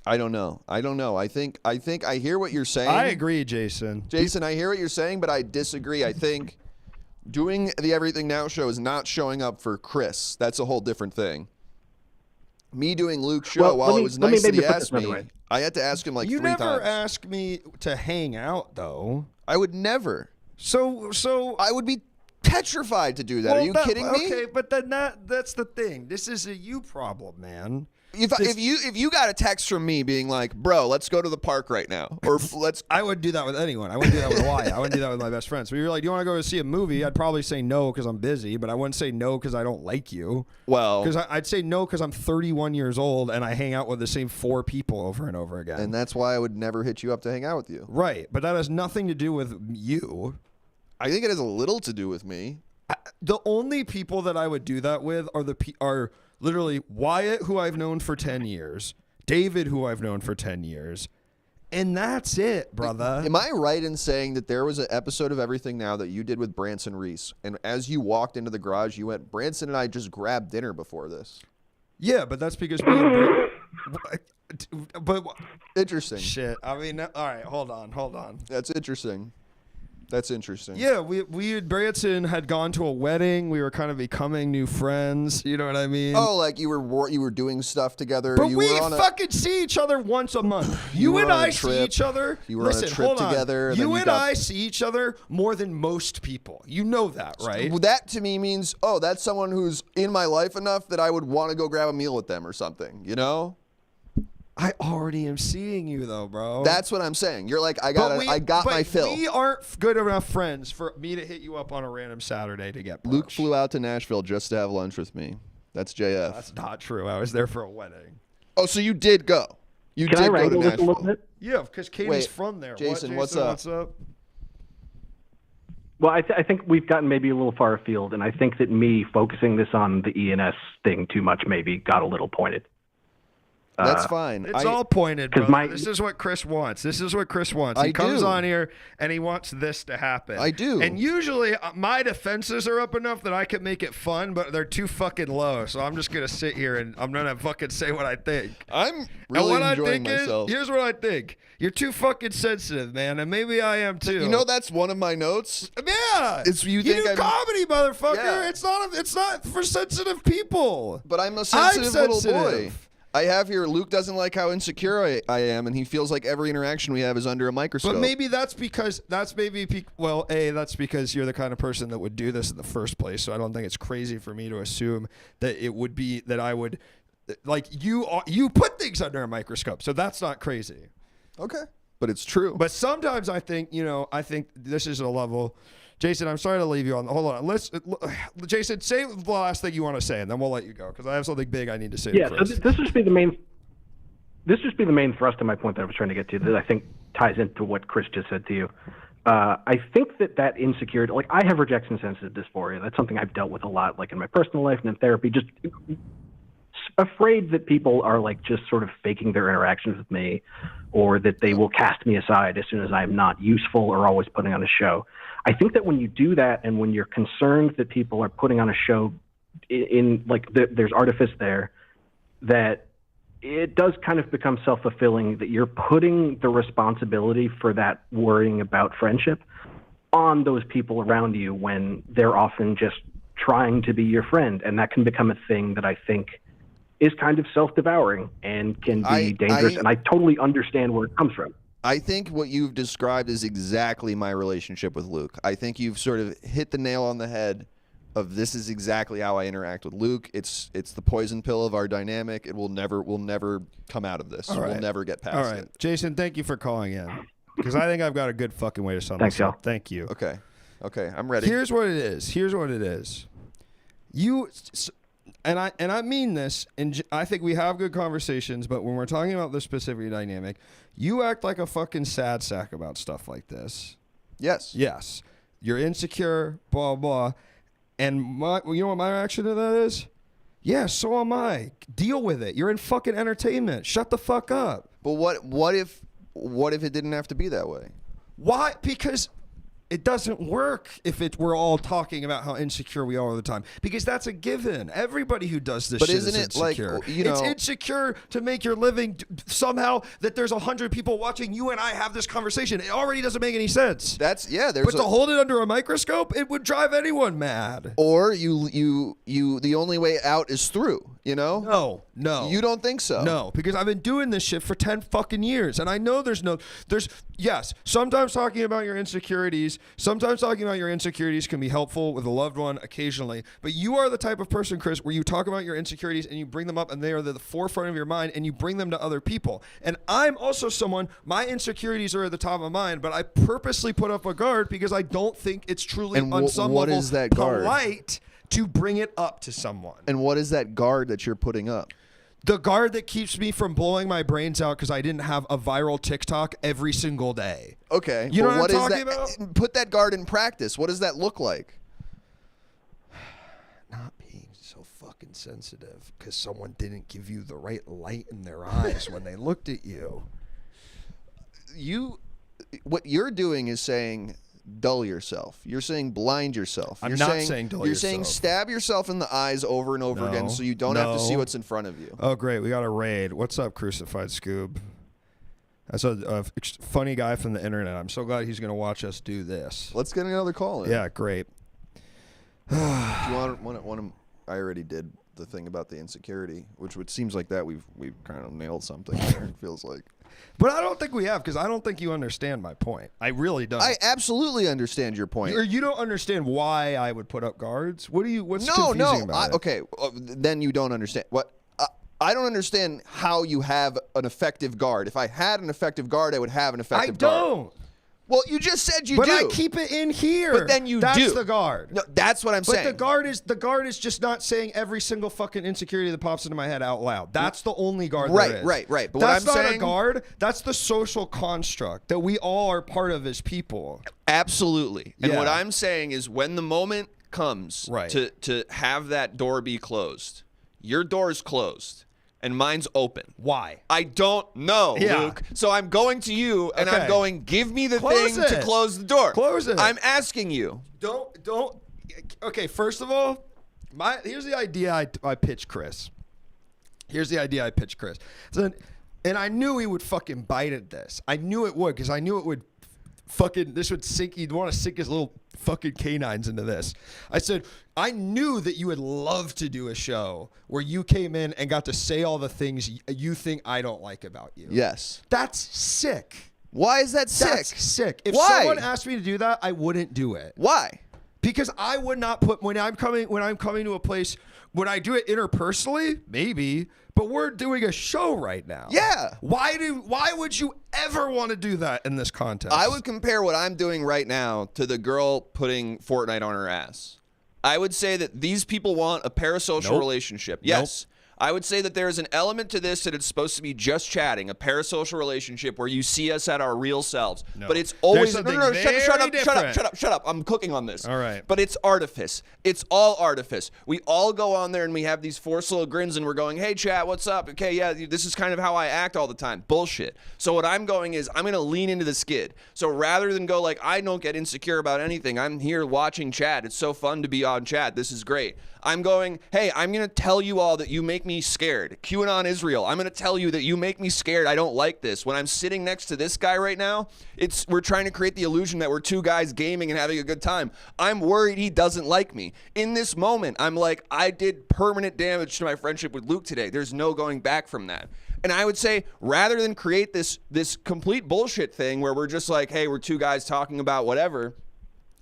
I don't know. I think I hear what you're saying.
I agree, Jason.
Jason, I hear what you're saying, but I disagree. I think doing the Everything Now show is not showing up for Chris. That's a whole different thing. Me doing Luke's show, while it was nice that he asked me, I had to ask him like 3 times.
You never asked me to hang out, though.
I would never.
So
I would be petrified to do that. Are you kidding me?
Okay, but then that's the thing. This is a you problem, man.
If you got a text from me being like, bro, let's go to the park right now, or
I would do that with anyone. I wouldn't do that with Wyatt. I wouldn't do that with my best friends. So you're like, do you want to go see a movie? I'd probably say no because I'm busy, but I wouldn't say no because I don't like you.
Well,
because I'd say no because I'm 31 years old and I hang out with the same 4 people over and over again.
And that's why I would never hit you up to hang out with you.
Right, but that has nothing to do with you.
I think it has a little to do with me.
The only people that I would do that with are literally Wyatt, who I've known for 10 years, David, who I've known for 10 years, and that's it, brother.
Am I right in saying that there was an episode of Everything Now that you did with Branson Reese, and as you walked into the garage, you went, Branson and I just grabbed dinner before this?
Yeah, but that's because but
interesting.
Shit. I mean, all right, hold on.
That's interesting. That's interesting.
Yeah, we Branson had gone to a wedding. We were kind of becoming new friends. You know what I mean?
Oh, like you were doing stuff together.
But we fucking see each other once a month. You and I see each other.
You were on a trip together.
You and I see each other more than most people. You know that, right?
That to me means, that's someone who's in my life enough that I would want to go grab a meal with them or something. You know?
I already am seeing you though, bro.
That's what I'm saying. You're like, I got my fill.
We aren't good enough friends for me to hit you up on a random Saturday to get brunch.
Luke flew out to Nashville just to have lunch with me. That's JF.
That's not true. I was there for a wedding.
Oh, so you did go. You
did go to Nashville. A little bit?
Yeah, because Katie's from there.
Jason, what's up?
Well, I think we've gotten maybe a little far afield, and I think that me focusing this on the ENS thing too much maybe got a little pointed.
That's fine.
It's all pointed, bro. This is what Chris wants. He comes on here and he wants this to happen.
I do.
And usually my defenses are up enough that I can make it fun, but they're too fucking low. So I'm just going to sit here and I'm going to fucking say what I think.
I'm really enjoying myself.
Here's what I think. You're too fucking sensitive, man, and maybe I am too.
You know that's one of my notes?
Yeah. You do comedy, motherfucker. Yeah. It's not for sensitive people.
But I'm a sensitive little boy. I have here, Luke doesn't like how insecure I am, and he feels like every interaction we have is under a microscope.
But maybe that's because that's because you're the kind of person that would do this in the first place. So I don't think it's crazy for me to assume that it would be that I would Like you put things under a microscope, so that's not crazy.
Okay, but it's true.
But sometimes I think this is a level. Jason, I'm sorry to leave you on. Hold on. Jason, say the last thing you want to say, and then we'll let you go because I have something big I need to say.
Yeah,
to Chris.
so this just be the main thrust of my point that I was trying to get to, that I think ties into what Chris just said to you. I think that insecurity, like I have rejection sensitive dysphoria. That's something I've dealt with a lot, like in my personal life and in therapy. Just afraid that people are like just sort of faking their interactions with me, or that they will cast me aside as soon as I'm not useful or always putting on a show. I think that when you do that, and when you're concerned that people are putting on a show in like there's artifice there, that it does kind of become self-fulfilling, that you're putting the responsibility for that worrying about friendship on those people around you when they're often just trying to be your friend. And that can become a thing that I think is kind of self-devouring and can be dangerous. And I totally understand where it comes from.
I think what you've described is exactly my relationship with Luke. I think you've sort of hit the nail on the head of this is exactly how I interact with Luke. It's the poison pill of our dynamic. We'll never come out of this.
All right.
We'll never get past it.
Jason, thank you for calling in because I think I've got a good fucking way to sum this up. Thank you.
Okay, I'm ready.
Here's what it is. You and I mean this, and I think we have good conversations, but when we're talking about this specific dynamic, you act like a fucking sad sack about stuff like this.
Yes.
You're insecure, blah, blah. And you know what my reaction to that is? Yeah, so am I. Deal with it. You're in fucking entertainment. Shut the fuck up.
But what if it didn't have to be that way?
Why? Because it doesn't work if we're all talking about how insecure we are all the time. Because that's a given. Everybody who does this shit is insecure.
Like,
it's insecure to make your living somehow that there's 100 people watching you and I have this conversation. It already doesn't make any sense. But to hold it under a microscope, it would drive anyone mad.
Or you the only way out is through, you know?
No.
You don't think so?
No, because I've been doing this shit for 10 fucking years. And I know yes, sometimes talking about your insecurities can be helpful with a loved one occasionally. But you are the type of person, Chris, where you talk about your insecurities and you bring them up and they are the forefront of your mind and you bring them to other people. And I'm also someone, my insecurities are at the top of mind, but I purposely put up a guard because I don't think it's truly on some level polite to bring it up to someone.
And what is that guard that you're putting up?
The guard that keeps me from blowing my brains out because I didn't have a viral TikTok every single day.
Okay.
You know what I'm talking about?
Put that guard in practice. What does that look like?
Not being so fucking sensitive because someone didn't give you the right light in their eyes when they looked at you.
What you're doing is saying dull yourself. You're saying blind yourself.
I'm not saying dull yourself.
You're saying stab yourself in the eyes over and over again so you don't have to see what's in front of you.
Oh, great. We got a raid. What's up, Crucified Scoob? That's a funny guy from the internet. I'm so glad he's going to watch us do this.
Let's get another call in.
Yeah, great.
Do you want I already did the thing about the insecurity, which seems like that we've kind of nailed something there, it feels like.
But I don't think we have, because I don't think you understand my point. I really don't.
I absolutely understand your point.
Or you don't understand why I would put up guards? What's confusing about it?
Okay, then you don't understand. I don't understand how you have an effective guard. If I had an effective guard, I would have an effective guard. I don't. Well, you just said you do.
But I keep it in here.
But then
That's the guard.
No, that's what I'm saying.
But the guard is just not saying every single fucking insecurity that pops into my head out loud. That's the only guard there is.
Right. But
that's
what I'm saying,
not a guard. That's the social construct that we all are part of as people.
Absolutely. And what I'm saying is when the moment comes to have that door be closed, your door is closed. And mine's open.
Why?
I don't know, Luke. So I'm going to you, and I'm going, give me the thing to close the door.
Close it.
I'm asking you.
Don't. Okay, first of all, here's the idea I pitched Chris. So, and I knew he would fucking bite at this. I knew it would, because I knew it would this would sink. He'd want to sink his little fucking canines into this. I said, I knew that you would love to do a show where you came in and got to say all the things you think I don't like about you.
Yes.
That's sick.
Why is that sick?
That's sick. If someone asked me to do that, I wouldn't do it.
Why?
Because I would not put when I'm coming to a place. Would I do it interpersonally? Maybe. But we're doing a show right now.
Yeah.
Why would you ever want to do that in this context?
I would compare what I'm doing right now to the girl putting Fortnite on her ass. I would say that these people want a parasocial relationship. Yes. I would say that there is an element to this that it's supposed to be just chatting, a parasocial relationship where you see us at our real selves.
No.
But it's always
Shut
up. I'm cooking on this.
All right.
But it's artifice. It's all artifice. We all go on there and we have these forced little grins and we're going, hey, chat, what's up? Okay, yeah, this is kind of how I act all the time. Bullshit. So what I'm going is I'm going to lean into the skid. So rather than go like, I don't get insecure about anything. I'm here watching chat. It's so fun to be on chat. This is great. I'm going, hey, I'm going to tell you all that you make me scared. QAnon Israel, I'm going to tell you that you make me scared. I don't like this. When I'm sitting next to this guy right now, we're trying to create the illusion that we're two guys gaming and having a good time. I'm worried he doesn't like me. In this moment, I'm like, I did permanent damage to my friendship with Luke today. There's no going back from that. And I would say, rather than create this complete bullshit thing where we're just like, hey, we're two guys talking about whatever,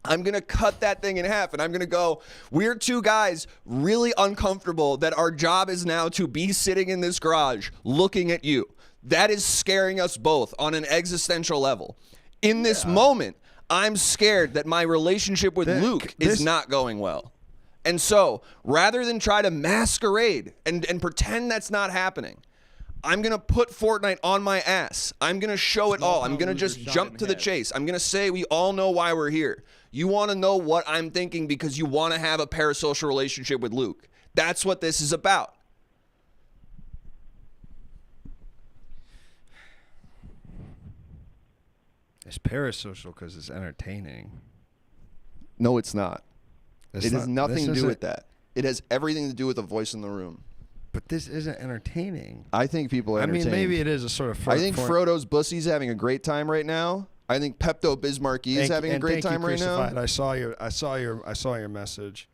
I'm going to cut that thing in half and I'm going to go, we're two guys really uncomfortable that our job is now to be sitting in this garage looking at you. That is scaring us both on an existential level. In this moment, I'm scared that my relationship with Luke is not going well. And so, rather than try to masquerade and pretend that's not happening, I'm going to put Fortnite on my ass. I'm going to show it all. I'm going to just jump to the chase. I'm going to say we all know why we're here. You want to know what I'm thinking because you want to have a parasocial relationship with Luke. That's what this is about.
It's parasocial because it's entertaining.
No, it's not. It has nothing to do with that. It has everything to do with the voice in the room.
But this isn't entertaining.
I think people are entertained.
I mean, maybe it is a sort of...
I think Frodo's Bussy's having a great time right now. I think Pepto-Bismarck is having a great time right now.
I saw your message.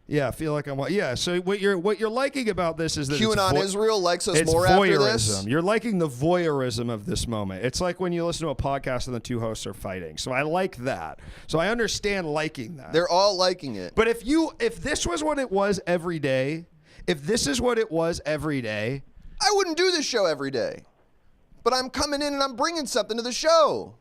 Yeah, I feel like I'm... Yeah, so what you're liking about this is that
QAnon Israel likes us more
voyeurism.
After this.
You're liking the voyeurism of this moment. It's like when you listen to a podcast and the two hosts are fighting. So I like that. So I understand liking that.
They're all liking it.
But if this was what it was every day... If this is what it was every day...
I wouldn't do this show every day. But I'm coming in and I'm bringing something to the show.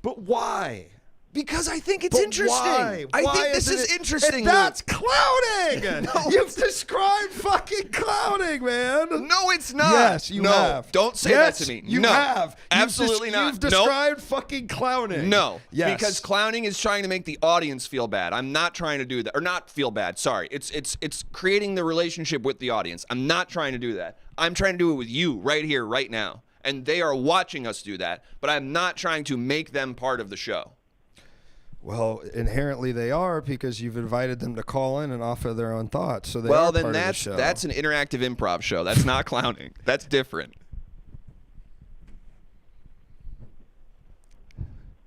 But why?
Because I think it's interesting.
Why?
I think this is interesting.
That's clowning. No. You've described fucking clowning, man.
No, it's not.
Yes, you have.
Don't say that to me.
You have.
Absolutely not.
You've described fucking clowning.
No.
Yes.
Because clowning is trying to make the audience feel bad. I'm not trying to do that. Or not feel bad. Sorry. It's creating the relationship with the audience. I'm not trying to do that. I'm trying to do it with you right here, right now. And they are watching us do that. But I'm not trying to make them part of the show.
Well, inherently they are because you've invited them to call in and offer their own thoughts. So
that's an interactive improv show. That's not clowning. That's different.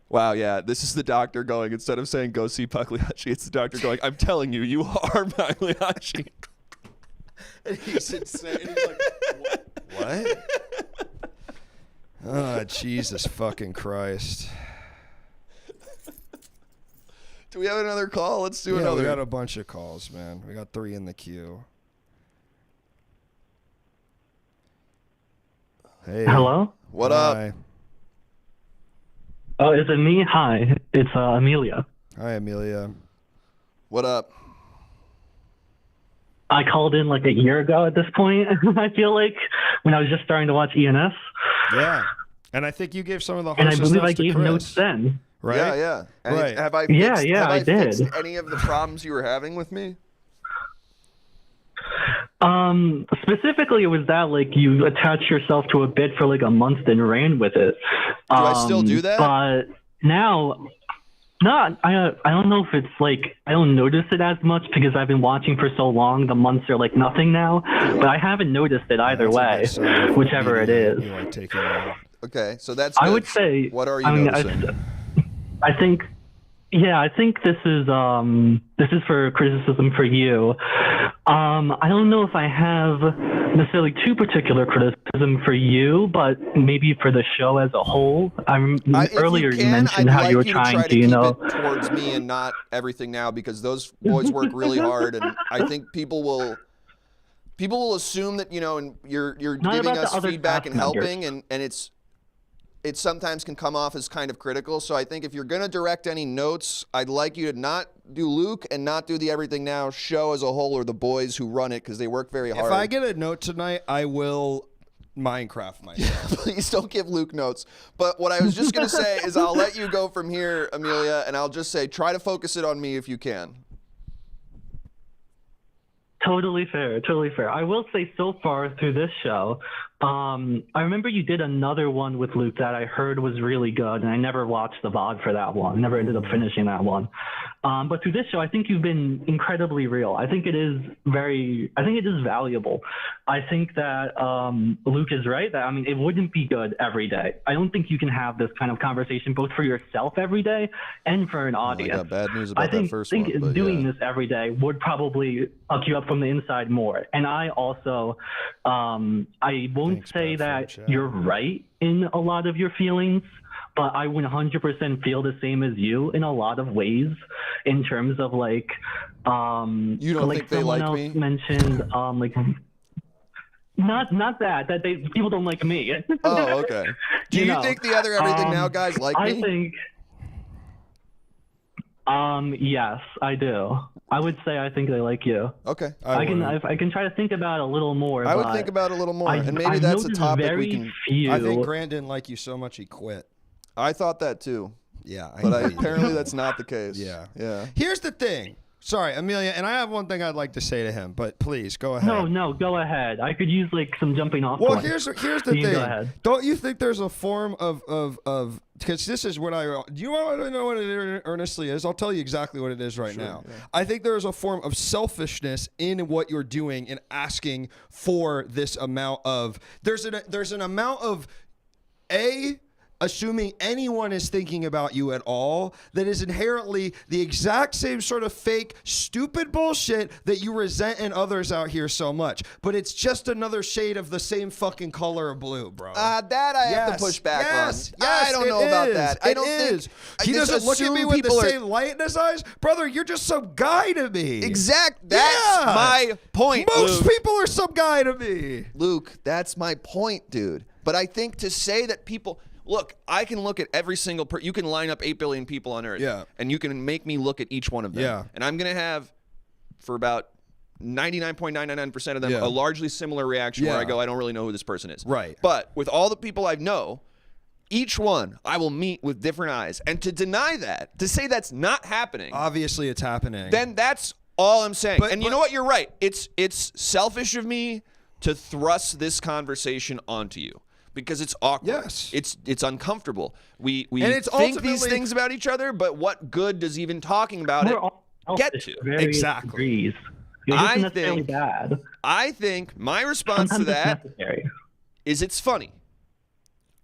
Wow, yeah, this is the doctor going, instead of saying go see Pagliacci, it's the doctor going, I'm telling you, you are Pagliacci.
And he's insane. He's like, what? Oh, Jesus fucking Christ.
Do we have another call? Let's do another.
We got a bunch of calls, man. We got 3 in the queue. Hey.
Hello?
What up?
Oh, is it me? Hi. It's Amelia.
Hi, Amelia.
What up?
I called in like a year ago at this point, I feel like, when I was just starting to watch ENS.
Yeah. And I think you gave some of the
And I believe I
to
gave
Chris.
Notes then.
Right?
Yeah, yeah. And
right.
Have I fixed,
I did.
Fixed any of the problems you were having with me?
Specifically, it was that like you attached yourself to a bit for like a month, then ran with it.
Do I still do that?
But now, I don't know if it's like I don't notice it as much because I've been watching for so long. The months are like nothing now, but I haven't noticed it either way, whichever it is.
Okay, so that's good.
I would say.
What are you noticing?
I think this is for criticism for you. I don't know if I have necessarily too particular criticism for you, but maybe for the show as a whole. Earlier you mentioned how you were trying to,
keep it towards me and not everything now, because those boys work really hard, and I think people will people will assume that, you know, and you're
Not
giving
about the
us
other
feedback
cast
and helping,
members.
and it sometimes can come off as kind of critical. So I think if you're going to direct any notes, I'd like you to not do Luke and not do the Everything Now show as a whole or the boys who run it, because they work very hard.
If I get a note tonight, I will Minecraft myself.
Please don't give Luke notes. But what I was just going to say is I'll let you go from here, Amelia, and I'll just say try to focus it on me if you can.
Totally fair. Totally fair. I will say so far through this show, I remember you did another one with Luke that I heard was really good, and I never watched the VOD for that one. Never ended up finishing that one. But through this show, I think you've been incredibly real. I think it is valuable. I think that Luke is right. That, I mean, it wouldn't be good every day. I don't think you can have this kind of conversation both for yourself every day and for an audience.
I got bad news about that first
one. I think doing
yeah.
this every day would probably fuck you up from the inside more. And I also, I won't say that you're right in a lot of your feelings, but I 100% feel the same as you in a lot of ways, in terms of like,
you don't
like
think they
someone
like
else
me?
mentioned, like, not that people don't like me.
Oh, okay. Do you think the other Everything Now guys like me?
I think, yes, I do. I would say I think they like you.
Okay.
I can try to think about it a little more.
I would think about it a little more, and maybe
I
that's a
noticed
topic
very
we can.
few.
I think Grant didn't like you so much he quit.
I thought that too.
Yeah,
but apparently that's not the case.
Yeah.
Yeah.
Here's the thing. Sorry, Amelia, and I have one thing I'd like to say to him, but please go ahead.
No, go ahead. I could use like some jumping off
Well,
points.
here's the
You
thing.
go ahead.
Don't you think there's a form of because this is what do you want to know what it earnestly is? I'll tell you exactly what it is right now. Yeah. I think there is a form of selfishness in what you're doing in asking for this amount of there's an amount of assuming anyone is thinking about you at all, that is inherently the exact same sort of fake, stupid bullshit that you resent in others out here so much. But it's just another shade of the same fucking color of blue, bro.
That I have to push back on.
Yes,
I don't know about that. I don't think
he doesn't look at me with the same light in his eyes, brother. You're just some guy to me.
Exact. That's my point.
Most
Luke.
people are some guy to me.
Luke, that's my point, dude. But I think to say that people. Look, I can look at every single you can line up 8 billion people on Earth.
Yeah.
And you can make me look at each one of them.
Yeah.
And I'm going to have, for about 99.999% of them, a largely similar reaction where I go, I don't really know who this person is.
Right.
But with all the people I know, each one I will meet with different eyes. And to deny that, to say that's not happening.
Obviously it's happening.
Then that's all I'm saying.
But
you know what? You're right. It's selfish of me to thrust this conversation onto you. Because it's awkward.
Yes.
It's uncomfortable. We
it's
think these things about each other, but what good does even talking about it get to?
Exactly.
I think my response to that is it's funny.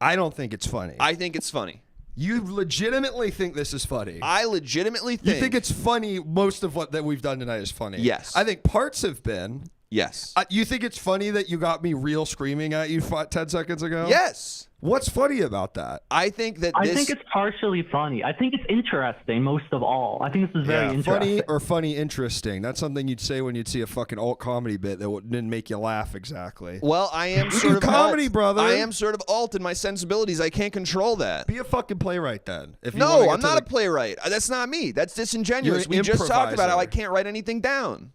I don't think it's funny.
I think it's funny.
You legitimately think this is funny?
I legitimately think.
You think it's funny? Most of what that we've done tonight is funny.
Yes.
I think parts have been.
Yes.
You think it's funny that you got me real screaming at you 10 seconds ago?
Yes.
What's funny about that?
I think that
I think it's partially funny. I think it's interesting most of all. I think this is very interesting.
Funny interesting. That's something you'd say when you'd see a fucking alt comedy bit that didn't make you laugh exactly.
Well, I am sort of
comedy,
alt.
brother.
I am sort of alt in my sensibilities. I can't control that.
Be a fucking playwright then.
No, I'm not a playwright. That's not me. That's disingenuous. We just talked about how I can't write anything down.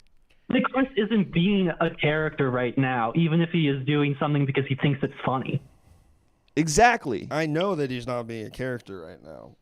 Nick Chris isn't being a character right now, even if he is doing something because he thinks it's funny.
Exactly.
I know that he's not being a character right now.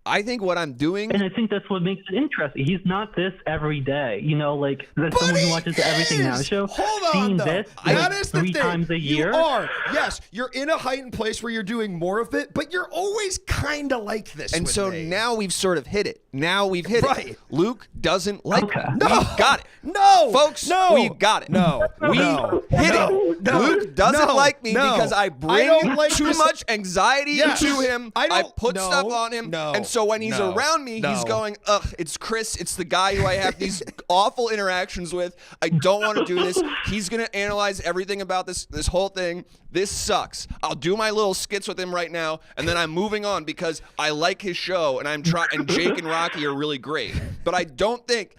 I think what I'm doing...
And I think that's what makes it interesting. He's not this every day. You know, like, that's someone who watches the Everything Now show.
Hold on,
seeing
though.
this
That is the
3
thing.
times a year.
You are. Yes, you're in a heightened place where you're doing more of it, but you're always kind of like this.
And so now we've sort of hit it. Now we've hit it. Luke doesn't like it.
No.
We've got it.
No.
Folks,
no.
we've got it.
No.
We hit it.
No.
Luke doesn't like me because I bring too much anxiety to him. I put stuff on him. And so when he's around me, he's going, ugh, it's Chris. It's the guy who I have these awful interactions with. I don't want to do this. He's going to analyze everything about this whole thing. This sucks. I'll do my little skits with him right now, and then I'm moving on because I like his show, and and Jake and Rocky are really great. But I don't think,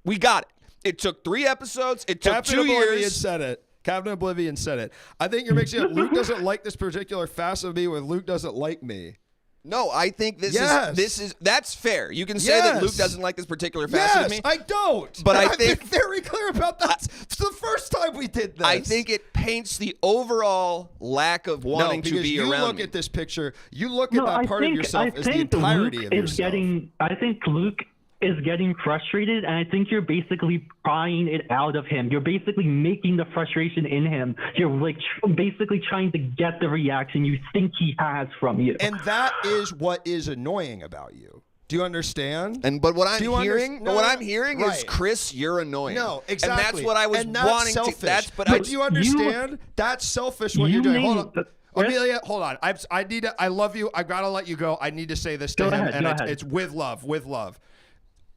we got it. It took 3 episodes. It took
Captain
2
Oblivion
years.
said it. Captain Oblivion said it. I think you're mixing up Luke doesn't like this particular facet of me with Luke doesn't like me.
No, I think this is that's fair. You can say that Luke doesn't like this particular facet of me.
I don't.
But
and
I think
I've been very clear about that. It's the first time we did this.
I think it paints the overall lack of wanting to be around.
You look
me.
at this picture. You look at that part of yourself as the entirety of yourself.
I think Luke is getting frustrated, and I think you're basically prying it out of him. You're basically making the frustration in him. You're like basically trying to get the reaction you think he has from you.
And that is what is annoying about you. Do you understand?
But what I'm hearing, is Chris, you're annoying.
No, exactly.
And that's what I was wanting
selfish.
to.
But do you understand? That's selfish. What you're doing. Hold on. Amelia, hold on. I need to. I love you. I gotta let you go. I need to say this to him, and it's with love. With love.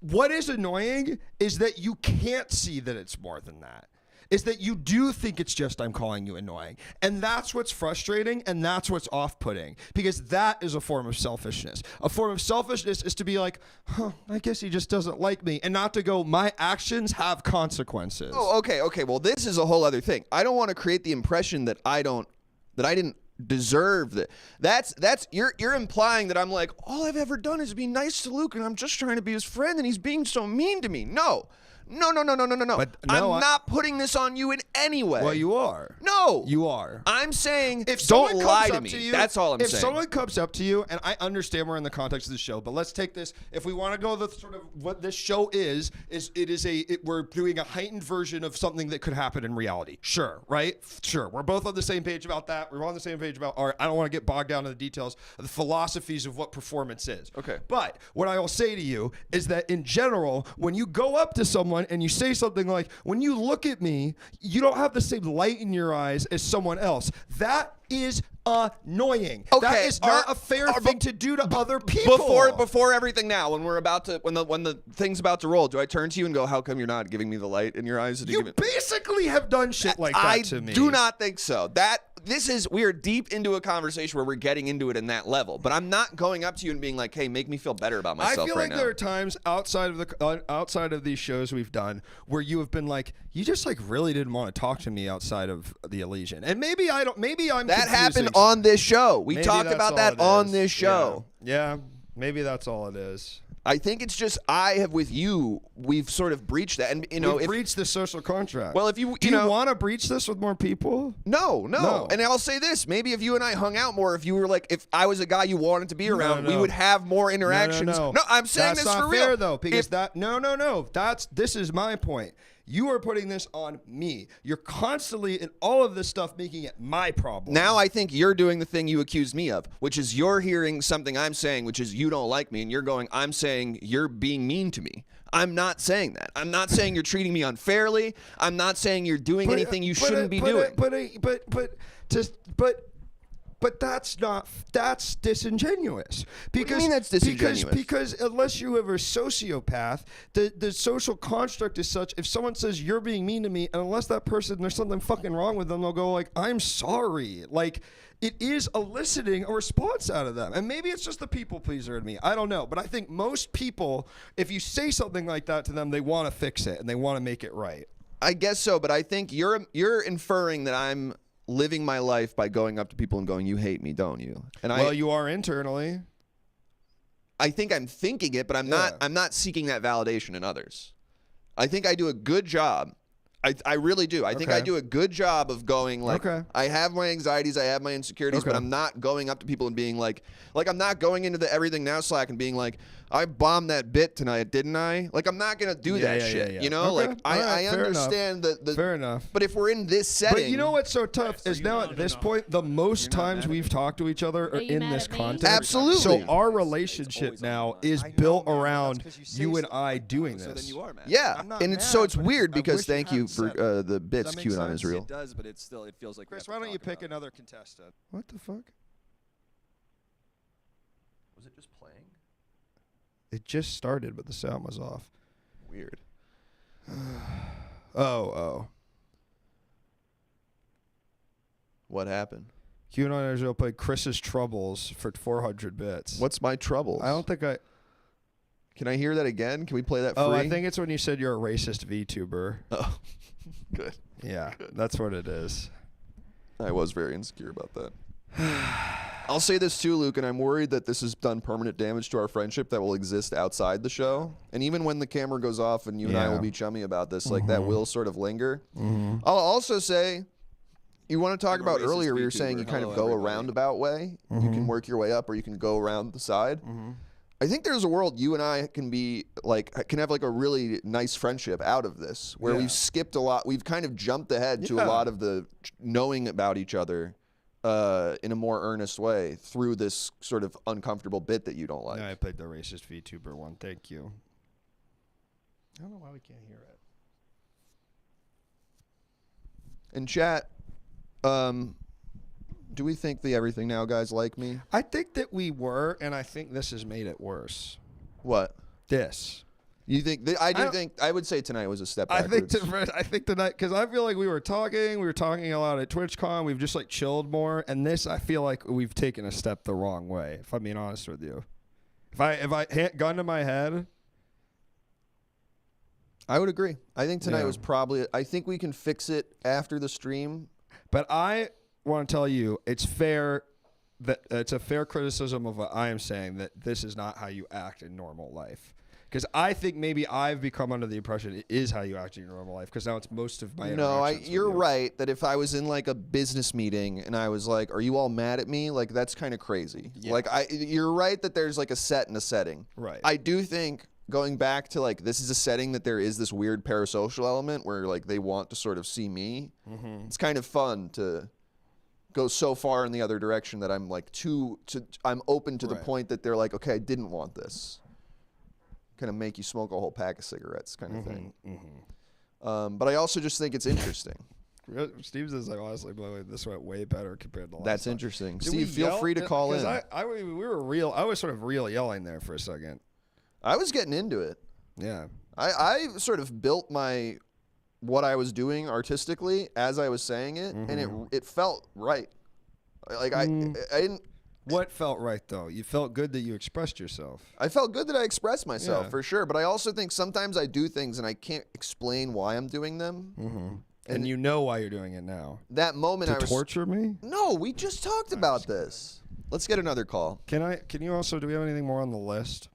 What is annoying is that you can't see that it's more than that. Is that you do think it's just I'm calling you annoying. And that's what's frustrating, and that's what's off-putting. Because that is a form of selfishness. A form of selfishness is to be like, I guess he just doesn't like me. And not to go, my actions have consequences.
Oh, okay. Well, this is a whole other thing. I don't want to create the impression that I didn't deserve that. That's you're implying that I'm like, all I've ever done is be nice to Luke and I'm just trying to be his friend and he's being so mean to me. No.
But
I'm not putting this on you in any way.
Well, you are.
No.
You are.
I'm saying
if
don't lie
to
me. That's all I'm saying.
If someone comes up to you, and I understand we're in the context of the show, but let's take this. If we want to go the sort of what this show is we're doing a heightened version of something that could happen in reality. Sure, right? Sure. We're both on the same page about that. We're on the same page about art. I don't want to get bogged down in the details of the philosophies of what performance is.
Okay.
But what I will say to you is that in general, when you go up to someone and you say something like, when you look at me, you don't have the same light in your eyes as someone else. That is annoying.
Okay,
that is not a fair thing to do to other people.
Before everything now, when the thing's about to roll, do I turn to you and go, how come you're not giving me the light in your eyes?
You basically have done shit like that to me.
I do not think so. We are deep into a conversation where we're getting into it in that level, but I'm not going up to you and being like, hey, make me feel better about myself right now.
I feel like there are times outside of these shows we've done where you have been like, you just like really didn't want to talk to me outside of the Elysian. And maybe I'm
that happened on this show. We talked about that on this show.
Yeah, maybe that's all it is.
I think it's just I have with you. We've sort of breached that, and
we've breached the social contract.
Well, if you
want to breach this with more people,
no. And I'll say this: maybe if you and I hung out more, if you were like, if I was a guy you wanted to be around, we would have more interactions. No, I'm saying
that's
this
not
for real,
fair, though, because this is my point. You are putting this on me. You're constantly in all of this stuff making it my problem.
Now I think you're doing the thing you accused me of, which is you're hearing something I'm saying, which is you don't like me, and you're going, I'm saying you're being mean to me. I'm not saying that. I'm not saying you're treating me unfairly. I'm not saying you're doing anything you shouldn't be doing.
But that's disingenuous. Because,
what do you mean that's disingenuous?
Because unless you are a sociopath, the social construct is such, if someone says you're being mean to me, and unless that person, there's something fucking wrong with them, they'll go like, I'm sorry. Like, it is eliciting a response out of them. And maybe it's just the people pleaser in me. I don't know. But I think most people, if you say something like that to them, they want to fix it and they want to make it right.
I guess so, but I think you're inferring that I'm living my life by going up to people and going, you hate me, don't you? And
you are internally.
I think I'm thinking it, but I'm not seeking that validation in others. I think I do a good job. I really do. I think I do a good job of going like, I have my anxieties, I have my insecurities, but I'm not going up to people and being like I'm not going into the Everything Now Slack and being like, I bombed that bit tonight, didn't I? Like, I'm not going to do that shit. Yeah. You know, like I understand the
fair enough.
But if we're in this setting.
But you know what's so tough is now at this point, the most times we've talked to each other are in this context.
Absolutely.
So our relationship now is built around you and I doing this.
So then you are mad. Yeah. And it's weird because thank you for the bits QAnon Israel.
It does, but it feels like
Chris, why don't you pick another contestant? What the fuck?
Was it just playing?
It just started, but the sound was off.
Weird.
Oh.
What happened?
QAnon Israel played Chris's Troubles for 400 bits.
What's my troubles?
I don't think I...
Can I hear that again? Can we play that free?
Oh, I think it's when you said you're a racist VTuber.
Oh, good.
Yeah, that's what it is.
I was very insecure about that. I'll say this too, Luke, and I'm worried that this has done permanent damage to our friendship that will exist outside the show. And even when the camera goes off and you and I will be chummy about this, like that will sort of linger. I'll also say, you want to talk about earlier, we were saying you kind of go a roundabout way. You can work your way up or you can go around the side. I think there's a world you and I can be like, can have like a really nice friendship out of this, where we've skipped a lot. We've kind of jumped ahead to a lot of the knowing about each other in a more earnest way through this sort of uncomfortable bit that you don't like.
Yeah, I played the racist VTuber one. Thank you. I don't know why we can't hear it.
In chat, do we think the Everything Now guys like me?
I think that we were, and I think this has made it worse.
What?
This.
You think? I would say tonight was a step backwards.
I think tonight, because I feel like we were talking a lot at TwitchCon. We've just like chilled more, and this I feel like we've taken a step the wrong way. If I'm being honest with you, if I hit gun to my head,
I would agree. I think tonight was probably. I think we can fix it after the stream.
But I want to tell you, it's fair that it's a fair criticism of what I am saying, that this is not how you act in normal life. Because I think maybe I've become under the impression it is how you act in your normal life. Because now it's most of my interactions.
No, you're right that if I was in like a business meeting and I was like, "Are you all mad at me?" Like that's kind of crazy. Yeah. Like you're right that there's like a set and a setting.
Right.
I do think going back to like this is a setting that there is this weird parasocial element where like they want to sort of see me. It's kind of fun to go so far in the other direction that I'm like I'm open to the point that they're like, okay, I didn't want this. Kind of make you smoke a whole pack of cigarettes kind of thing. But I also just think it's interesting.
Steve says, like, honestly, by the way, this went way better compared to last
That's
time.
interesting. Steve, feel free to call in.
I was sort of real yelling there for a second.
I was getting into it.
Yeah.
I sort of built what I was doing artistically as I was saying it, and it felt right. Like I didn't.
What felt right though? You felt good that you expressed yourself.
I felt good that I expressed myself for sure, but I also think sometimes I do things and I can't explain why I'm doing them.
And you know why you're doing it now.
That moment
to torture me?
No, we just talked about this. Let's get another call.
Can you also, do we have anything more on the list?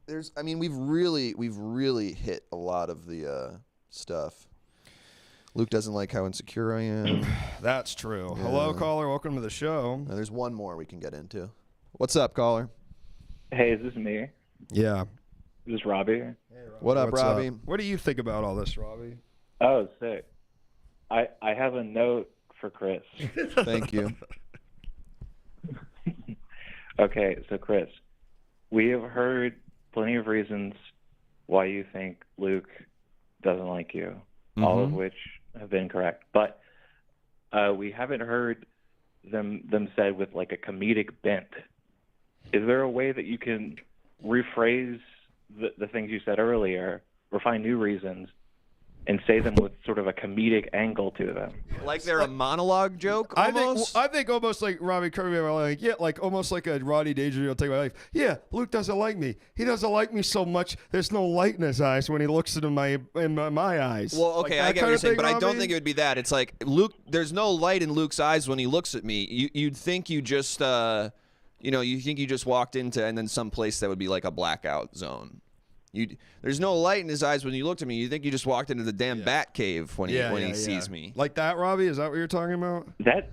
We've really hit a lot of the stuff. Luke doesn't like how insecure I am.
That's true. Yeah. Hello, caller. Welcome to the show.
Now, there's one more we can get into. What's up, caller?
Hey, is this me?
Yeah.
Is this Robbie?
Hey, Robbie.
What up, Robbie?
What do you think about all this, Robbie?
Oh, sick. I have a note for Chris.
Thank you.
Okay, so Chris, we have heard plenty of reasons why you think Luke doesn't like you, all of which have been correct. But we haven't heard them said with like a comedic bent. Is there a way that you can rephrase the things you said earlier or find new reasons and say them with sort of a comedic angle to them?
Like they're a monologue joke almost?
I think almost like Robbie Kirby, like almost like a Rodney Dangerfield take my life. Yeah, Luke doesn't like me. He doesn't like me so much. There's no light in his eyes when he looks into my eyes.
Well, okay,
like
I get what you're saying, but Robbie? I don't think it would be that. It's like Luke. There's no light in Luke's eyes when he looks at me. You'd think you just, you think you just walked into and then some place that would be like a blackout zone. There's no light in his eyes when you looked at me. You think you just walked into the damn bat cave when he sees me.
Like that, Robbie? Is that what you're talking about?
That's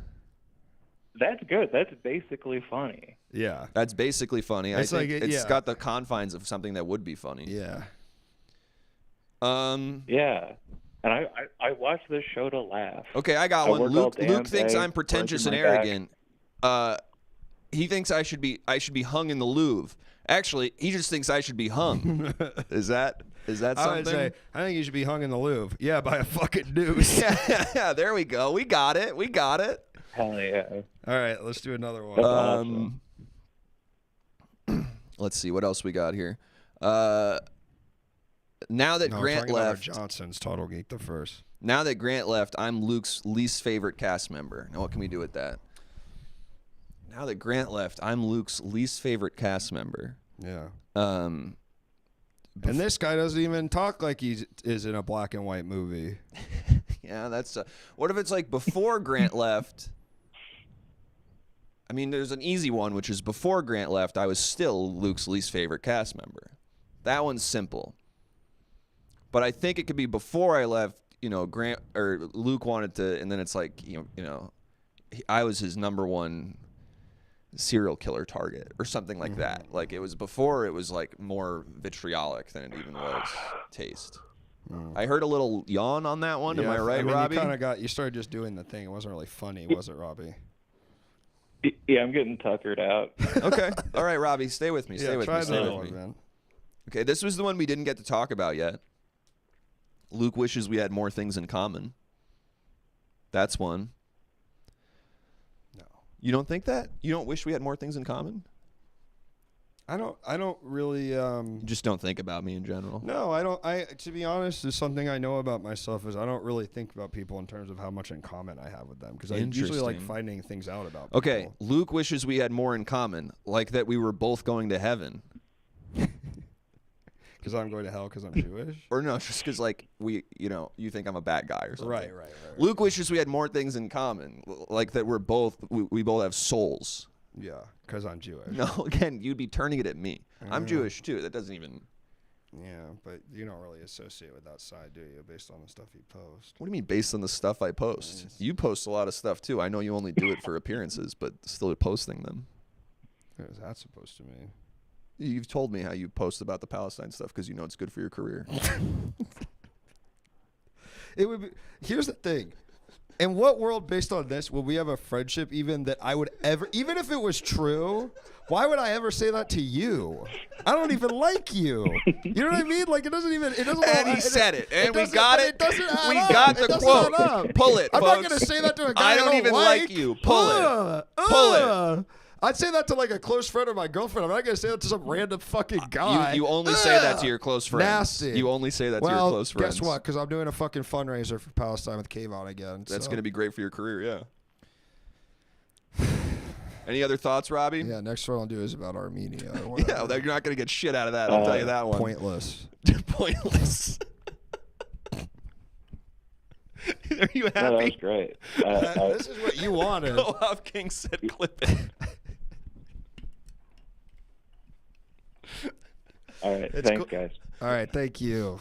good. That's basically funny.
Yeah.
That's basically funny.
It's
I think it's got the confines of something that would be funny.
Yeah.
Yeah. And I watched this show to laugh.
Okay, I got one. Luke thinks I'm pretentious and arrogant. He thinks I should be hung in the Louvre. Actually, he just thinks I should be hung. Is that something?
I would say, I think you should be hung in the Louvre. Yeah, by a fucking noose.
Yeah, there we go. We got it.
Hell yeah.
All right, let's do another one.
Let's see. What else we got here? Now that Grant left.
Johnson's Total Geek the first.
Now that Grant left, I'm Luke's least favorite cast member. Now, what can we do with that? Now that Grant left, I'm Luke's least favorite cast member.
Yeah. And this guy doesn't even talk like he is in a black and white movie.
Yeah, that's. What if it's like before Grant left? I mean, there's an easy one, which is before Grant left, I was still Luke's least favorite cast member. That one's simple. But I think it could be before I left. You know, Grant or Luke wanted to, and then it's like I was his number one serial killer target or something like that. Like it was before it was like more vitriolic than it even was taste. I heard a little yawn on that one. Am I right, Robbie?
You started just doing the thing. It wasn't really funny, was it, Robbie?
Yeah, I'm getting tuckered out.
Okay. All right, Robbie, stay with me. Stay with me. Stay with me.
Man.
Okay, this was the one we didn't get to talk about yet. Luke wishes we had more things in common. That's one.
No.
You don't think that? You don't wish we had more things in common?
I don't really.
You just don't think about me in general.
No, I don't. To be honest, there's something I know about myself is I don't really think about people in terms of how much in common I have with them because I usually like finding things out about people.
Okay, Luke wishes we had more in common, like that we were both going to heaven.
Because I'm going to hell because I'm Jewish?
Or no, just because like you think I'm a bad guy or something.
Right.
Luke wishes we had more things in common, like that we both have souls.
Yeah, because I'm Jewish.
No, again, you'd be turning it at me. I'm Jewish too. That doesn't even.
Yeah, but you don't really associate with that side, do you? Based on the stuff you post.
What do you mean, based on the stuff I post? You post a lot of stuff too. I know you only do it for appearances, but still posting them.
What is that supposed to mean?
You've told me how you post about the Palestine stuff because you know it's good for your career.
It would be. Here's the thing. In what world, based on this, will we have a friendship even that I would ever, even if it was true, why would I ever say that to you? I don't even like you. You know what I mean? Like, it doesn't.
And he said it. And we got it.
It doesn't add
we
up.
got the
it
quote.
Up.
Pull it,
I'm
folks.
not going to say that to a guy
I don't even like you. Pull it. Pull it.
I'd say that to like a close friend or my girlfriend. I'm not going to say that to some random fucking guy.
You only say that to your close friends.
Nasty.
You only say that to your close friends.
Guess what? Because I'm doing a fucking fundraiser for Palestine with Kayvon again.
That's going to be great for your career, yeah. Any other thoughts, Robbie?
Yeah, next one I'll do is about Armenia.
Yeah, you're not going to get shit out of that. I'll tell you that one.
Pointless.
Pointless. Are you happy?
No, that was great.
This is what you wanted.
Go off, King said, clip it.
All right, thanks, guys.
All right, thank you,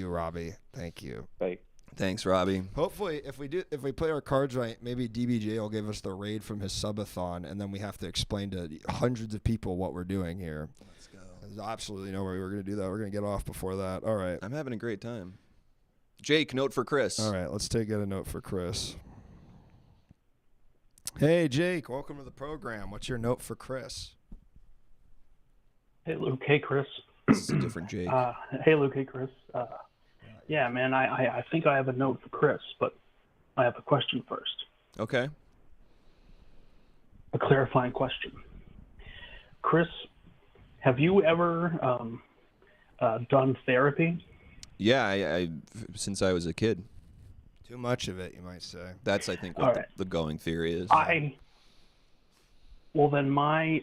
Robbie. Thank you.
Bye.
Thanks, Robbie.
Hopefully, if we play our cards right, maybe DBJ will give us the raid from his subathon, and then we have to explain to hundreds of people what we're doing here.
Let's go.
There's absolutely no way we're going to do that. We're going to get off before that. All right.
I'm having a great time. Jake, note for Chris.
All right, let's get a note for Chris. Hey, Jake, welcome to the program. What's your note for Chris?
Hey, Luke. Hey, Chris.
This is a different Jake.
Hey, Luke. Hey, Chris. Yeah, man, I think I have a note for Chris, but I have a question first.
Okay.
A clarifying question. Chris, have you ever done therapy?
Yeah, I since I was a kid.
Too much of it, you might say.
That's, I think, what the going theory is.
Well, then my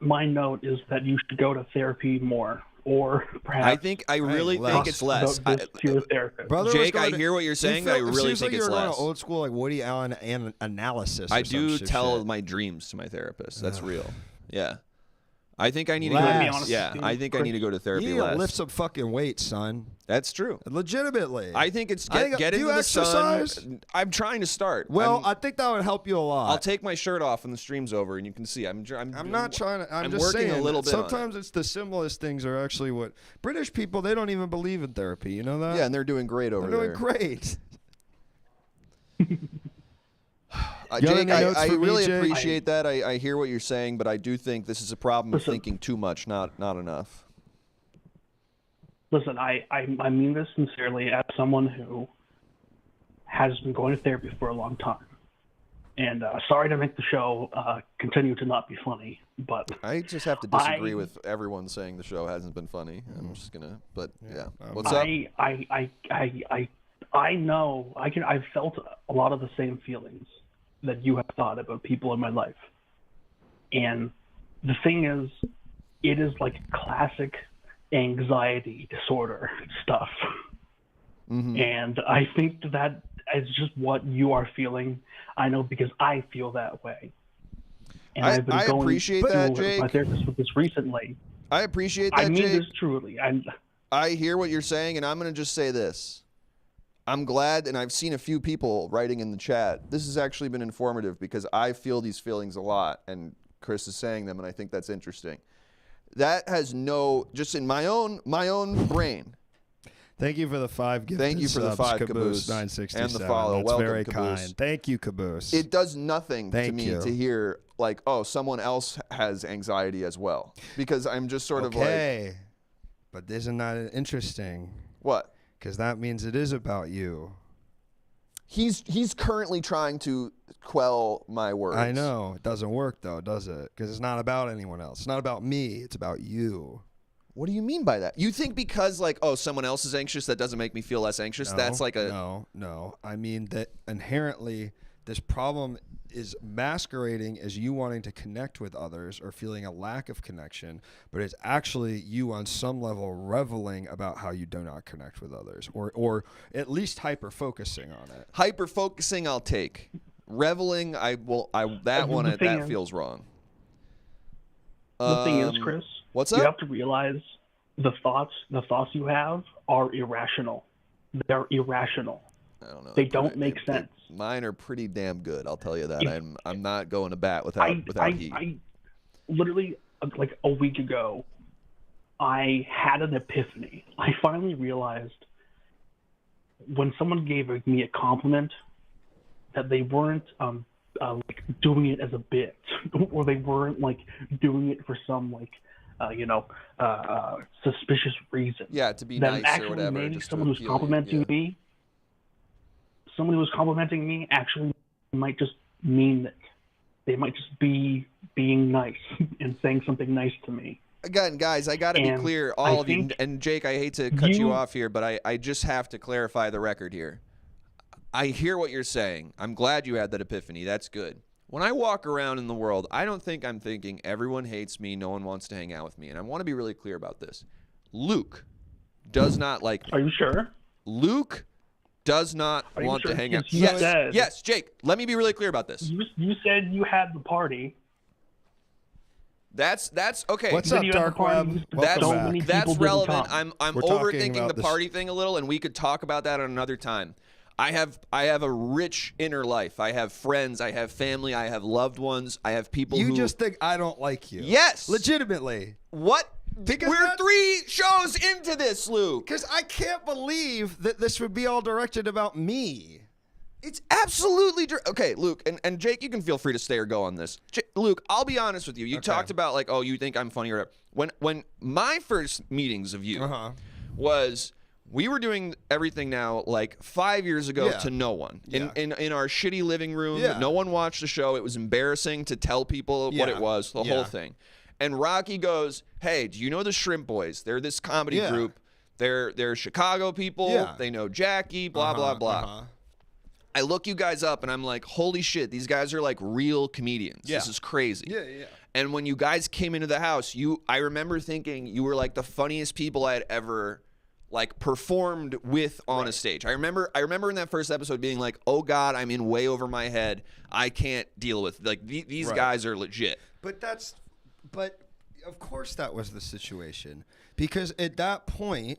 note is that you should go to therapy more, or perhaps.
I really think it's less.
To your therapist.
Jake, I hear what you're saying, but I really think it's less.
Going to old school like Woody Allen analysis.
I do tell my dreams to my therapist. That's real. Yeah. I think I need to go. I think I need to go to therapy
you need
less.
to lift some fucking weight, son.
That's true.
Legitimately.
I think it's get into the sun. I'm trying to start.
Well, I think that would help you a lot.
I'll take my shirt off when the stream's over, and you can see. I'm
not trying to. I'm just
working
saying,
a little bit.
Sometimes it's the simplest things are actually what British people. They don't even believe in therapy. You know that?
Yeah, and they're doing great over there.
They're doing great.
Jake, I really appreciate that. I hear what you're saying, but I do think this is a problem of thinking too much, not enough.
Listen, I mean this sincerely as someone who has been going to therapy for a long time. And sorry to make the show continue to not be funny, but
I just have to disagree with everyone saying the show hasn't been funny. I'm just gonna, but yeah. What's up?
I know I've felt a lot of the same feelings that you have thought about people in my life. And the thing is, it is like classic anxiety disorder stuff. And I think that is just what you are feeling. I know because I feel that way. And I've been going
appreciate that,
to
Jake.
my therapist with this recently.
I appreciate that,
I mean
Jake.
this truly.
I hear what you're saying, and I'm going to just say this. I'm glad, and I've seen a few people writing in the chat. This has actually been informative because I feel these feelings a lot, and Chris is saying them, and I think that's interesting. That has just in my own brain.
Thank you for the 5 gifts.
Thank you for the 5, Caboose,
967.
and the follow.
That's
Welcome,
very
Caboose.
kind. Thank you, Caboose.
It does nothing to me
you.
to hear like, oh, someone else has anxiety as well, because I'm just sort of like,
okay, but isn't that interesting?
What?
Because that means it is about you.
He's currently trying to quell my words.
I know. It doesn't work, though, does it? Because it's not about anyone else. It's not about me. It's about you.
What do you mean by that? You think because, like, oh, someone else is anxious, that doesn't make me feel less anxious?
No,
That's like a...
No. I mean that inherently this problem is masquerading as you wanting to connect with others or feeling a lack of connection, but it's actually you on some level reveling about how you do not connect with others, or at least hyper-focusing on it.
Hyper-focusing I'll take. Reveling, that feels wrong.
The thing is, Chris,
what's up?
You have to realize the thoughts you have are irrational. They're irrational.
I don't know.
They don't make sense.
Mine are pretty damn good, I'll tell you that. I'm not going to bat without heat.
I literally, like a week ago, I had an epiphany. I finally realized when someone gave me a compliment that they weren't like doing it as a bit, or they weren't like doing it for some like suspicious reason.
Yeah, to be
that
nice or whatever.
Maybe
just
someone who's complimenting me. Someone who's complimenting me actually might just mean that they might just be being nice and saying something nice to me.
Again, guys, I got to be clear, all of you, and Jake, I hate to cut you off here, but I just have to clarify the record here. I hear what you're saying. I'm glad you had that epiphany. That's good. When I walk around in the world, I don't think I'm thinking everyone hates me, no one wants to hang out with me, and I want to be really clear about this. Luke does not like me.
Are you sure?
Luke does not want to hang out. Yes, Jake, let me be really clear about this.
You said you had the party.
That's okay.
What's up, Dark Web?
That's relevant. I'm overthinking the party thing a little, and we could talk about that on another time. I have a rich inner life. I have friends. I have family. I have loved ones. I have people who...
You just think I don't like you.
Yes.
Legitimately.
What? Because we're 3 shows into this, Luke.
Because I can't believe that this would be all directed about me.
It's absolutely... Okay, Luke, and Jake, you can feel free to stay or go on this. Luke, I'll be honest with you. You talked about, like, oh, you think I'm funny or whatever. When my first meetings of you was... We were doing everything now like 5 years ago to no one. In our shitty living room. No one watched the show. It was embarrassing to tell people what it was, the whole thing. And Rocky goes, hey, do you know the Shrimp Boys? They're this comedy group. They're Chicago people. They know Jackie, blah, blah, blah. I look you guys up and I'm like, holy shit, these guys are like real comedians. This is crazy. And when you guys came into the house, I remember thinking you were like the funniest people I had ever like performed with on a stage. I remember in that first episode being like, oh God, I'm in way over my head. I can't deal with like these guys are legit.
But of course that was the situation, because at that point,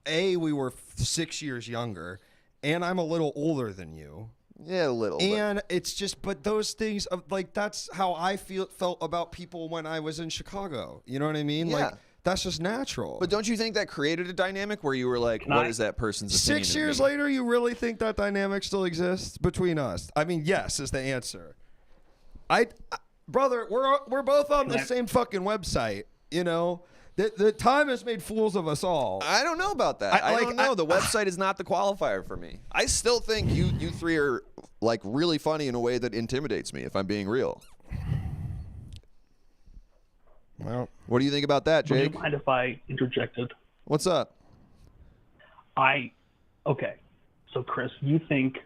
we were 6 years younger and I'm a little older than you.
Yeah, a little.
And it's just, but those things of like, that's how I felt about people when I was in Chicago. You know what I mean?
Yeah.
Like, that's just natural.
But don't you think that created a dynamic where you were like, what is that person's opinion?
6 years later, you really think that dynamic still exists between us? I mean, yes is the answer. Brother, we're both on the same fucking website, you know? The time has made fools of us all.
I don't know about that. I don't know. The website is not the qualifier for me. I still think you 3 are like really funny in a way that intimidates me, if I'm being real.
Well,
what do you think about that, Jake?
Would you mind if I interjected?
What's up?
Okay. So, Chris, you think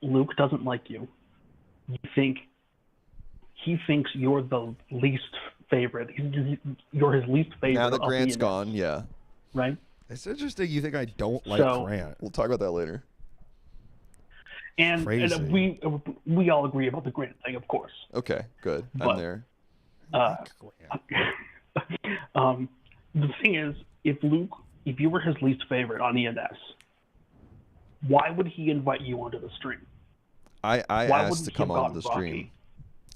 Luke doesn't like you. You think he thinks you're the least favorite. You're his least favorite.
Now that Grant's gone, yeah.
Right?
It's interesting you think I don't like Grant.
We'll talk about that later.
And we all agree about the Grant thing, of course.
Okay, good. I'm there.
The thing is, if you were his least favorite on ENS, why would he invite you onto the stream?
I asked to come onto the stream.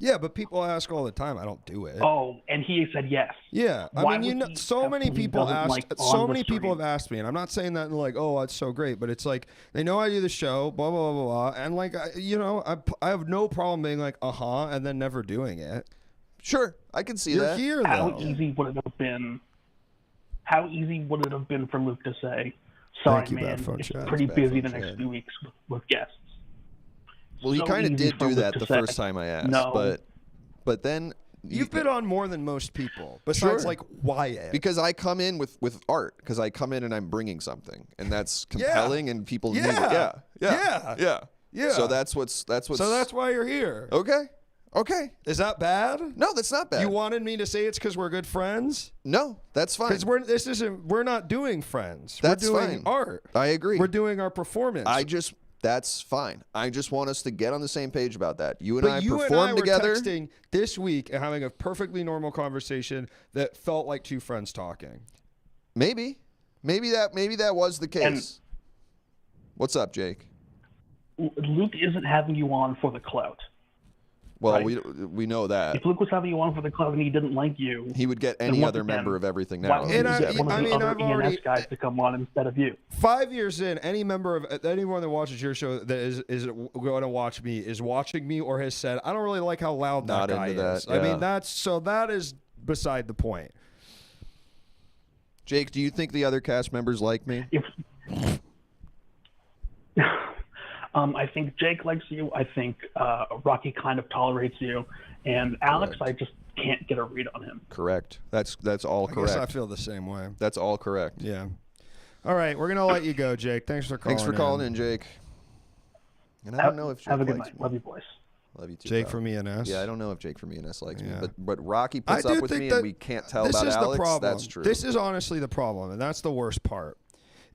Yeah, but people ask all the time. I don't do it.
Oh, and he said yes.
Yeah, I mean, so many people have asked me, and I'm not saying that in like, oh, it's so great, but it's like they know I do the show, blah blah blah blah, and like, I have no problem being like, and then never doing it.
Sure, I can see
You're
that.
Here, though.
How easy would it have been? How easy would it have been for Luke to say, "Sorry, man, it's pretty busy the next few weeks with guests."
Well, he kind of did do that the first time I asked, but then
you've been on more than most people, besides like Wyatt.
Because I come in with art, because I come in and I'm bringing something, and that's compelling, and people need it. Yeah. So that's
why you're here.
Okay.
Is that bad?
No, that's not bad.
You wanted me to say it's because we're good friends?
No, that's fine.
Because we're not doing friends.
That's
we're doing art.
I agree.
We're doing our performance.
That's fine. I just want us to get on the same page about that. You and I performed together.
Were texting this week and having a perfectly normal conversation that felt like two friends talking.
Maybe that was the case.
And
what's up, Jake?
Luke isn't having you on for the clout.
Well,
right?
we know that.
If Luke was having you on for the clout and he didn't like you,
he would get any other member of Everything Now.
One of the other ENS guys to come on instead of you.
5 years in, anyone that watches your show that is going to watch me is watching me or has said, I don't really like how loud that guy is.
Yeah.
I mean, that is beside the point.
Jake, do you think the other cast members like me?
I think Jake likes you. I think Rocky kind of tolerates you, and Alex, I just can't get a read on him.
Correct. That's all correct.
I guess I feel the same way.
That's all correct.
Yeah. All right, we're gonna let you go, Jake. Thanks for calling
in, Jake. And I don't know if Jake
have a good
likes
night.
me.
Love you, boys.
Love you too.
Jake from ENS.
Yeah, I don't know if Jake from ENS likes me, but Rocky puts
up
with me, and we can't tell about Alex.
The problem.
That's true.
This is honestly the problem, and that's the worst part.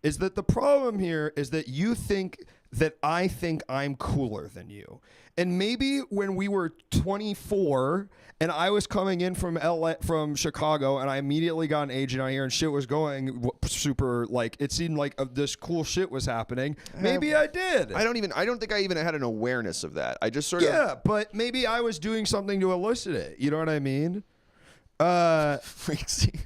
Is that the problem here is that you think that I think I'm cooler than you. And maybe when we were 24 and I was coming in from from Chicago and I immediately got an agent out here and shit was going super, like, it seemed like this cool shit was happening. Maybe I did.
I don't think I even had an awareness of that. I just sort of.
Yeah, but maybe I was doing something to elicit it. You know what I mean?
Freaksy.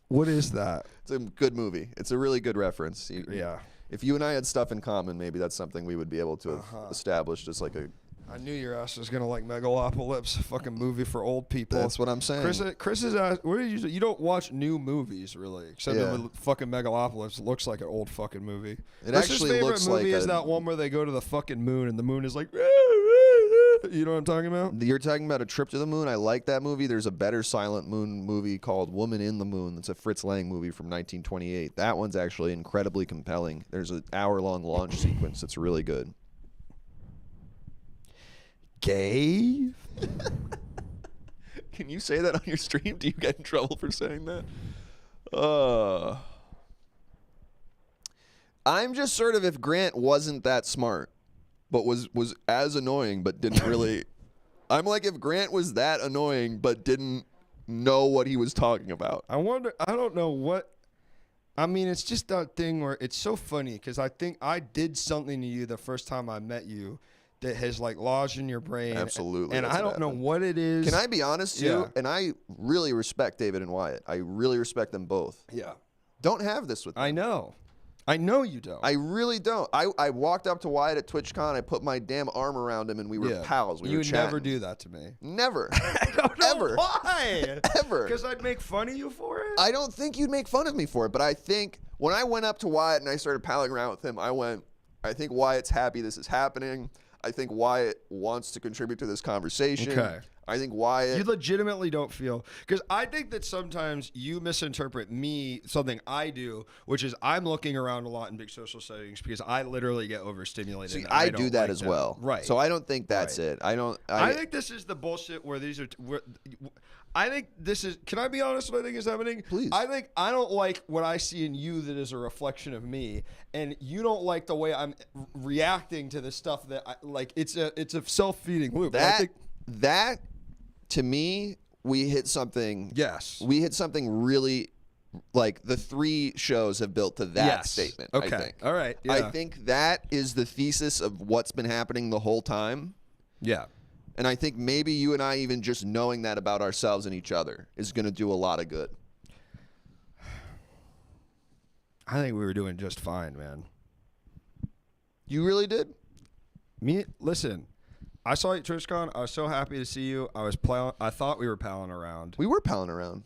What is that?
It's a good movie. It's a really good reference.
Yeah.
If you and I had stuff in common, maybe that's something we would be able to have established as like a.
I knew your ass was gonna like Megalopolis, a fucking movie for old people.
That's what I'm saying.
Chris is what do you don't watch new movies really, except fucking Megalopolis looks like an old fucking movie.
It actually looks like
is that one where they go to the fucking moon and the moon is like. You know what I'm talking about?
You're talking about A Trip to the Moon. I like that movie. There's a better silent moon movie called Woman in the Moon. It's a Fritz Lang movie from 1928. That one's actually incredibly compelling. There's an hour-long launch sequence that's really good.
Gay?
Can you say that on your stream? Do you get in trouble for saying that? I'm just sort of, if Grant wasn't that smart, but was as annoying, but didn't really. I'm like, if Grant was that annoying, but didn't know what he was talking about.
I don't know what. I mean, it's just that thing where it's so funny because I think I did something to you the first time I met you that has like lodged in your brain.
Absolutely.
And I don't know what it is.
Can I be honest too? Yeah. And I really respect David and Wyatt. I really respect them both.
Yeah.
Don't have this with them.
I know you don't.
I really don't. I walked up to Wyatt at TwitchCon. I put my damn arm around him, and we were pals. We were chatting.
You never do that to me.
Never.
I don't know
ever.
Why?
Ever.
Because I'd make fun of you for it?
I don't think you'd make fun of me for it, but I think when I went up to Wyatt and I started palling around with him, I think Wyatt's happy this is happening. I think Wyatt wants to contribute to this conversation.
Okay.
I think Wyatt.
You legitimately don't feel, because I think that sometimes you misinterpret me, something I do, which is I'm looking around a lot in big social settings because I literally get overstimulated.
See, I do that
like
as well.
Right.
So I don't think that's it. I
think this is the bullshit where these are. I think this is. Can I be honest? What I think is happening?
Please.
I think I don't like what I see in you that is a reflection of me, and you don't like the way I'm reacting to the stuff that I like. It's a self-feeding loop.
That to me, we hit something.
Yes.
We hit something really. Like the 3 shows have built to that statement.
Okay.
I think.
All right. Yeah.
I think that is the thesis of what's been happening the whole time.
Yeah.
And I think maybe you and I, even just knowing that about ourselves and each other, is going to do a lot of good.
I think we were doing just fine, man.
You really did?
Listen, I saw you at TwitchCon. I was so happy to see you. I thought we were palling around.
We were palling around.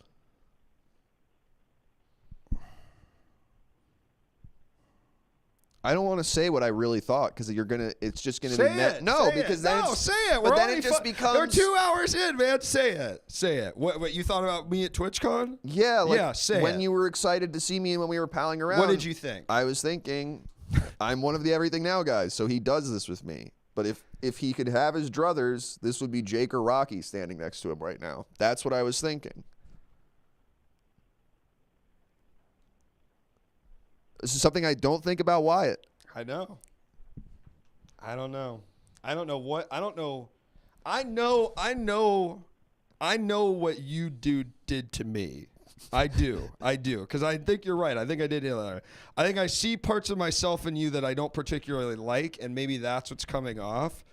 I don't want to say what I really thought because it's just gonna
say
be
it.
No,
say
because
it.
then
no,
it's,
say it.
But then it just becomes.
We're 2 hours in, man. Say it. Say it. What you thought about me at TwitchCon?
Yeah, like
yeah. Say
when
it.
you were excited to see me and when we were palling around.
What did you think?
I was thinking, I'm one of the Everything Now guys, so he does this with me. But if he could have his druthers, this would be Jake or Rocky standing next to him right now. That's what I was thinking. This is something I don't think about Wyatt.
I know. I don't know. I don't know what. I don't know. I know what you did to me. I do. Because I think you're right. I think I did it. I think I see parts of myself in you that I don't particularly like, and maybe that's what's coming off.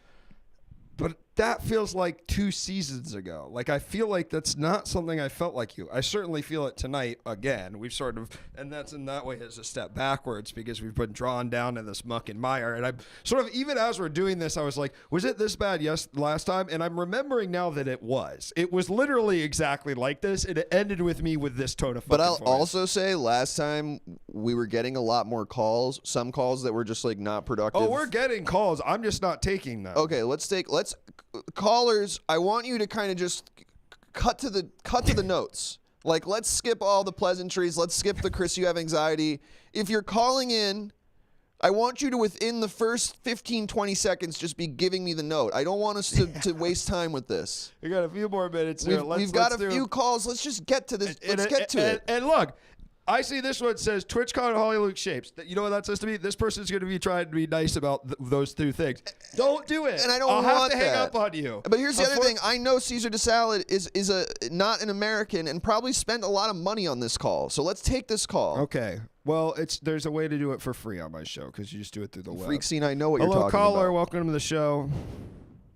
But that feels like 2 seasons ago. Like, I feel like that's not something I felt like you. I certainly feel it tonight again. We've sort of, and that's in that way is a step backwards because we've been drawn down in this muck and mire. And I'm sort of, even as we're doing this, I was like, was it this bad last time? And I'm remembering now that it was. It was literally exactly like this. And it ended with me with this tone of fucking
But I'll
voice.
also say last time we were getting a lot more calls. Some calls that were just like not productive.
Oh, we're getting calls. I'm just not taking them.
Okay, callers, I want you to kind of just cut to the notes. Like, let's skip all the pleasantries. Let's skip the Chris, you have anxiety. If you're calling in, I want you to, within the first 15, 20 seconds, just be giving me the note. I don't want us to waste time with this.
We got a few more minutes here.
We've got a few calls. Let's just get to this. Let's get to it.
And look, I see this one says TwitchCon Hollywood Shapes. You know what that says to me? This person's going to be trying to be nice about those 2 things. Don't do it.
And I don't
I'll
want
have to hang up on you.
But here's the other thing. I know Caesar DeSalad is not an American and probably spent a lot of money on this call. So let's take this call.
Okay. Well, there's a way to do it for free on my show because you just do it through the web.
Freak Scene, I know what you're
Hello,
talking
caller.
about.
Welcome to the show.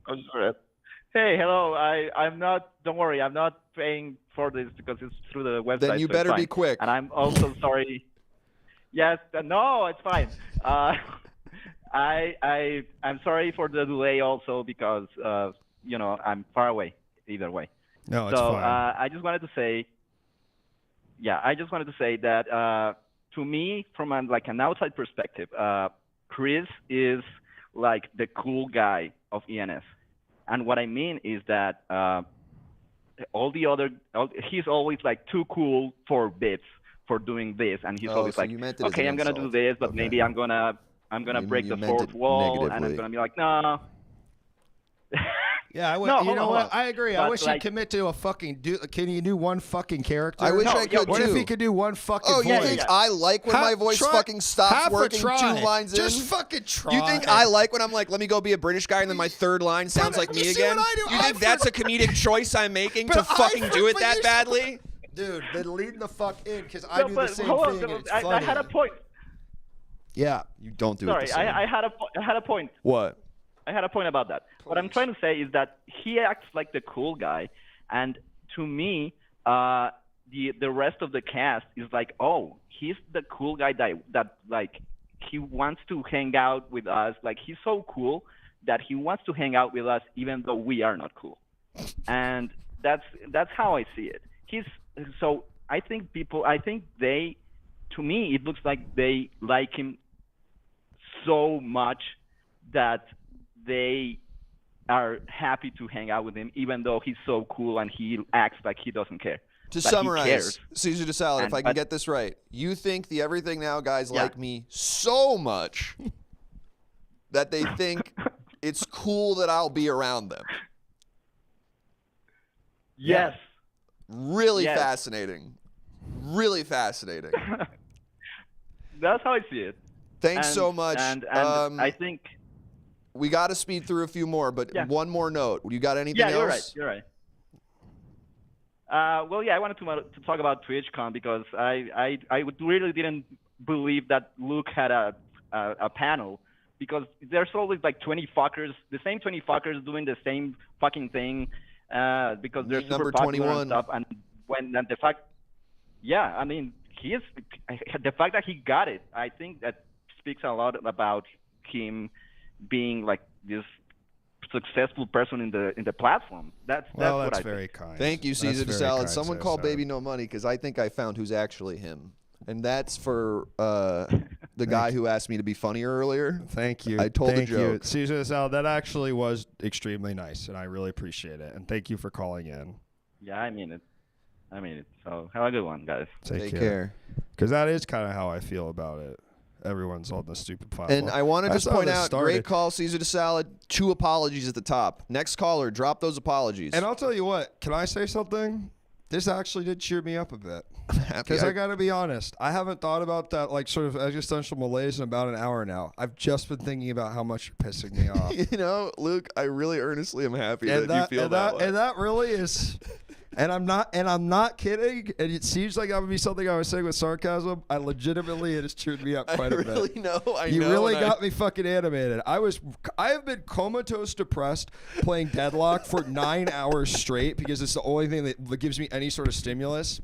I'm sorry. Hey, hello. I'm not. Don't worry. I'm not paying for this because it's through the website.
Then you
so
better
it's
be
fine.
quick.
And I'm also sorry. Yes. No, it's fine. I'm sorry for the delay also because I'm far away either way.
No, it's
so
fine.
I just wanted to say. Yeah, I just wanted to say that to me, from an outside perspective, Chris is like the cool guy of ENS. And what I mean is that he's always like too cool for bits for doing this, and he's always
so
like,
you meant it as
okay,
an
I'm gonna
insult.
do this, but
Okay.
maybe I'm gonna break
you
the
meant
fourth
it
wall, and I'm
negatively.
gonna be like, no.
Yeah,
No,
you
hold
know
on,
what?
hold on.
I agree. I
But,
wish
like-
he'd commit to a fucking. Can you do one fucking character?
I wish
No,
I could
What
too.
if he could do one fucking
Oh,
voice?
you think I like when my voice fucking stops working 2 lines in?
Just fucking try.
You think I like when I'm like, let me go be a British guy, and then my 3rd line sounds like
you
me
see
again?
what I do?
You think that's a comedic choice I'm making to
But
fucking do it that badly?
Dude, then lead the fuck in because I do the
but
same
hold
thing.
on,
and it's
I
funny.
had a point.
Yeah.
You don't do it
Sorry,
the same.
I had a point.
What?
I had a point about that. What I'm trying to say is that he acts like the cool guy, and to me, the rest of the cast is like, oh, he's the cool guy that like he wants to hang out with us. Like he's so cool that he wants to hang out with us, even though we are not cool. And that's how I see it. I think to me, it looks like they like him so much that they are happy to hang out with him, even though he's so cool and he acts like he doesn't care.
To
but
summarize, Caesar DeSalad, if I can get this right, you think the Everything Now guys like me so much that they think it's cool that I'll be around them.
Yes.
Really fascinating. Really fascinating.
That's how I see it.
Thanks so much.
And I think
we got to speed through a few more, but one more note. You got anything else?
You're right. Well, I wanted to talk about TwitchCon because I really didn't believe that Luke had a panel, because there's always like 20 fuckers, the same 20 fuckers doing the same fucking thing because they're super popular and stuff. And the fact, I mean, the fact that he got it, I think that speaks a lot about him being like this successful person in the platform. That's what I
very
think.
kind.
Thank you, Caesar
That's
DeSalad.
kind,
Someone called Baby No Money because I think I found who's actually him. And that's for the guy who asked me to be funnier earlier.
Thank you.
I told the joke.
Caesar DeSalad, that actually was extremely nice, and I really appreciate it. And thank you for calling in.
Yeah, I mean it. So have a good one, guys.
Take care.
Because that is kind of how I feel about it. Everyone's on the stupid platform.
And I want to just point out, great call, Caesar DeSalad. 2 apologies at the top. Next caller, drop those apologies.
And I'll tell you what, can I say something? This actually did cheer me up a bit. Because I got to be honest, I haven't thought about that like sort of existential malaise in about an hour now. I've just been thinking about how much you're pissing me off.
You know, Luke, I really earnestly am happy that you feel that way.
And that really is... And I'm not kidding. And it seems like that would be something I was saying with sarcasm. I legitimately, it has cheered me up quite a bit. You really got me fucking animated. I have been comatose depressed playing Deadlock for 9 hours straight because it's the only thing that gives me any sort of stimulus.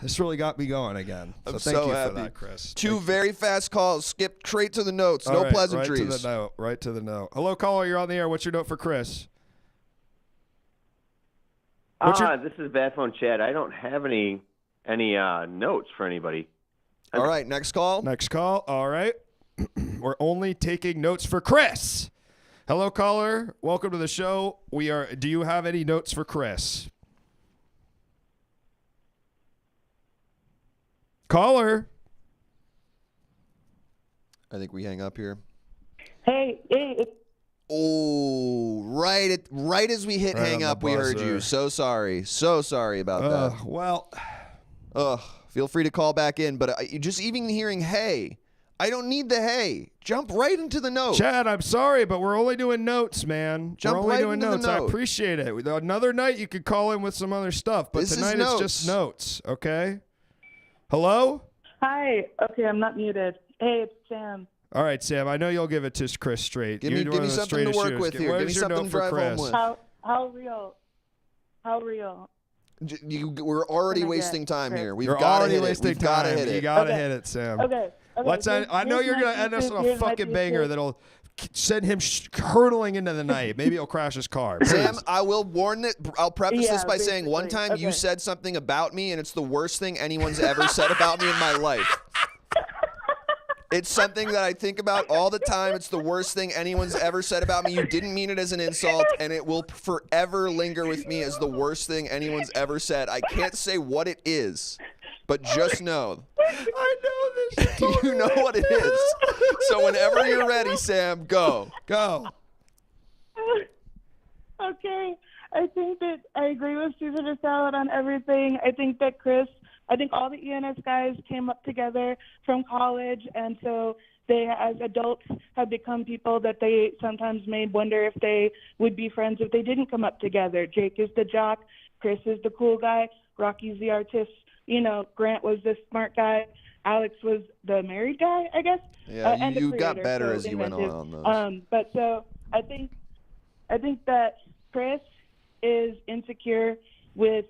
This really got me going again. So thank you for that, Chris.
2 very fast calls. Skip straight to the notes. No pleasantries.
Right to the note. Hello, caller. You're on the air. What's your note for Chris?
This is Bad Phone Chad. I don't have any notes for anybody.
All right, next call.
Next call. All right. We're only taking notes for Chris. Hello, caller. Welcome to the show. Do you have any notes for Chris? Caller.
I think we hang up here.
Hey.
Oh, right as we hit hang up, we heard you. So sorry about that. Feel free to call back in, but just even hearing hey, I don't need the hey. Jump right into the note.
Chad, I'm sorry, but we're only doing notes, man.
We're only doing
notes.
The note.
I appreciate it. Another night you could call in with some other stuff, but tonight it's just notes, okay? Hello?
Hi. Okay, I'm not muted. Hey, it's Sam.
All right, Sam. I know you'll give it to Chris straight.
Give me something to work with here. Give me something to drive home with.
How real?
We're already wasting time here.
We're already wasting time. You gotta hit it, Sam.
Okay.
I know you're gonna end us on a fucking banger that'll send him hurtling into the night. Maybe he'll crash his car.
Sam, I will warn that. I'll preface this by saying one time you said something about me, and it's the worst thing anyone's ever said about me in my life. It's something that I think about all the time. It's the worst thing anyone's ever said about me. You didn't mean it as an insult, and it will forever linger with me as the worst thing anyone's ever said. I can't say what it is, but just know.
I know this.
You know what it is. So whenever you're ready, Sam, go.
Go.
Okay. I think that I agree with Caesar DeSalad on everything. I think all the ENS guys came up together from college, and so they, as adults, have become people that they sometimes may wonder if they would be friends if they didn't come up together. Jake is the jock, Chris is the cool guy, Rocky's the artist, Grant was the smart guy, Alex was the married guy, I guess.
Yeah,
and
you got better as you went on those.
But so I think that Chris is insecure with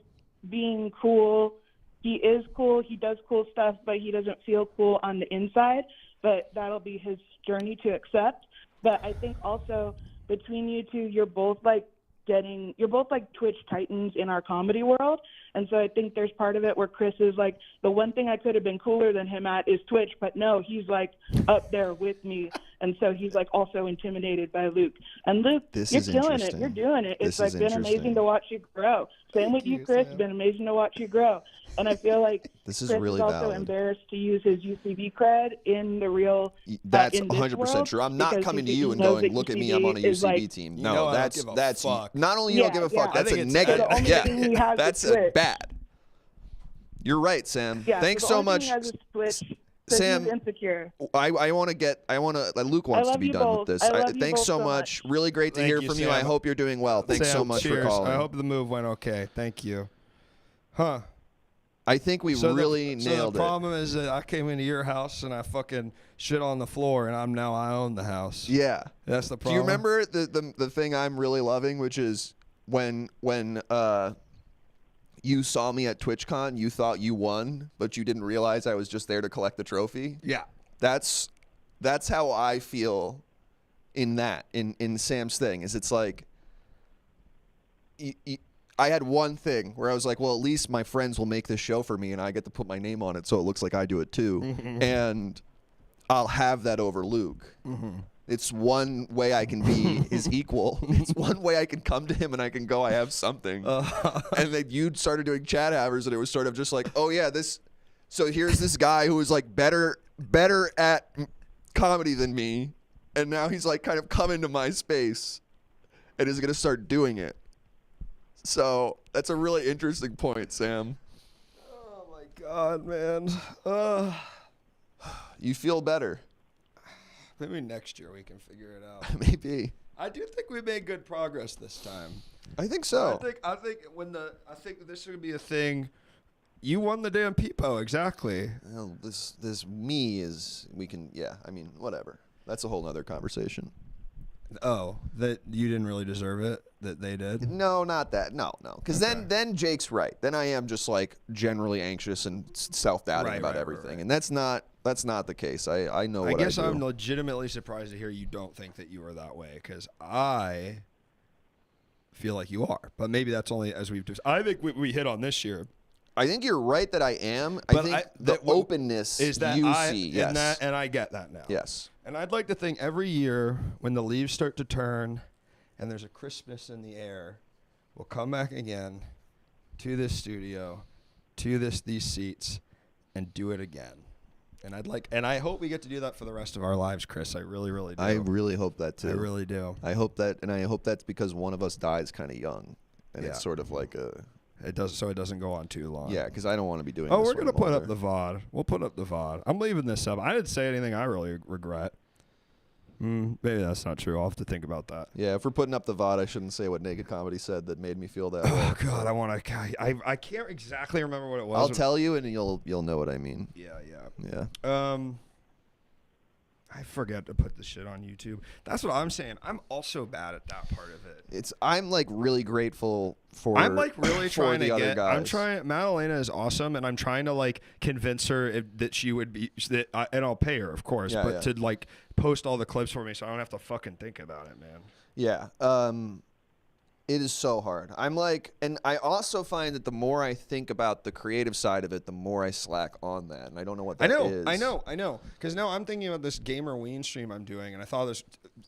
being cool. He is cool. He does cool stuff, but he doesn't feel cool on the inside. But that'll be his journey to accept. But I think also between you two, you're both like Twitch titans in our comedy world. And so I think there's part of it where Chris is like, the one thing I could have been cooler than him at is Twitch. But no, he's like up there with me and so he's like also intimidated by Luke. And Luke, you're killing it. You're doing it. It's like been amazing to watch you grow. Same with you, Chris. Been amazing to watch you grow. And I feel like
this is
Chris
really
is also
valid.
Embarrassed to use his UCB cred in the real.
That's
in this
100%
world,
true. I'm not
because
coming to
he
you and
knows
going,
that
look at me,
UCB
I'm on a
is,
UCB
like,
team.
You
No,
know I don't
that's
give a
that's
fuck.
not only you don't give a fuck.
I
That's
think
a
it's
negative.
bad.
The only thing he has
That's
is Twitch.
bad. You're right, Sam.
Yeah,
Thanks
the
so
only
much.
thing he has is Twitch, 'cause
Sam,
he's insecure.
I want to Luke wants to
love
be
you
done
both.
with this.
I love you
Thanks
both
so
so
much.
much.
Really great to
Thank
hear
you,
from you.
Sam.
I hope you're doing well. Thanks
Sam,
so much
cheers.
for calling.
I hope the move went okay. Thank you. Huh.
I think we really
so
nailed
the problem is that I came into your house and I fucking shit on the floor, and I own the house.
it. Yeah.
That's the
Do
problem.
you remember the thing I'm really loving, which is when you saw me at TwitchCon, you thought you won, but you didn't realize I was just there to collect the trophy?
Yeah.
That's how I feel in Sam's thing. Is it's like I had one thing where I was like, well, at least my friends will make this show for me, and I get to put my name on it, so it looks like I do it too, and I'll have that over Luke. It's one way I can be his equal. It's one way I can come to him and I can go, I have something. And then you started doing chat havers, and it was sort of just like, oh yeah, so here's this guy who was like better at comedy than me, and now he's like kind of come into my space and is going to start doing it. So that's a really interesting point, Sam.
Oh my God, man.
You feel better.
Maybe next year we can figure it out.
Maybe.
I do think we made good progress this time.
I think so.
I think this would be a thing. You won the damn Peepo, exactly.
Well, this me is I mean, whatever. That's a whole nother conversation.
Oh, that you didn't really deserve it, that they did?
No, not that. No. Because then Jake's right. Then I am just like generally anxious and self-doubting about everything.
Right.
And that's not the case. I know what I do.
I guess I'm legitimately surprised to hear you don't think that you are that way, because I feel like you are. But maybe that's only as we've just. I think we hit on this year.
I think you're right that I am. I think the openness
is that
you see. Yes.
And I get that now.
Yes.
And I'd like to think every year when the leaves start to turn and there's a crispness in the air, we'll come back again to this studio, to these seats, and do it again. And I hope we get to do that for the rest of our lives, Chris. I really, really do.
I really hope that too.
I really do.
I hope that's because one of us dies kind of young, and it's sort of like a.
It doesn't go on too long.
Yeah, because I don't want to be doing.
Oh,
this
we're gonna put
longer.
up the VOD. We'll put up the VOD. I'm leaving this up. I didn't say anything I really regret. Maybe that's not true. I'll have to think about that.
Yeah, if we're putting up the VOD, I shouldn't say what Naked Comedy said that made me feel that way.
Oh God, I can't exactly remember what it was.
I'll tell you, and you'll know what I mean.
Yeah. I forget to put the shit on YouTube. That's what I'm saying. I'm also bad at that part of it.
I'm like really grateful for.
I'm like really trying to
other
get.
guys.
I'm trying. Madalena is awesome, and I'm trying to like convince her that she would be. And I'll pay her, of course, but to like post all the clips for me, so I don't have to fucking think about it, man.
Yeah. It is so hard. I'm like, and I also find that the more I think about the creative side of it, the more I slack on that, and I don't know what that is.
I know. Because now I'm thinking about this Gamer Ween stream I'm doing, and I thought this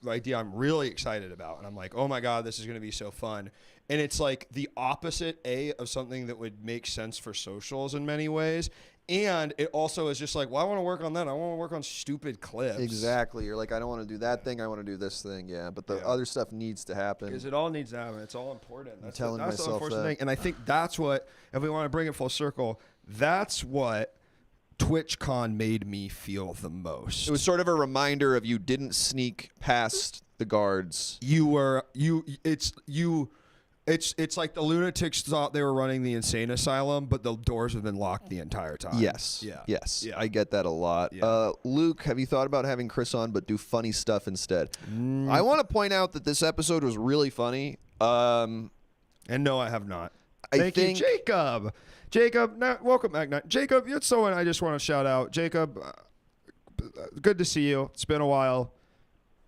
idea I'm really excited about, and I'm like, oh my God, this is going to be so fun. And it's like the opposite of something that would make sense for socials in many ways. And it also is just like, well, I want to work on that. I want to work on stupid clips.
Exactly. You're like, I don't want to do that thing. I want to do this thing. Yeah, but the other stuff needs to happen.
Because it all needs to happen. It's all important. That's
telling
that's the
myself
unfortunate
that.
thing. And I think that's what, if we want to bring it full circle, that's what TwitchCon made me feel the most.
It was sort of a reminder of you didn't sneak past the guards.
It's like the lunatics thought they were running the insane asylum, but the doors have been locked the entire time.
Yes.
Yeah.
Yes.
Yeah.
I get that a lot.
Yeah.
Luke, have you thought about having Chris on but do funny stuff instead? I want to point out that this episode was really funny.
And no, I have not. Thank you, Jacob. Jacob, welcome back. Jacob, you're someone I just want to shout out. Jacob, good to see you. It's been a while.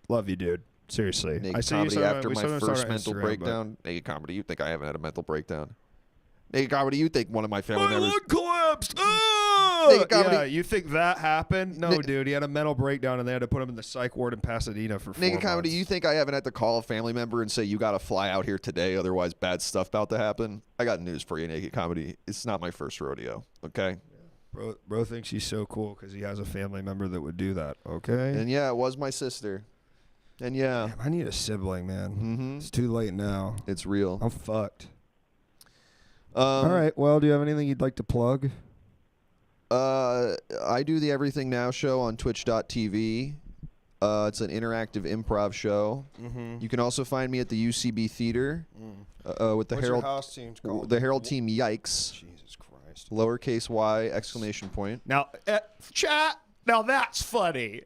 Love you, dude. Seriously.
Naked Comedy after my first mental breakdown. Naked Comedy, you think I haven't had a mental breakdown? Naked Comedy, you think one of my family members...
My lung collapsed!
Naked Comedy.
Yeah, you think that happened? No, dude. He had a mental breakdown, and they had to put him in the psych ward in Pasadena for 4
Naked Comedy,
months.
you think I haven't had to call a family member and say, you got to fly out here today, otherwise bad stuff about to happen? I got news for you, Naked Comedy. It's not my first rodeo, okay?
Bro thinks he's so cool because he has a family member that would do that, okay?
And yeah, it was my sister. And yeah.
Damn, I need a sibling, man.
Mm-hmm.
It's too late now.
It's real.
I'm fucked. All right. Well, do you have anything you'd like to plug?
I do the Everything Now show on twitch.tv. It's an interactive improv show.
Mm-hmm.
You can also find me at the UCB Theater with the
What's
Herald
your house team's called?
The Herald team. Yikes!
Jesus Christ!
Lowercase y exclamation point.
Now, chat. Now that's funny,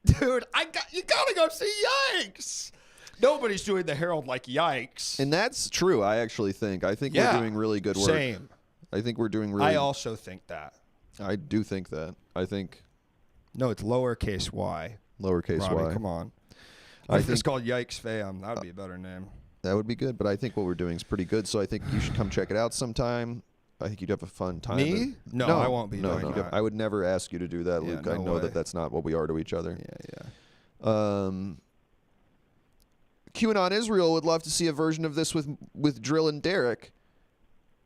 dude. You gotta go see Yikes. Nobody's doing the Herald like Yikes.
And that's true. I actually think. I think
Yeah.
we're doing really good work.
Same.
I think we're doing really.
I also think that.
I do think that. I think
No, it's lowercase y.
lowercase
Robbie,
y.
come on.
I
If it's
think
called Yikes Fam, that would be a better name.
that would be good, but I think what we're doing is pretty good. So I think you should come check it out sometime. I think you'd have a fun time.
Me?
And-
No, I won't be doing
no.
that.
I would never ask you to do that,
Yeah,
Luke.
no
I know
way.
that that's not what we are to each other.
Yeah.
QAnon Israel would love to see a version of this with Drill and Derek.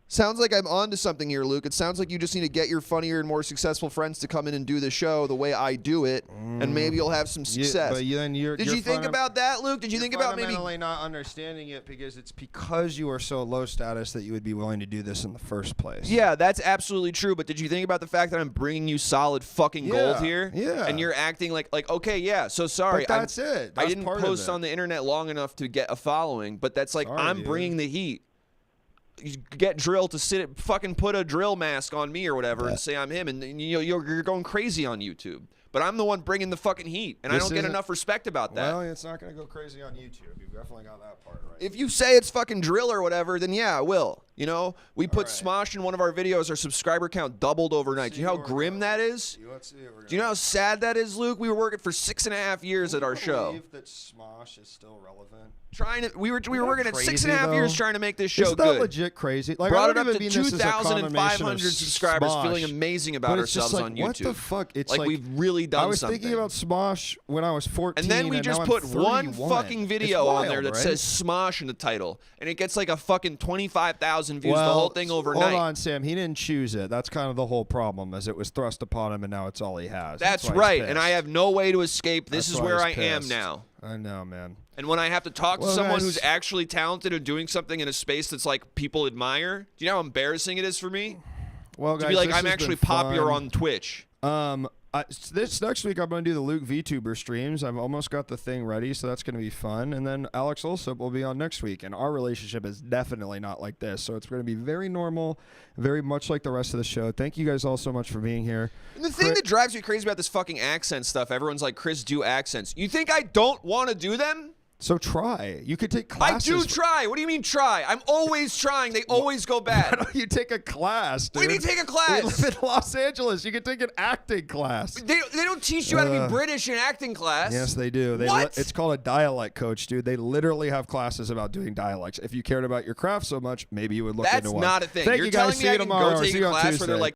Sounds like I'm onto something here, Luke. It sounds like you just need to get your funnier and more successful friends to come in and do the show the way I do it, and maybe you'll have some success.
Did
you think about that, Luke? Did you think about maybe
fundamentally not understanding it because it's because you are so low status that you would be willing to do this in the first place?
Yeah, that's absolutely true. But did you think about the fact that I'm bringing you solid fucking gold here?
Yeah.
And you're acting like okay, yeah. So sorry.
But that's it.
I
That's
didn't
part of
post
it.
on the internet long enough to get a following, but that's like
Sorry,
I'm
dude.
bringing the heat. You get Drill to fucking put a drill mask on me or whatever and say I'm him, and you're going crazy on YouTube. But I'm the one bringing the fucking heat, and I don't get enough respect about that.
Well, it's not going to go crazy on YouTube. You've definitely got that part right.
If you say it's fucking Drill or whatever, then yeah, I will. You know, we put Smosh in one of our videos. Our subscriber count doubled overnight. Do you know how grim that is? Do you know how sad that is, Luke? We were working for 6.5 years at our show.
Believe that Smosh is still relevant.
We were working at
crazy,
6.5 years
though?
trying to make this show
Isn't that
good.
legit crazy? Like,
Brought
I
it
don't
up
even
to
mean this as a condemnation of
2,500 subscribers,
Smosh,
feeling amazing about
but it's
ourselves
just like,
on YouTube.
What the fuck? It's
like we've really done
I was
something.
thinking about Smosh when I was 14,
and then we just
now I'm
put one
31.
fucking video
It's
on
wild,
there that
right?
says Smosh in the title, and it gets like a fucking 25,000 views.
Well,
the whole thing overnight.
Hold on, Sam. He didn't choose it. That's kind of the whole problem, as it was thrust upon him, and now it's all he has.
That's
why he's
right,
pissed.
and I have no way to escape. This
That's
is
why
where I
he's
am
pissed.
now.
I know, man.
And when I have to talk to
Well,
someone
guys-
who's actually talented and doing something in a space that's like people admire, do you know how embarrassing it is for me?
Well,
To
guys,
be like,
this
I'm
has
actually
been
popular
fun.
on Twitch.
This next week I'm going to do the Luke VTuber streams. I've almost got the thing ready, so that's going to be fun. And then Alex Olsop will be on next week, and our relationship is definitely not like this. So it's going to be very normal, very much like the rest of the show. Thank you guys all so much for being here.
And the thing that drives me crazy about this fucking accent stuff, everyone's like, Chris, do accents. You think I don't want to do them?
So try. You could take
I
classes.
do try. What do you mean try? I'm always trying. They always go
Why
bad.
don't you take a class, dude?
What do you mean take a
We
class?
live in Los Angeles. You can take an acting class.
They don't teach you how to be British in acting class.
Yes, they do.
What?
It's called a dialect coach, dude. They literally have classes about doing dialects. If you cared about your craft so much, maybe you would look
That's
into one.
not a thing.
Thank
You're
you guys.
telling
See
me
you
I can
tomorrow.
go take
See
a
you on
class where
Tuesday.
they're like,